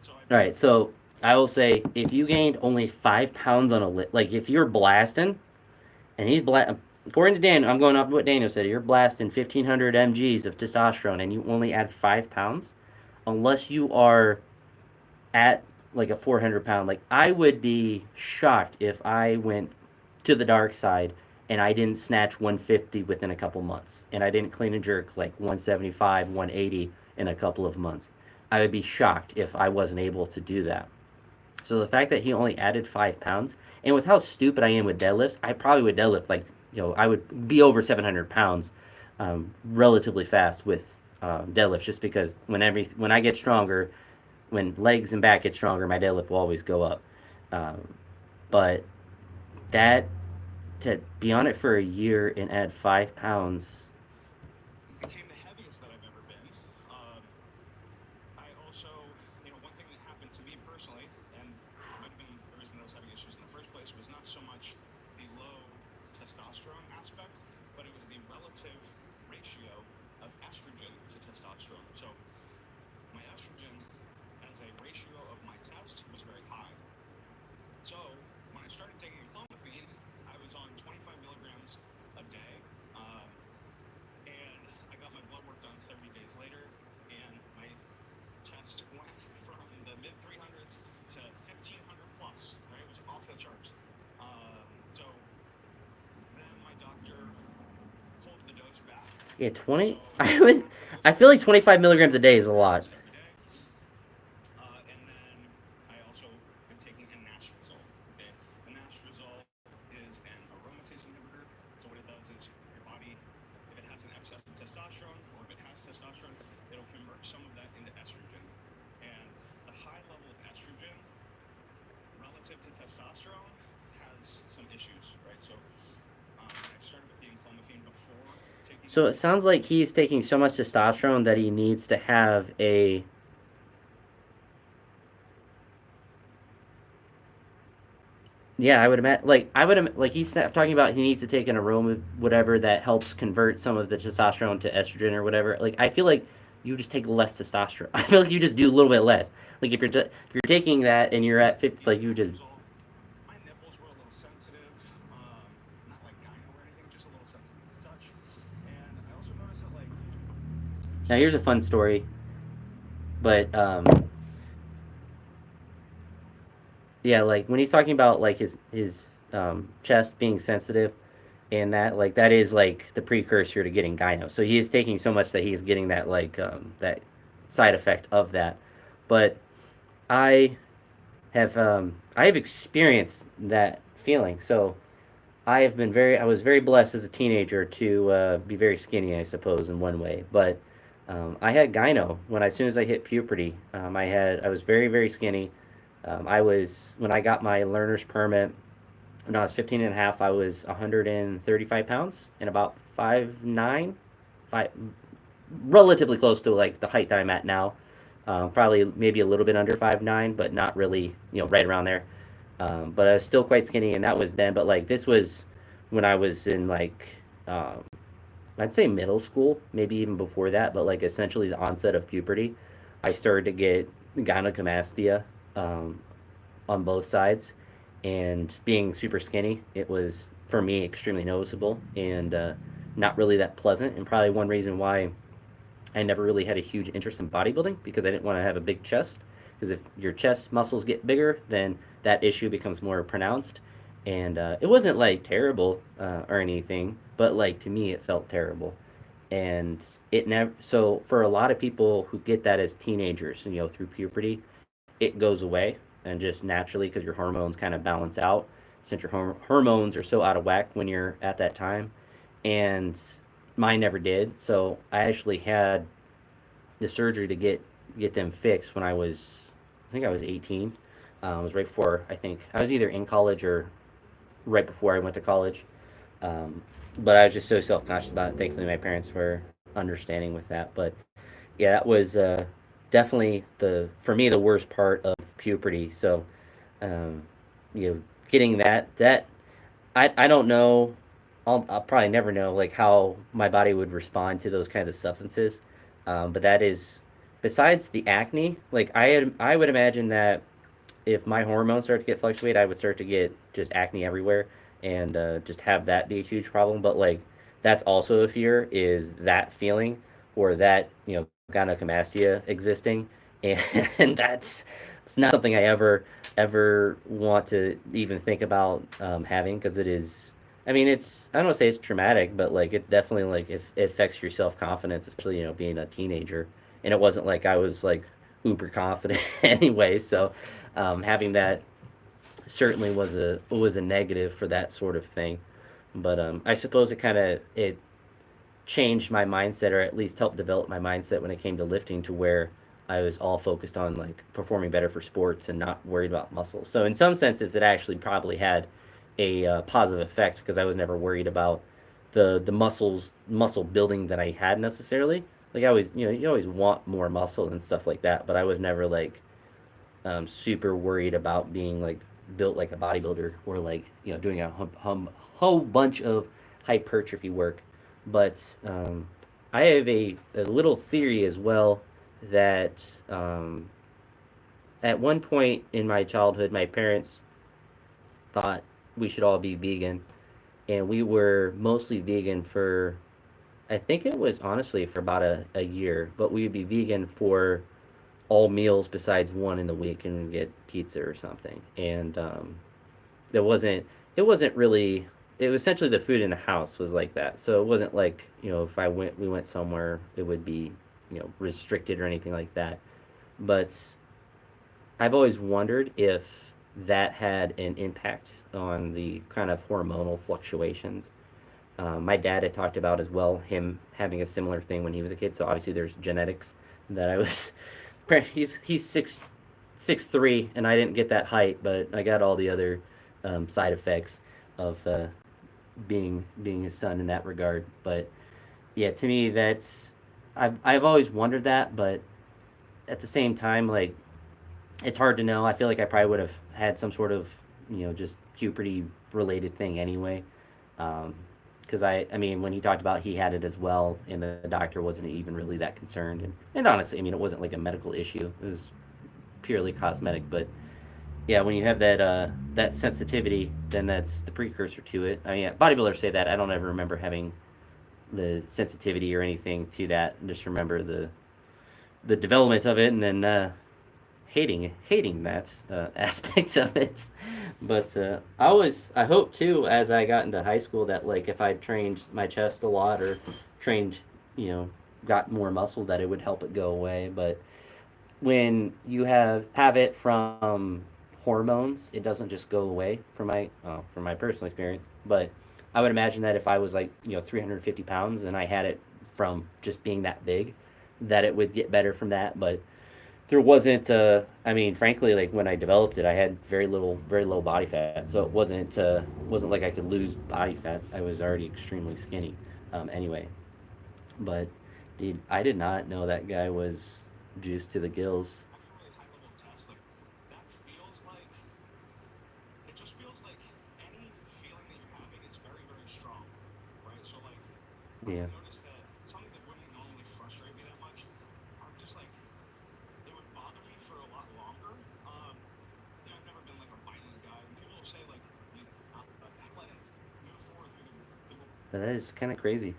So I All right, so I will say if you gained only 5 pounds on a like if you're blasting and he's according to Dan, I'm going off what Daniel said. You're blasting 1,500 mg's of testosterone, and you only add 5 pounds, unless you are at like a 400 pound. Like I would be shocked if I went to the dark side and I didn't snatch 150 within a couple months, and I didn't clean and jerk like 175, 180 in a couple of months. I would be shocked if I wasn't able to do that. So the fact that he only added 5 pounds, and with how stupid I am with deadlifts, I probably would deadlift like I would be over 700 pounds relatively fast with deadlifts, just because when I get stronger, when legs and back get stronger, my deadlift will always go up. Um, but that to be on it for a year and add 5 pounds. Became the heaviest that I've ever been. Um, I also, one thing that happened to me personally, and might have been the reason I was having issues in the first place, was not so much the low testosterone aspect, but it was the relative ratio of estrogen to testosterone. So my estrogen, as a ratio of my test, was very high. So when I started taking clomiphene, I was on 25 milligrams a day. Um, and I got my blood work done 30 days later, and my test went from the mid 300s to 1500 plus. Right, it was off the charts. So then my doctor pulled the dose back. Yeah, So 20. I would. I was I on feel like 25 25 milligrams a day is a lot. milligrams every day. And then I also am taking anastrozole. Okay, anastrozole is an aromatase inhibitor. So what it does is your body, if it has an excess of testosterone, or if it has testosterone, it'll convert some of that into estrogen. And the high level of estrogen relative to testosterone has some issues, right? So I started with the clomiphene before taking So it. it sounds like he's taking so much testosterone that he needs to have a. Yeah, I would imagine. Like he's talking about he needs to take an aroma, whatever that helps convert some of the testosterone to estrogen or whatever. Like I feel like you just take less testosterone. I feel like you just do a little bit less. Like if you're taking that and you're at 50, The like you just. anastrozole, my nipples were a little sensitive, not like gyno or anything, just a little sensitive to touch. And I also noticed that like Now here's a fun story, but yeah, like when he's talking about like his chest being sensitive, and that like that is like the precursor to getting gyno. So he is taking so much that he's getting that that side effect of that. But I I have experienced that feeling. So I was very blessed as a teenager to be very skinny, I suppose, in one way. But I had gyno as soon as I hit puberty. I was very very skinny. When I got my learner's permit when I was 15 and a half, I was 135 pounds and about 5'9", five, relatively close to like the height that I'm at now. Probably maybe a little bit under 5'9", but not really, right around there. But I was still quite skinny, and that was then. But like this was when I was in like I'd say middle school, maybe even before that. But like essentially the onset of puberty, I started to get gynecomastia um, on both sides, and being super skinny, it was for me extremely noticeable and not really that pleasant. And probably one reason why I never really had a huge interest in bodybuilding, because I didn't want to have a big chest. Because if your chest muscles get bigger, then that issue becomes more pronounced. And it wasn't like terrible or anything, but like to me, it felt terrible. And it never. So for a lot of people who get that as teenagers, through puberty, it goes away and just naturally because your hormones kind of balance out, since your hormones are so out of whack when you're at that time. And mine never did. So I actually had the surgery to get them fixed when I think I was 18. It was right before, I think I was either in college or right before I went to college. But I was just so self conscious about it. Thankfully, my parents were understanding with that. But yeah, that was definitely for me the worst part of puberty. So um, getting that I don't know. I'll probably never know like how my body would respond to those kinds of substances. But that is besides the acne. Like I would imagine that if my hormones start to get fluctuate, I would start to get just acne everywhere. and just have that be a huge problem. But like that's also a fear is that feeling or that gynecomastia existing, and, and that's it's not something I ever want to even think about having because it is. I mean, it's I don't want to say it's traumatic, but like it's definitely like it affects your self confidence, especially being a teenager. And it wasn't like I was like uber confident anyway. So having that certainly was a negative for that sort of thing. But I suppose it changed my mindset, or at least helped develop my mindset when it came to lifting, to where I was all focused on like performing better for sports and not worried about muscles. So in some senses, it actually probably had a positive effect because I was never worried about the muscle building that I had necessarily. Like I always you always want more muscle and stuff like that, but I was never like super worried about being like built like a bodybuilder or like doing a whole bunch of hypertrophy work. But I have a little theory as well that at one point in my childhood, my parents thought we should all be vegan, and we were mostly vegan for I think it was honestly for about a year, but we would be vegan for all meals besides one in the week and get pizza or something. And there wasn't it wasn't really it was essentially the food in the house was like that. So it wasn't like, if we went somewhere it would be, restricted or anything like that. But I've always wondered if that had an impact on the kind of hormonal fluctuations. My dad had talked about as well him having a similar thing when he was a kid. So obviously there's genetics that I was. He's 6'3", and I didn't get that height, but I got all the other side effects of being his son in that regard. But yeah, to me that's I've always wondered that, but at the same time, like it's hard to know. I feel like I probably would have had some sort of just puberty related thing anyway. Because I mean, when he talked about he had it as well, and the doctor wasn't even really that concerned, and honestly, I mean, it wasn't like a medical issue; it was purely cosmetic. But yeah, when you have that sensitivity, then that's the precursor to it. I mean, bodybuilders say that. I don't ever remember having the sensitivity or anything to that. I just remember the development of it, and then hating that aspect of it. But I hope too as I got into high school that like if I trained my chest a lot or trained you know got more muscle that it would help it go away. But when you have it from hormones, it doesn't just go away from my personal experience. But I would imagine that if I was like 350 pounds and I had it from just being that big, that it would get better from that. But there wasn't I mean frankly like when I developed it I had very low body fat, so it wasn't like I could lose body fat. I was already extremely skinny anyway. But dude, I did not know that guy was juiced to the gills. Having a really high level test, like that feels like it just feels like any feeling that you're having is very, very strong, right? So like Yeah. I've noticed that something that wouldn't normally frustrate me that much, I'm just like it would bother me for a lot longer. I've never been like a violent guy. And people will say like, I'm let it move forward through the That is kind of crazy.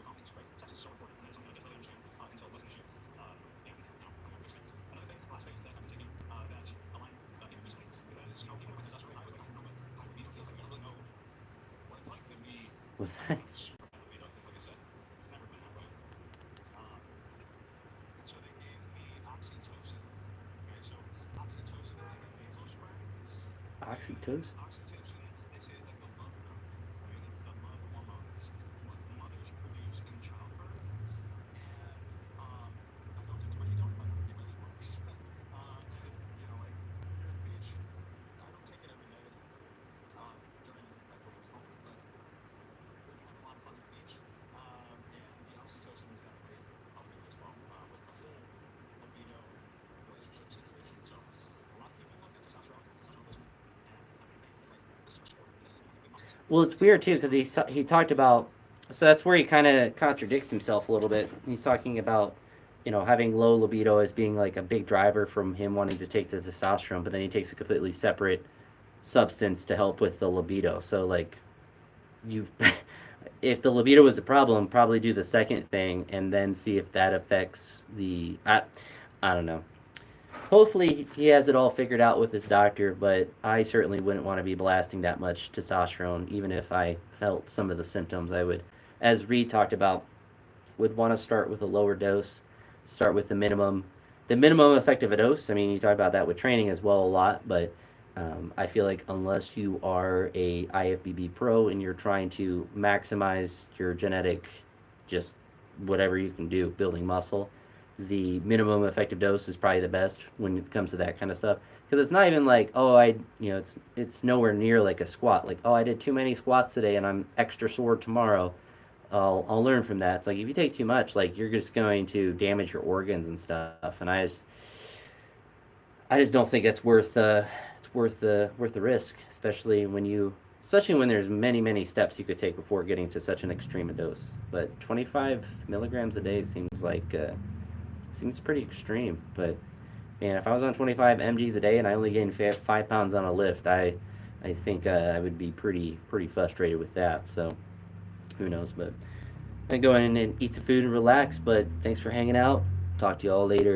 comments, right? Sex is so important, and it's something I didn't really understand until it was an issue. And I'm not risk it. Another thing, last thing that I've been taking that aligned in recently, that is, even with my testosterone high, I was like, I don't know what high libido feels like. I don't really know what it's like to be Was that? super high libido, because like I said, it's never been that way. Um, so they gave me oxytocin. Okay, so oxytocin is like a vasospray. And Oxytocin? oxytocin, they say, is like the love hormone. Right? It's the love hormone. It's what mothers produce in childbirth. And I don't do too much detail, but it really works. And like here at the beach, I don't take it every day during like the week only, but we've been having a lot of fun at the beach. And the oxytocin is definitely helping as well with the whole libido relationship situation. So a lot of people look at testosterone. Testosterone doesn't have anything. It's like this is for sport. This is only good muscles. Well, it's weird too because he talked about. So that's where he kind of contradicts himself a little bit. He's talking about having low libido as being like a big driver from him wanting to take the testosterone, but then he takes a completely separate substance to help with the libido. So like you if the libido was a problem, probably do the second thing and then see if that affects the I don't know. Hopefully he has it all figured out with his doctor, but I certainly wouldn't want to be blasting that much testosterone even if I felt some of the symptoms. I would, as Reed talked about, would want to start with a lower dose, start with the minimum effective dose. I mean, you talk about that with training as well a lot, but I feel like unless you are a IFBB pro and you're trying to maximize your genetic, just whatever you can do, building muscle, the minimum effective dose is probably the best when it comes to that kind of stuff. Because it's not even like, oh, it's nowhere near like a squat. Like, oh, I did too many squats today and I'm extra sore tomorrow. I'll learn from that. It's like if you take too much, like you're just going to damage your organs and stuff. And I just don't think it's worth the risk, especially when there's many steps you could take before getting to such an extreme a dose. But 25 milligrams a day seems pretty extreme. But man, if I was on 25 mg's a day and I only gained 5 pounds on a lift, I think I would be pretty frustrated with that. So who knows? But I'm gonna go in and eat some food and relax. But thanks for hanging out. Talk to you all later.